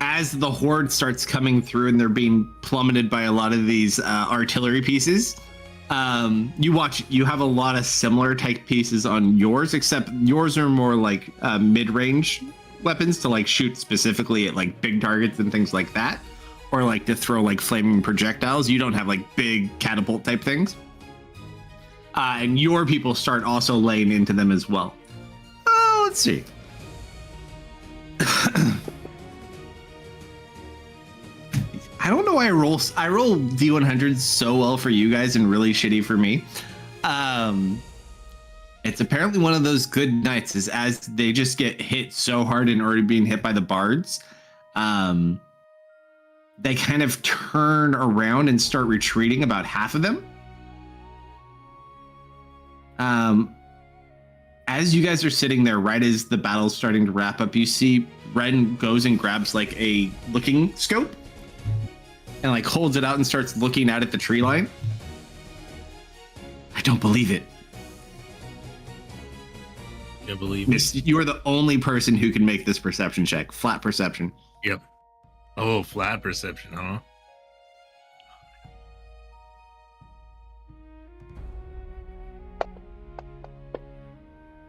as the horde starts coming through and they're being plummeted by a lot of these artillery pieces. You watch, you have a lot of similar type pieces on yours, except yours are more like mid-range weapons to like shoot specifically at like big targets and things like that, or like to throw like flaming projectiles. You don't have like big catapult type things. And your people start also laying into them as well. Oh, let's see. I don't know why I roll D100s so well for you guys and really shitty for me. It's apparently one of those good nights is as they just get hit so hard and already being hit by the bards. They kind of turn around and start retreating, about half of them. As you guys are sitting there, right as the battle's starting to wrap up, you see Ren goes and grabs like a looking scope and like holds it out and starts looking out at the tree line. I don't believe it. I believe. Miss, you are the only person who can make this perception check. Flat perception. Yep. Oh, flat perception, huh?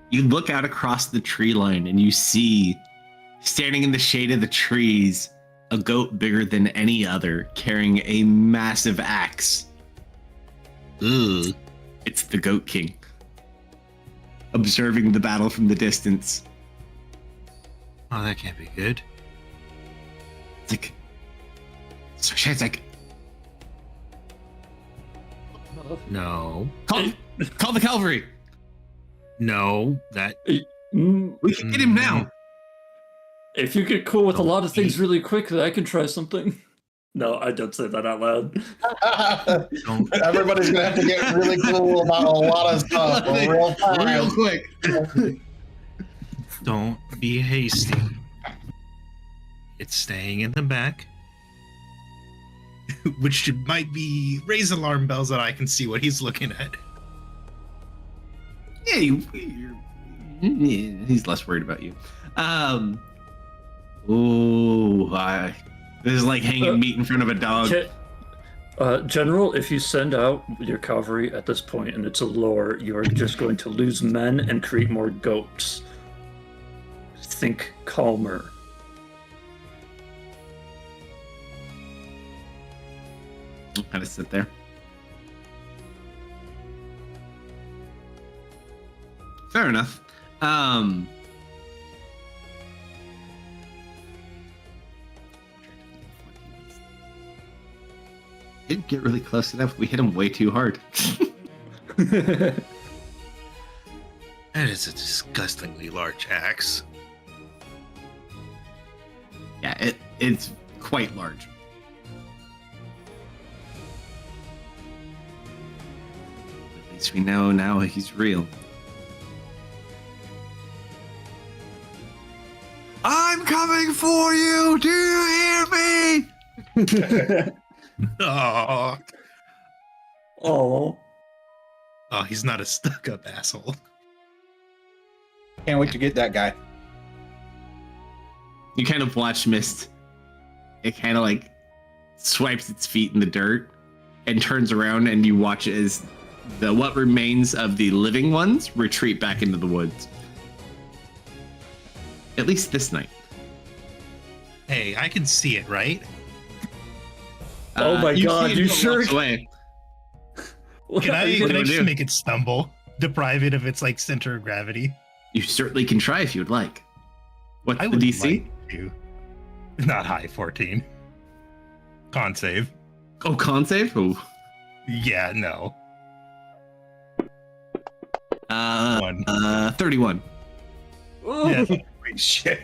You look out across the tree line and you see, standing in the shade of the trees, a goat bigger than any other, carrying a massive axe. Ugh. It's the Goat King, observing the battle from the distance. Oh, that can't be good. It's like, so Shad's like, No. call the cavalry. No, that. We can get him now. If you get cool with a lot of things really quick, then I can try something. No, I don't say that out loud. Don't Everybody's gonna have to get really cool about a lot of stuff real fast. Real quick. don't be hasty. It's staying in the back. Which might be raise alarm bells that I can see what he's looking at. Yeah, he's less worried about you. This is like hanging meat in front of a dog. General, if you send out your cavalry at this point and it's a lure, you're just going to lose men and create more goats. Think calmer. I'll kind of sit there. Fair enough. Didn't get really close enough. We hit him way too hard. That is a disgustingly large axe. Yeah, it's quite large. At least we know now he's real. I'm coming for you! Do you hear me? Oh, Oh, he's not a stuck-up asshole. Can't wait to get that guy. You kind of watch Mist. It kind of like swipes its feet in the dirt and turns around, and you watch it as what remains of the living ones retreat back into the woods. At least this night. Hey, I can see it, right? Oh my God, see it you go sure walks away. Can I What do I just do? make it stumble? Deprive it of its like center of gravity? You certainly can try if you would like. What's I the would DC? like to. Not high, 14. Con save. Oh, con save? Oh. Yeah, no. 31. Yeah. Wait, shit.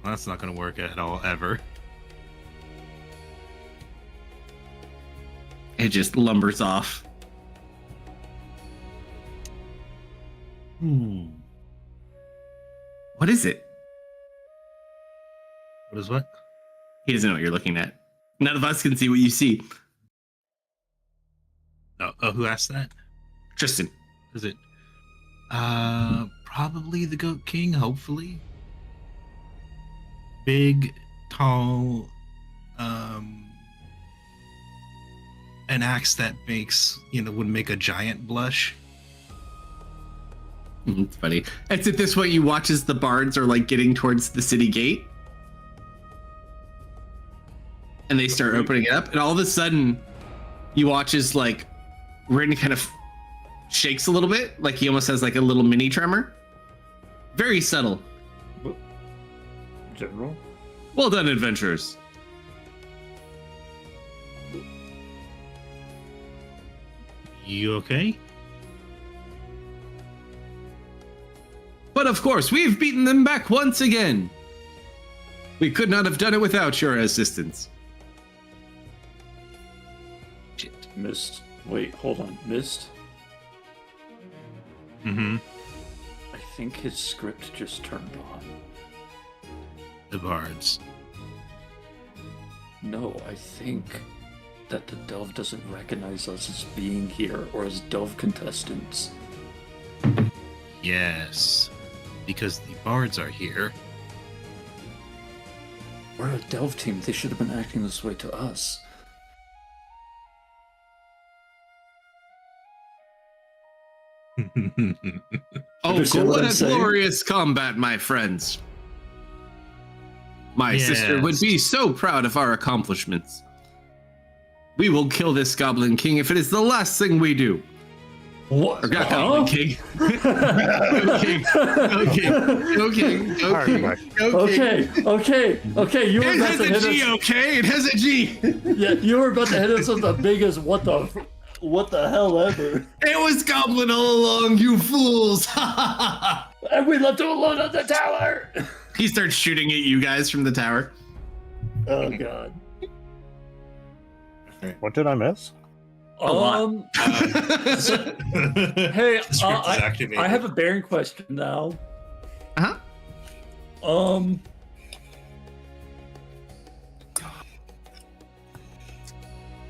That's not going to work at all, ever. It just lumbers off. What is it? What is what? He doesn't know what you're looking at. None of us can see what you see. Oh, who asked that? Tristan. Is it? Probably the Goat King, hopefully. Big, tall, an axe that makes, would make a giant blush. It's funny. It's at this point you watch as the bards are like getting towards the city gate. And they start opening it up, and all of a sudden you watch as like Rin kind of shakes a little bit, like he almost has like a little mini tremor. Very subtle. General? Well done, adventurers. You okay? But of course, we've beaten them back once again. We could not have done it without your assistance. Shit. Mist. Wait, hold on. Mist? Mm-hmm. I think his script just turned on. The bards. No, I think that the Dove doesn't recognize us as being here or as Dove contestants. Yes. Because the bards are here. We're a Delve team. They should have been acting this way to us. Oh, Understand what what I'm a saying? glorious combat, my friends. My sister would be so proud of our accomplishments. We will kill this Goblin King if it is the last thing we do. What? Or not Goblin King. Go King. Go King. Go King. Go King. Go King. Okay. You were It about has to a hit G, us. okay? It has a G. Yeah, you were about to hit us with the biggest what the. what the hell ever. It was Goblin all along, you fools! And we left him alone on the tower. He starts shooting at you guys from the tower. Oh god. What did I miss? So- hey, This script is activated. I have a bearing question now. Uh-huh.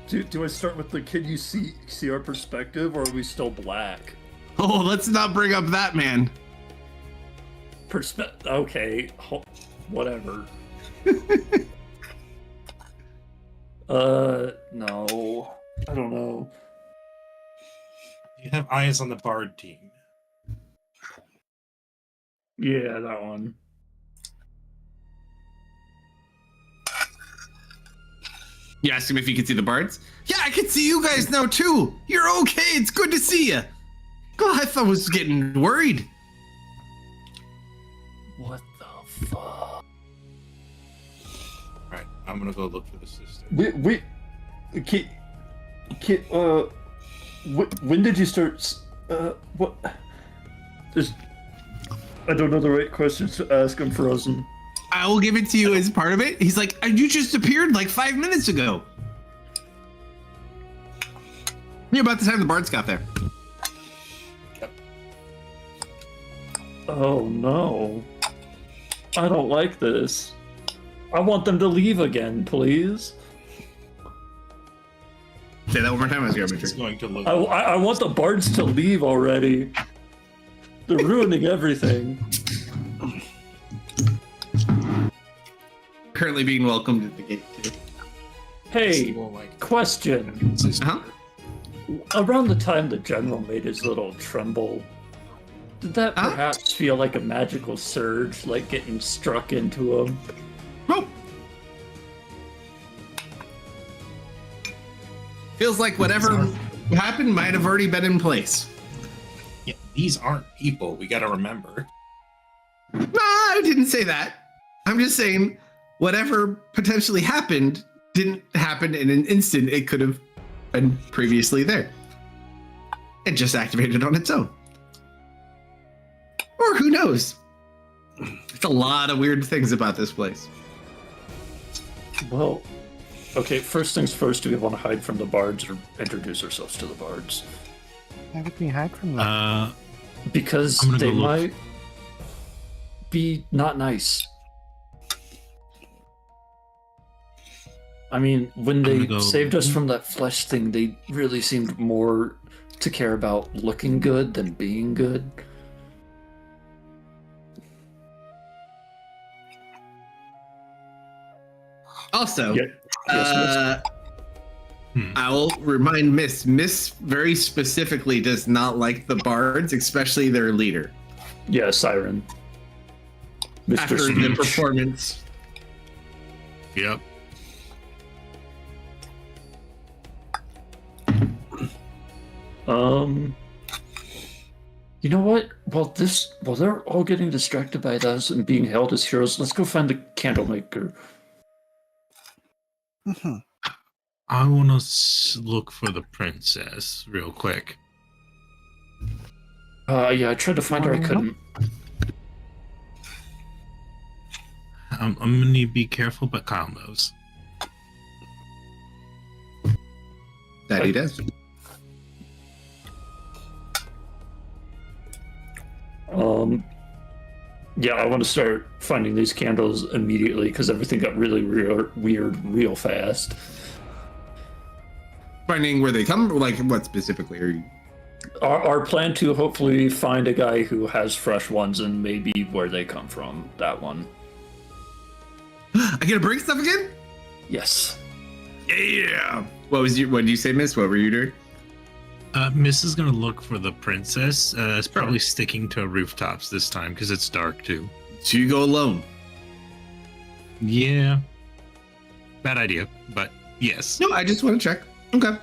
Do I start with the can you see our perspective, or are we still black? Oh, let's not bring up that man. Okay, whatever. No, I don't know. You have eyes on the bard team. Yeah, that one. You asked him if he could see the bards? Yeah, I can see you guys now too. You're okay. It's good to see you. Oh, I thought I was getting worried. What the fuck? Alright, I'm gonna go look for the sister. When did you start? What? There's. I don't know the right questions to ask. I'm frozen. I will give it to you as part of it. He's like, you just appeared like 5 minutes ago. You're about the time the bards got there. Oh no. I don't like this. I want them to leave again, please. Say that one more time. I was grabbing It's going to look. I want the bards to leave already. They're ruining everything. Currently being welcomed at the gate too. Hey, question. Uh-huh. Around the time the general made his little tremble, did that perhaps feel like a magical surge, like getting struck into him? Oh. Feels like whatever happened might have already been in place. Yeah, these aren't people. We gotta remember. No, I didn't say that. I'm just saying whatever potentially happened didn't happen in an instant. It could have been previously there. It just activated on its own. Or who knows? It's a lot of weird things about this place. Well, okay, first things first, do we want to hide from the bards or introduce ourselves to the bards? Why would we hide from them? Because I'm gonna they go look. might be not nice. I mean, when I'm they gonna go- saved us from that flesh thing, they really seemed more to care about looking good than being good. Also, Yeah. Yes, I will remind Miss very specifically does not like the bards, especially their leader. Yeah, Siren. Mr. After the Speech. performance. Yep. You know what? While they're all getting distracted by us and being held as heroes, let's go find the candle maker. I want to look for the princess real quick. Yeah, I tried to find her, I couldn't. I'm gonna need to be careful, but Kyle knows. That he does. Yeah, I want to start finding these candles immediately because everything got really weird real fast. Finding where they come, like what specifically are you? Our plan to hopefully find a guy who has fresh ones and maybe where they come from. That one. I gotta break stuff again? Yes. Yeah. What did you say, Miss? What were you doing? Miss is gonna look for the princess. It's probably sticking to rooftops this time because it's dark too. So you go alone. Yeah. Bad idea, but yes. No, I just want to check. Okay.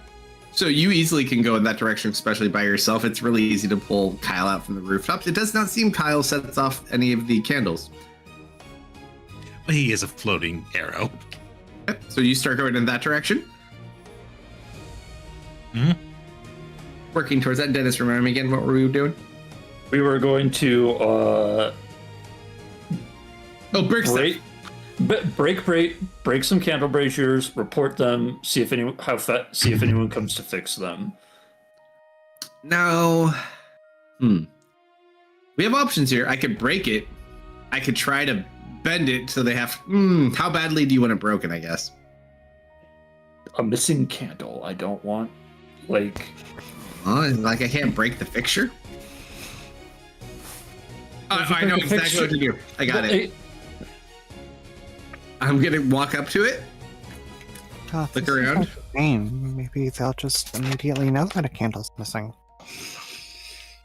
So you easily can go in that direction, especially by yourself. It's really easy to pull Kyle out from the rooftops. It does not seem Kyle sets off any of the candles. But he is a floating arrow. Okay. So you start going in that direction. working towards that. Dennis, remind me again, what were we doing? We were going to Break stuff. break some candle braziers, report them, see if anyone comes to fix them. Now, we have options here. I could break it. I could try to bend it so they have. How badly do you want it broken? I guess. A missing candle. I don't want like I can't break the fixture. I know exactly what to do. I got it. I'm gonna walk up to it. Look around. Maybe they'll just immediately know that a candle's missing.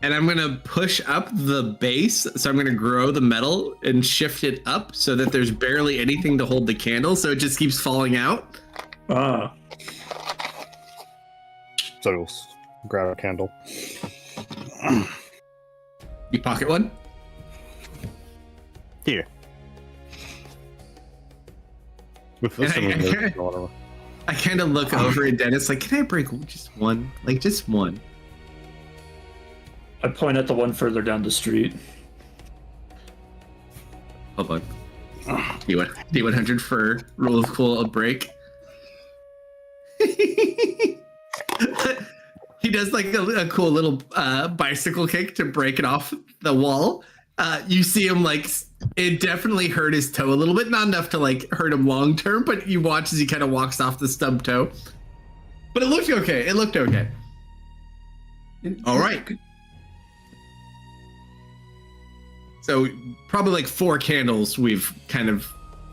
And I'm gonna push up the base, so I'm gonna grow the metal and shift it up so that there's barely anything to hold the candle, so it just keeps falling out. So you'll grab a candle. You pocket one? Here. With this I kind of look over at Dennis like, can I break just one? Like, just one. I point at the one further down the street. Hold on. D100 for rule of cool a break. He does like a cool little bicycle kick to break it off the wall. You see him like, it definitely hurt his toe a little bit. Not enough to like hurt him long term, but you watch as he kind of walks off the stub toe. But it looked okay. It looked okay. All right. So probably like 4 candles we've kind of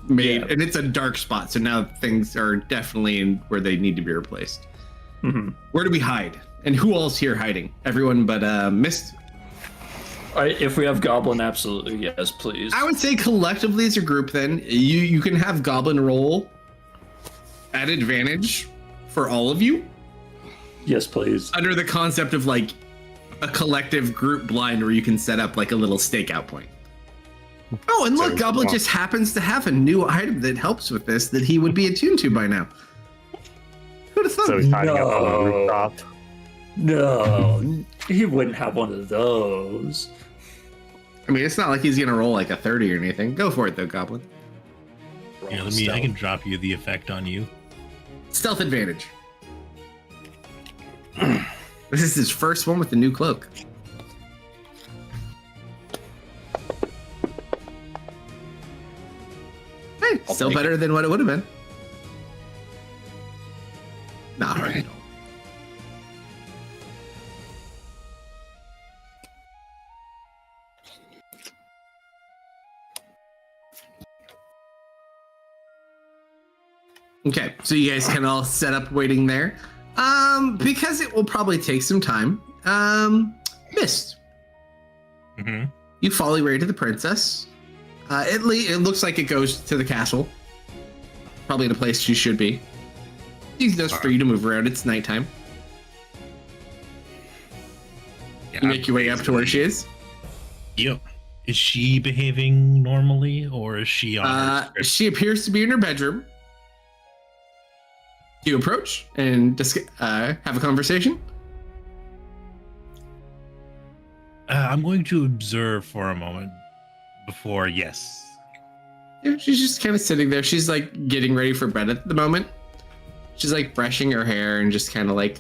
made, and it's a dark spot. So now things are definitely in where they need to be replaced. Mm-hmm. Where do we hide? And who all's here hiding? Everyone but Mist? If we have Goblin, absolutely, yes, please. I would say collectively as a group then, you can have Goblin roll at advantage for all of you. Yes, please. Under the concept of like a collective group blind where you can set up like a little stakeout point. Oh, and look, Goblin just happens to have a new item that helps with this that he would be attuned to by now. Who'd have thought? So he's hiding up on the rooftop. No, he wouldn't have one of those. I mean, it's not like he's gonna roll like a 30 or anything. Go for it though, Goblin. Yeah, I can drop you the effect on you. Stealth advantage. This is his first one with the new cloak. Hey, still better than what it would have been. Nah, right. Okay, so you guys can all set up waiting there. Because it will probably take some time. Mist. Mm-hmm. You follow your way to the princess. It looks like it goes to the castle. Probably in a place she should be. Easy enough for you to move around. It's nighttime. Yeah, You make your way up to where she is. Yep. Is she behaving normally, or is she on her script? She appears to be in her bedroom. You approach and have a conversation. I'm going to observe for a moment before, yes. Yeah, she's just kind of sitting there. She's like getting ready for bed at the moment. She's like brushing her hair and just kind of like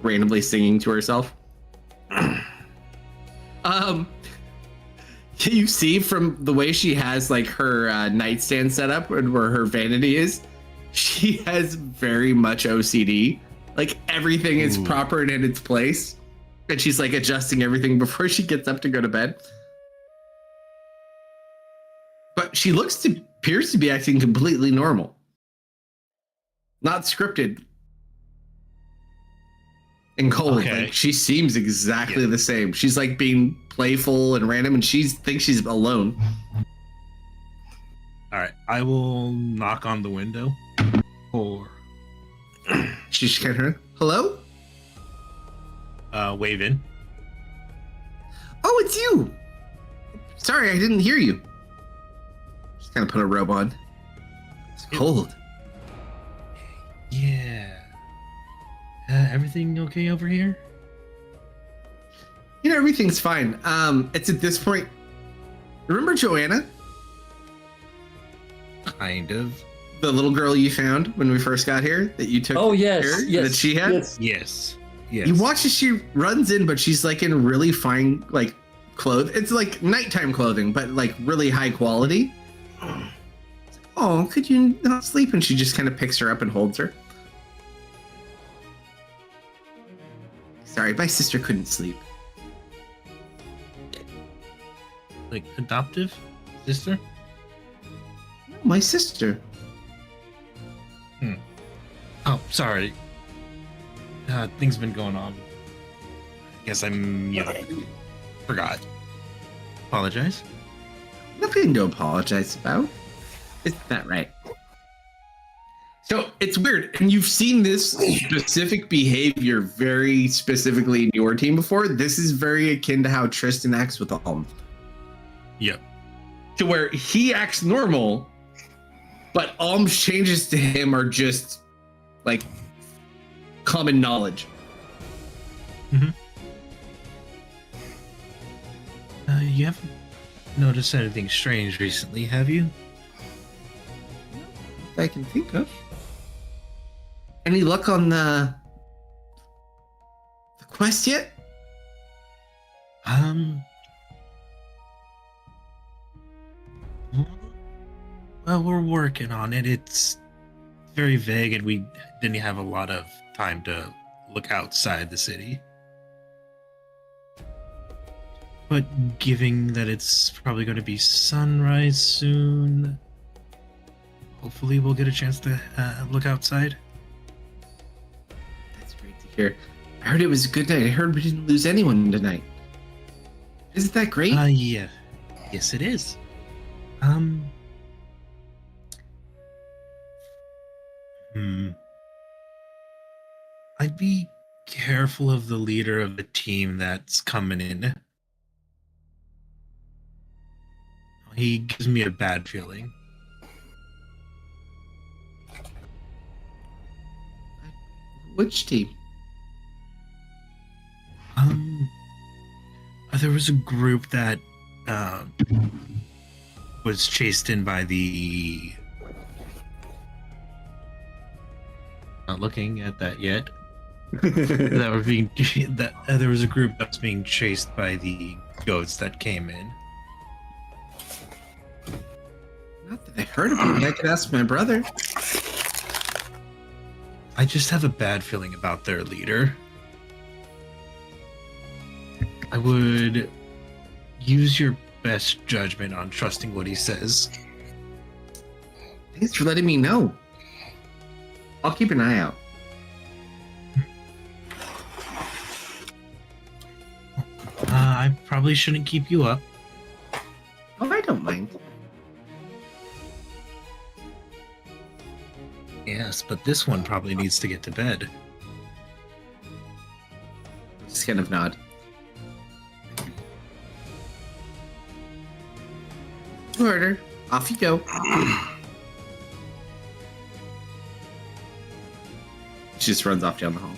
randomly singing to herself. You see from the way she has like her nightstand set up and where her vanity is, she has very much OCD. Like everything is proper and in its place. And she's like adjusting everything before she gets up to go to bed. But she appears to be acting completely normal. Not scripted. And cold. Okay. Like, she seems exactly the same. She's like being playful and random, and she thinks she's alone. All right, I will knock on the window. Or She's kind of, hello? wave in. Oh, it's you. Sorry, I didn't hear you. Just kind of put a robe on. It's cold. Yeah. Everything okay over here? You know, everything's fine. It's at this point. Remember Joanna, Kind of. the little girl you found when we first got here that you took? Oh yes, care yes, that she had. yes. Yes. Yes. You watch as she runs in, but she's like in really fine like clothes. It's like nighttime clothing, but like really high quality. Oh, could you not sleep? And she just kind of picks her up and holds her. Sorry, my sister couldn't sleep. Like adoptive sister? My sister. Oh, sorry. Things been going on. Guess I'm, forgot. Apologize. Nothing to apologize about. Isn't that right? So it's weird, and you've seen this specific behavior very specifically in your team before. This is very akin to how Tristan acts with Alm. Yep. To where he acts normal, but Alm's changes to him are just like common knowledge. You haven't noticed anything strange recently, have you? I can think of. Any luck on the quest yet? Well, we're working on it. It's very vague, and we didn't have a lot of time to look outside the city. But given that it's probably going to be sunrise soon, hopefully we'll get a chance to look outside. That's great to hear. I heard it was a good night. I heard we didn't lose anyone tonight. Isn't that great? Yeah. Yes, it is. I'd be careful of the leader of the team that's coming in. He gives me a bad feeling. Which team? There was a group that was chased in by the. Not looking at that yet. That were being that there was a group that was being chased by the goats that came in. Not that I heard about it. I could ask my brother. I just have a bad feeling about their leader. I would use your best judgment on trusting what he says. Thanks for letting me know. I'll keep an eye out. I probably shouldn't keep you up. Oh, I don't mind. Yes, but this one probably needs to get to bed. Just kind of nod. Order. Off you go. She just runs off down the hall.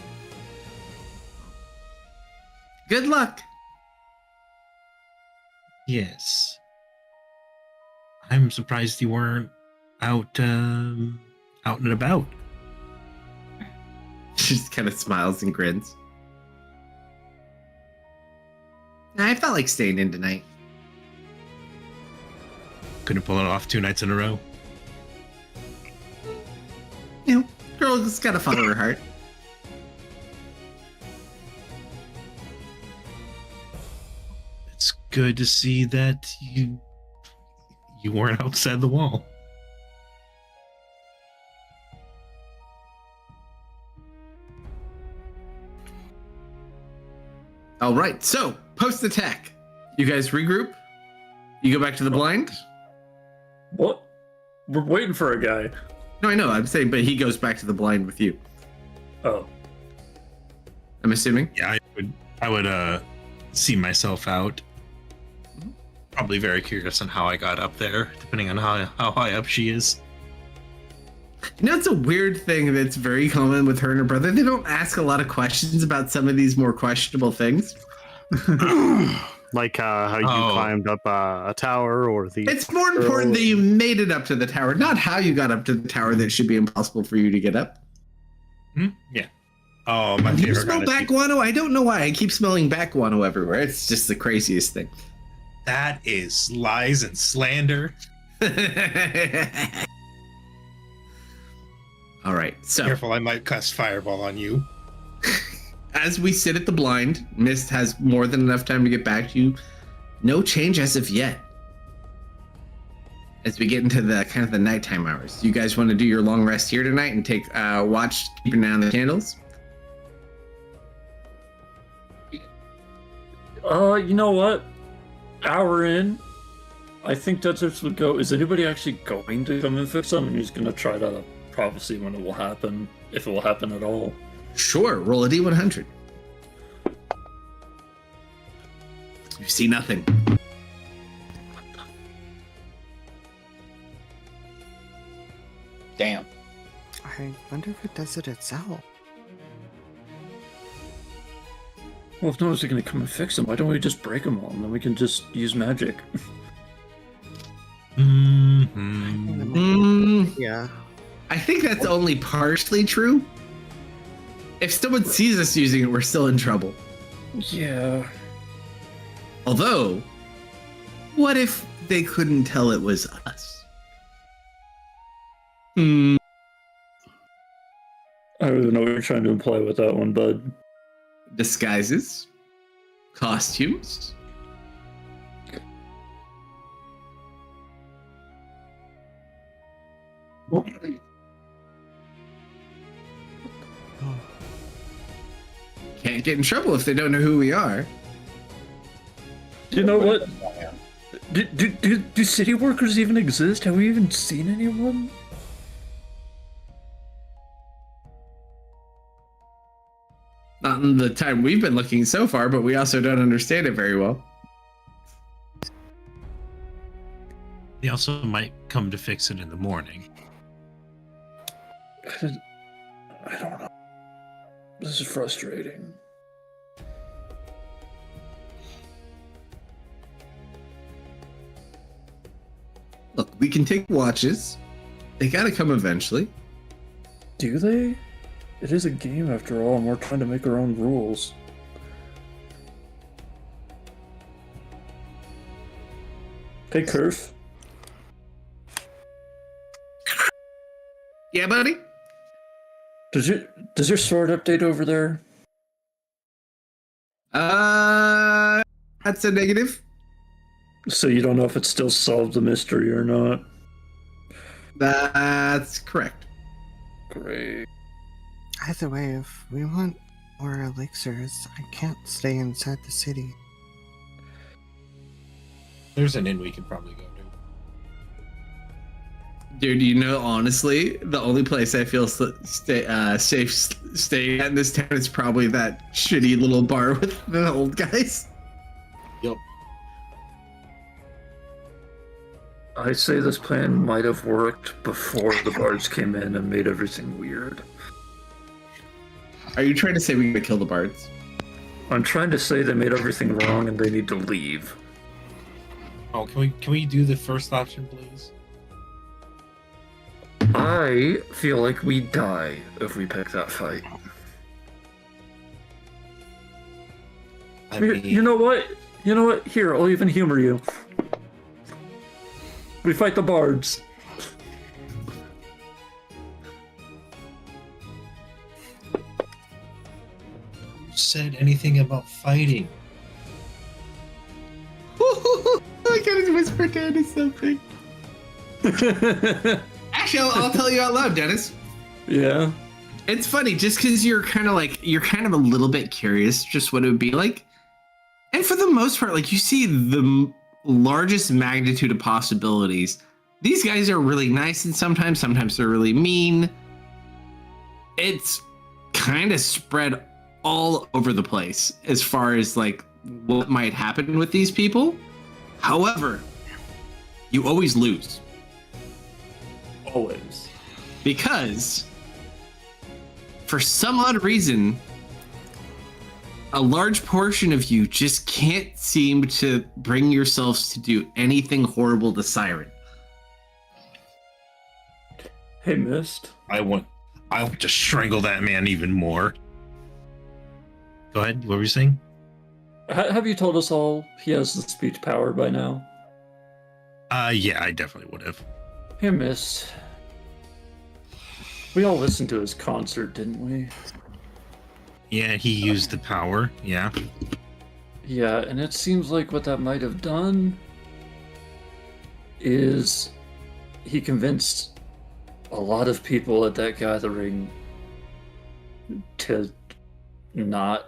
Good luck. Yes. I'm surprised you weren't out and about. She just kind of smiles and grins. I felt like staying in tonight. Couldn't pull it off 2 nights in a row. You know, girl's gotta follow her heart. It's good to see that you weren't outside the wall. All right, so post attack. You guys regroup. You go back to the blind. What? We're waiting for a guy. No, I know. I'm saying, but he goes back to the blind with you. Oh. I'm assuming. Yeah, I would see myself out. Probably very curious on how I got up there, depending on how high up she is. You know, it's a weird thing that's very common with her and her brother. They don't ask a lot of questions about some of these more questionable things. Like how you Oh. climbed up a tower or the. It's more important that you made it up to the tower, not how you got up to the tower that should be impossible for you to get up. Yeah. Oh, my Do you favorite smell kind of bat guano? I don't know why. I keep smelling bat guano everywhere. It's just the craziest thing. That is lies and slander. All right, so Careful, I might cast fireball on you. as we sit at the blind, Mist has more than enough time to get back to you. No change as of yet. As we get into the kind of the nighttime hours, you guys want to do your long rest here tonight and take watch, keeping an eye on the candles? You know what? Hour in, I think Deserts would go. Is anybody actually going to come and fix them? I'm just gonna try to prophecy when it will happen, if it will happen at all. Sure, roll a d100. You see nothing. Damn. I wonder if it does it itself. Well, if no one's gonna come and fix them, why don't we just break them all and then we can just use magic? Yeah. I think that's only partially true. If someone sees us using it, we're still in trouble. Yeah. Although, what if they couldn't tell it was us? I don't even know what you're trying to imply with that one, bud. Disguises, costumes. Can't get in trouble if they don't know who we are. You know what? Do city workers even exist? Have we even seen anyone? Not in the time we've been looking so far, but we also don't understand it very well. They also might come to fix it in the morning. I don't know. This is frustrating. Look, we can take watches. They gotta come eventually. Do they? It is a game after all, and we're trying to make our own rules. Hey, Kerf. Yeah, buddy? Does your sword update over there? That's a negative. So you don't know if it still solved the mystery or not? That's correct. Great. Either way, if we want more elixirs, I can't stay inside the city. There's an inn we could probably go to. Dude, you know, honestly, the only place I feel safe staying at in this town is probably that shitty little bar with the old guys. Yep. I say this plan might have worked before the bards came in and made everything weird. Are you trying to say we gotta kill the bards? I'm trying to say they made everything wrong and they need to leave. Oh, can we do the first option, please? I feel like we die if we pick that fight. I You know what? You know what? Here, I'll even humor you. We fight the bards. Who said anything about fighting? I gotta whisper Dennis something. Actually, I'll tell you out loud, Dennis. Yeah. It's funny, just because you're kind of a little bit curious just what it would be like. And for the most part, like, you see the largest magnitude of possibilities. These guys are really nice, and sometimes they're really mean. It's kind of spread all over the place as far as like what might happen with these people. However, you always lose. Always. Because for some odd reason, a large portion of you just can't seem to bring yourselves to do anything horrible to Siren. Hey, Mist. I want to strangle that man even more. Go ahead. What were you saying? Have you told us all he has the speech power by now? Yeah, I definitely would have. Hey, Mist. We all listened to his concert, didn't we? Yeah, he used the power. Yeah. Yeah, and it seems like what that might have done is he convinced a lot of people at that gathering to not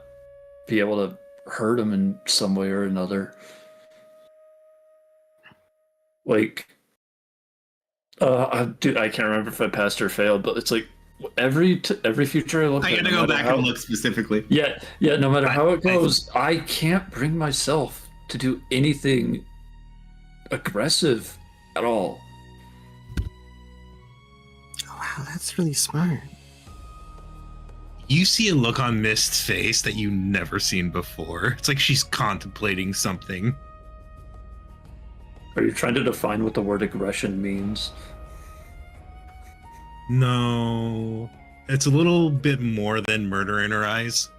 be able to hurt him in some way or another. Like, I can't remember if I passed or failed, but it's like every future I look at. I gotta go back and look specifically. Yeah, no matter how it goes, I can't bring myself to do anything aggressive at all. Oh, wow, that's really smart. You see a look on Mist's face that you've never seen before. It's like she's contemplating something. Are you trying to define what the word aggression means? No. It's a little bit more than murder in her eyes.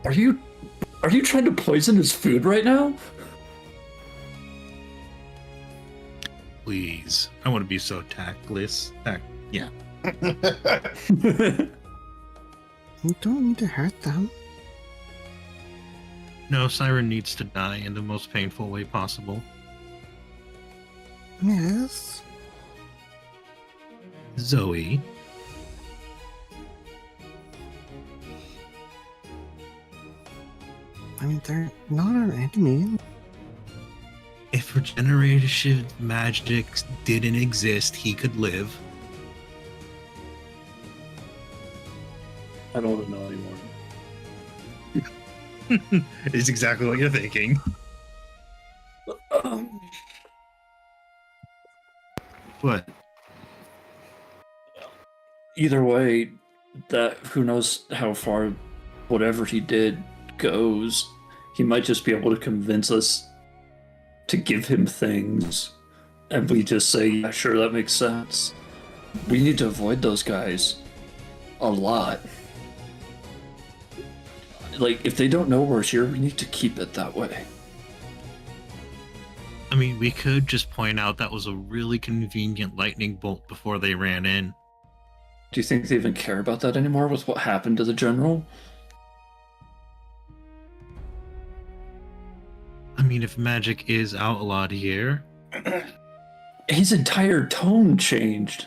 Are you trying to poison his food right now? Please. I want to be so tactless. Yeah. You don't need to hurt them. No, Siren needs to die in the most painful way possible. Yes. Zoe. I mean, they're not our enemy. If regeneration magic didn't exist, he could live. I don't want to know anymore. It's exactly what you're thinking. What? Either way, that who knows how far whatever he did goes. He might just be able to convince us to give him things, and we just say, yeah, sure, that makes sense. We need to avoid those guys a lot. Like, if they don't know we're here, we need to keep it that way. I mean, we could just point out that was a really convenient lightning bolt before they ran in. Do you think they even care about that anymore with what happened to the general? I mean, if magic is outlawed here... His entire tone changed.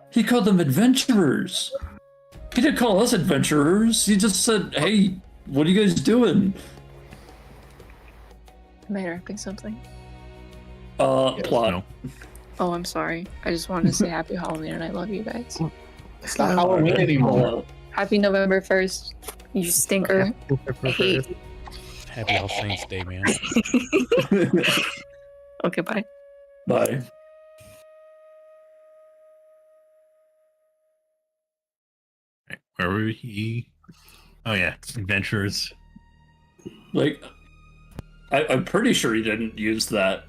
He called them adventurers. He didn't call us adventurers. He just said, hey, what are you guys doing? Am I interrupting something? Plot. No. Oh, I'm sorry. I just wanted to say happy Halloween and I love you guys. It's not Halloween anymore. Happy November 1st, you stinker. I hate you. Happy All Saints Day, man. Okay, bye. Bye. Where were we? Oh yeah, adventurers. Like, I'm pretty sure he didn't use that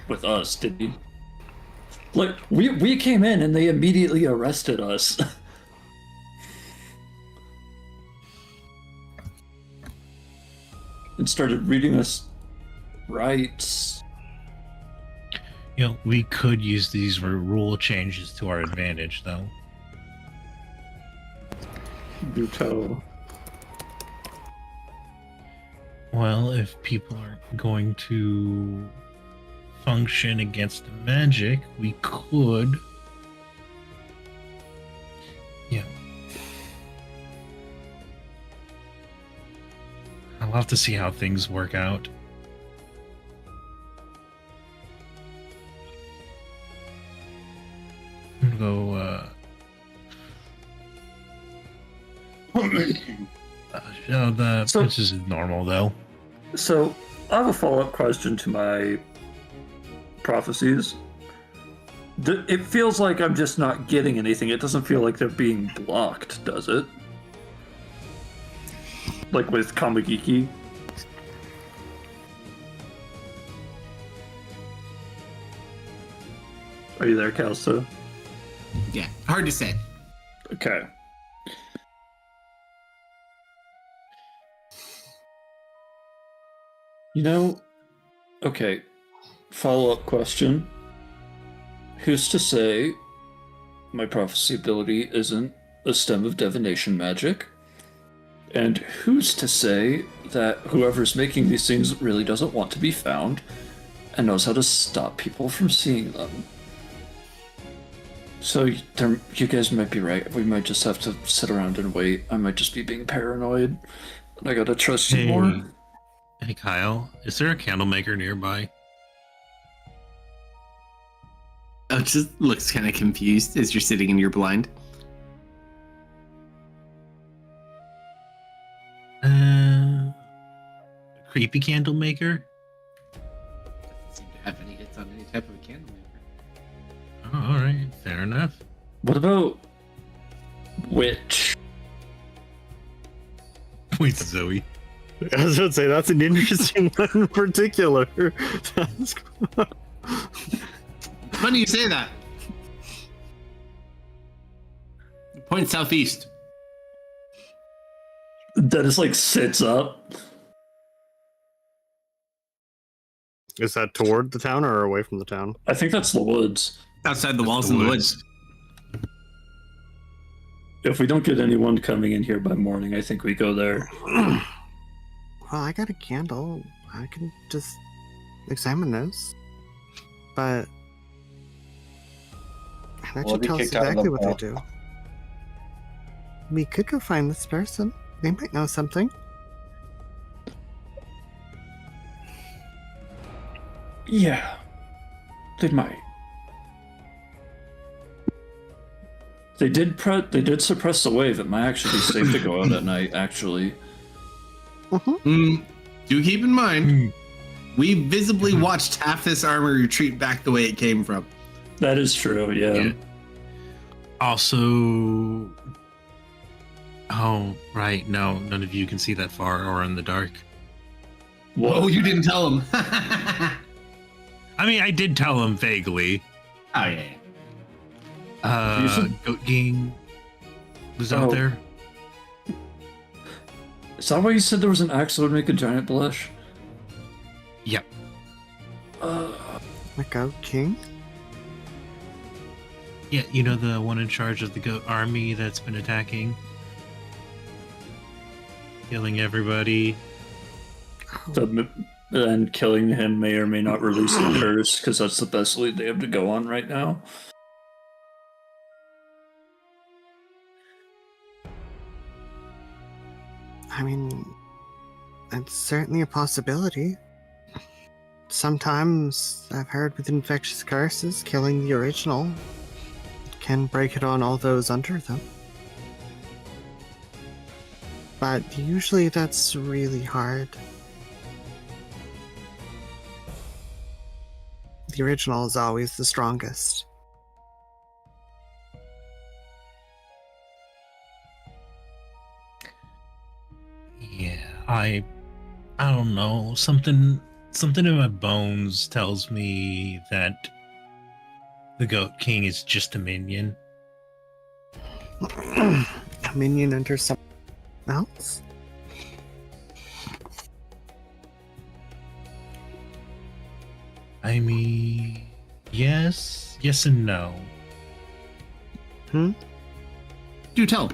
with us, did he? Like, we came in and they immediately arrested us. And started reading us rights. You know, we could use these rule changes to our advantage, though. Do tell. Well, if people aren't going to function against the magic, we could... Yeah. I'll have to see how things work out. I'm gonna go, no, the princess is normal, though. So, I have a follow-up question to my prophecies. It feels like I'm just not getting anything. It doesn't feel like they're being blocked, does it? Like with Kamagiki? Are you there, Kalsto? Yeah, hard to say. Okay. You know, okay. Follow-up question. Who's to say my prophecy ability isn't a stem of divination magic? And who's to say that whoever's making these things really doesn't want to be found and knows how to stop people from seeing them? So you guys might be right. We might just have to sit around and wait. I might just be being paranoid. And I gotta trust you more. Hey, Kyle, is there a candle maker nearby? Oh, it just looks kind of confused as you're sitting in your blind. A creepy candle maker? Doesn't seem to have any hits on any type of a candle maker. Oh, all right, fair enough. What about witch? Wait, Zoe. I was going to say, that's an interesting one in particular. Funny you say that. Point southeast. Dennis like sits up. Is that toward the town or away from the town? I think that's the woods. Outside the walls the in the woods. woods. If we don't get anyone coming in here by morning, I think we go there. Well, I got a candle. I can just examine those. But that We'll should be tell us kicked out of exactly the what they mall. do. We could go find this person. They might know something. Yeah, they might. They did suppress the wave. It might actually be safe to go out at night. Actually, Do keep in mind, we visibly watched half this armor retreat back the way it came from. that is true. Yeah. Also, oh, right, no, none of you can see that far or in the dark. Whoa, you didn't tell him. I mean, I did tell him vaguely. Oh, yeah. You should- Goat King was out Oh. there. Is that why you said there was an axe that would make a giant blush? Yep. The Goat King? Yeah, you know, the one in charge of the goat army that's been attacking, killing everybody. And killing him may or may not release the curse, because that's the best lead they have to go on right now. I mean, it's certainly a possibility. Sometimes I've heard with infectious curses, killing the original can break it on all those under them. But usually that's really hard. The original is always the strongest. Yeah, I don't know. Something in my bones tells me that the Goat King is just a minion. A minion under something else? I mean, yes and no. Do tell.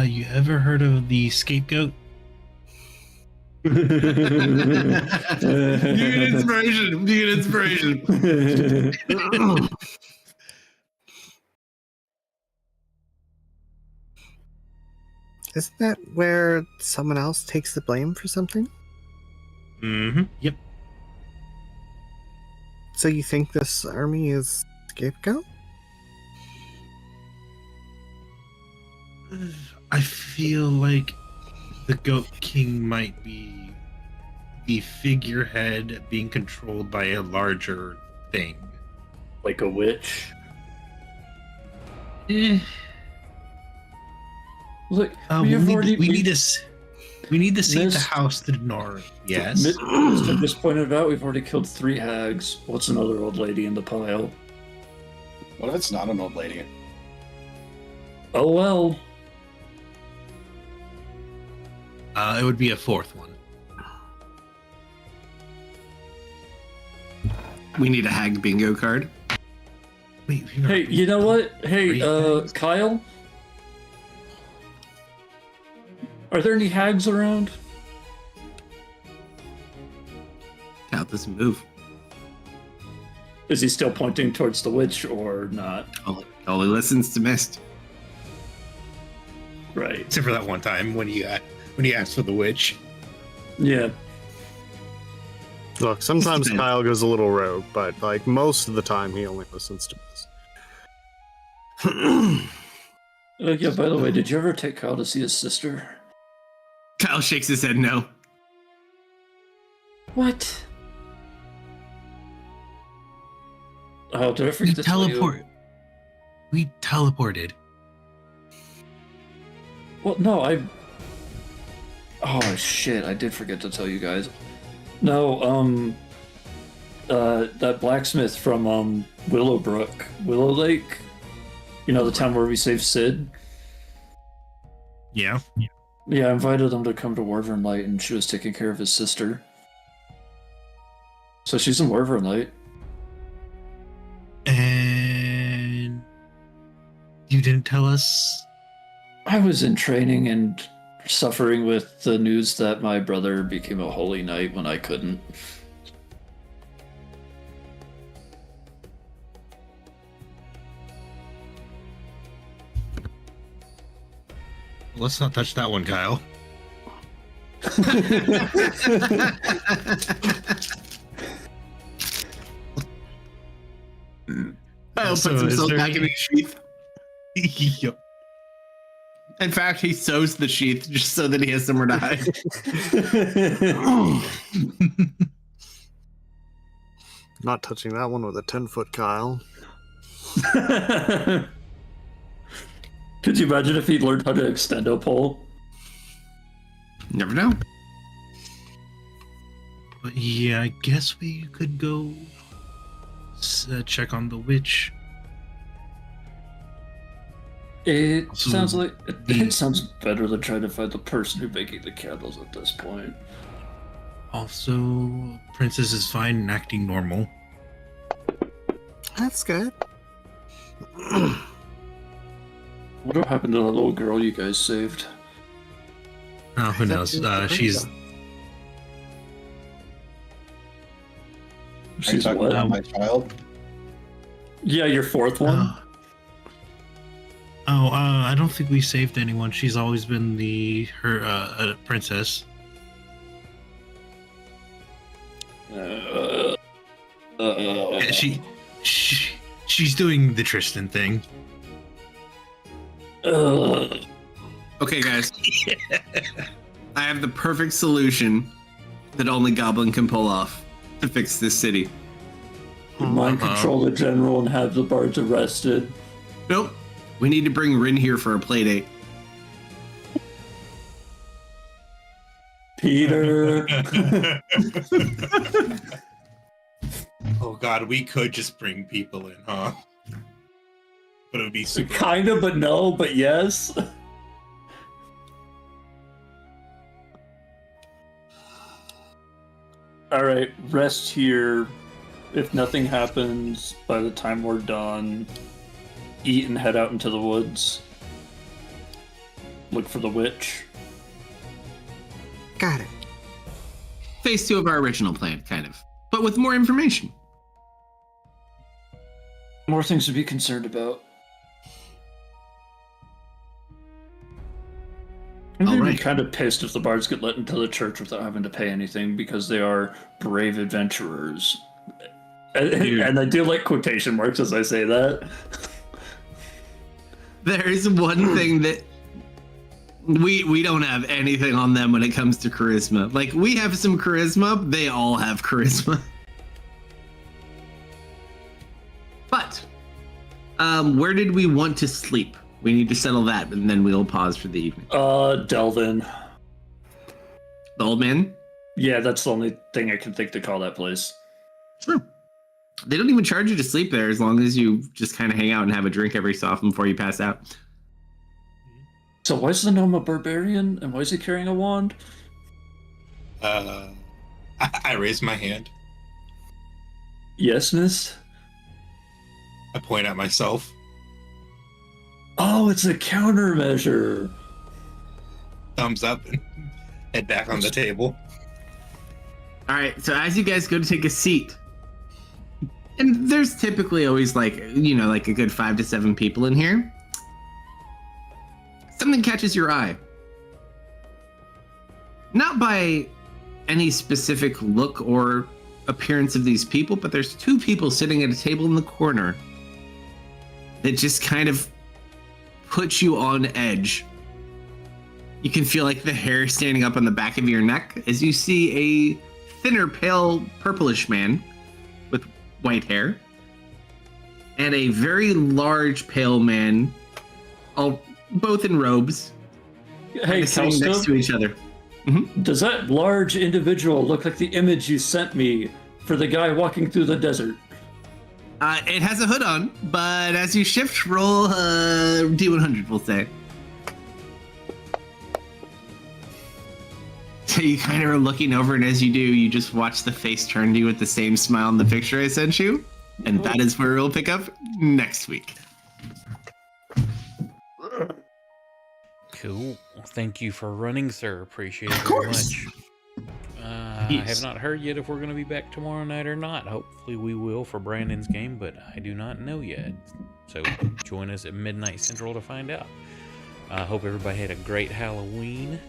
You ever heard of the scapegoat? You get inspiration. You get inspiration. Isn't that where someone else takes the blame for something? Mm-hmm. Yep. So you think this army is scapegoat? I feel like the Goat King might be the figurehead being controlled by a larger thing. Like a witch. Look, we have need, already we need to we need to see the Miss- house to the north. Yes. Mr. just pointed out we've already killed 3 hags. What's another old lady in the pile? What if it's not an old lady? Oh well. It would be a 4th one. We need a hag bingo card. Wait, Hey, you know what? Hey, Kyle? Are there any hags around? Cal doesn't move. Is he still pointing towards the witch or not? Only listens to Mist. Right. Except for that one time when he asked for the witch. Yeah. Look, sometimes Kyle goes a little rogue, but like most of the time he only listens to us. Yeah, by the way, did you ever take Kyle to see his sister? Kyle shakes his head no. What? Oh, did I We forget to tell you? We teleported. Well, no, Oh, shit, I did forget to tell you guys. No, that blacksmith from, Willow Lake, you know, the town where we saved Sid? Yeah. Yeah, I invited him to come to Wyvern Light, and she was taking care of his sister. So she's in Wyvern Light. And you didn't tell us? I was in training and suffering with the news that my brother became a holy knight when I couldn't. Let's not touch that one, Kyle. Kyle puts So is himself there back in any- his sheath. Yep. In fact, he sews the sheath just so that he has somewhere to hide. Not touching that one with a 10-foot Kyle. Could you imagine if he learned how to extend a pole? Never know. But yeah, I guess we could go check on the witch. It So sounds like the- it sounds better than trying to find the person who's making the candles at this point. Also, Princess is fine and acting normal. That's good. What happened to the little girl you guys saved? Oh, who knows? She's Are you She's talking what? about my child? Yeah, your 4th one. I don't think we saved anyone. She's always been her princess. Uh, Yeah, she's doing the Tristan thing. Okay, guys. I have the perfect solution that only Goblin can pull off to fix this city. Mind control the general and have the bards arrested. Nope. We need to bring Rin here for a play date. Peter. Oh god, we could just bring people in, huh? But it would be super. Kind of, but no, but yes. All right, rest here. If nothing happens by the time we're done, eat and head out into the woods. Look for the witch. Got it. Phase 2 of our original plan, kind of. But with more information. More things to be concerned about. I'm All gonna be right. kind of pissed if the bards get let into the church without having to pay anything because they are brave adventurers. And I do like quotation marks as I say that. There is one thing that we don't have anything on them when it comes to charisma. Like, we have some charisma, they all have charisma. But where did we want to sleep? We need to settle that, and then we'll pause for the evening. Delvin. The old man? Yeah, that's the only thing I can think to call that place. Sure. They don't even charge you to sleep there as long as you just kind of hang out and have a drink every so often before you pass out. So why is the gnome a barbarian, and why is he carrying a wand? I raise my hand. Yes, miss? I point at myself. Oh, it's a countermeasure. Thumbs up and head back on the table. All right, so as you guys go to take a seat, and there's typically always like a good 5 to 7 people in here, something catches your eye. Not by any specific look or appearance of these people, but there's 2 people sitting at a table in the corner that just kind of puts you on edge. You can feel like the hair standing up on the back of your neck as you see a thinner, pale, purplish man with white hair and a very large, pale man, both in robes, Hey, sitting next to Kalsto, each other. does that large individual look like the image you sent me for the guy walking through the desert? It has a hood on, but as you shift, roll D100, we'll say. So you kind of are looking over, and as you do, you just watch the face turn to you with the same smile in the picture I sent you. And that is where we'll pick up next week. Cool. Thank you for running, sir. Appreciate it very much. I have not heard yet if we're going to be back tomorrow night or not. Hopefully we will for Brandon's game, but I do not know yet. So join us at midnight Central to find out. I hope everybody had a great Halloween.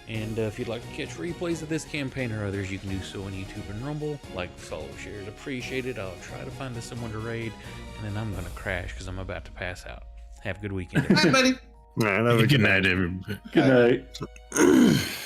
And if you'd like to catch replays of this campaign or others, you can do so on YouTube and Rumble. Like, follow, shares, appreciated. I'll try to find us someone to raid, and then I'm going to crash because I'm about to pass out. Have a good weekend. Bye, buddy. All right, Good night, everybody. Good night.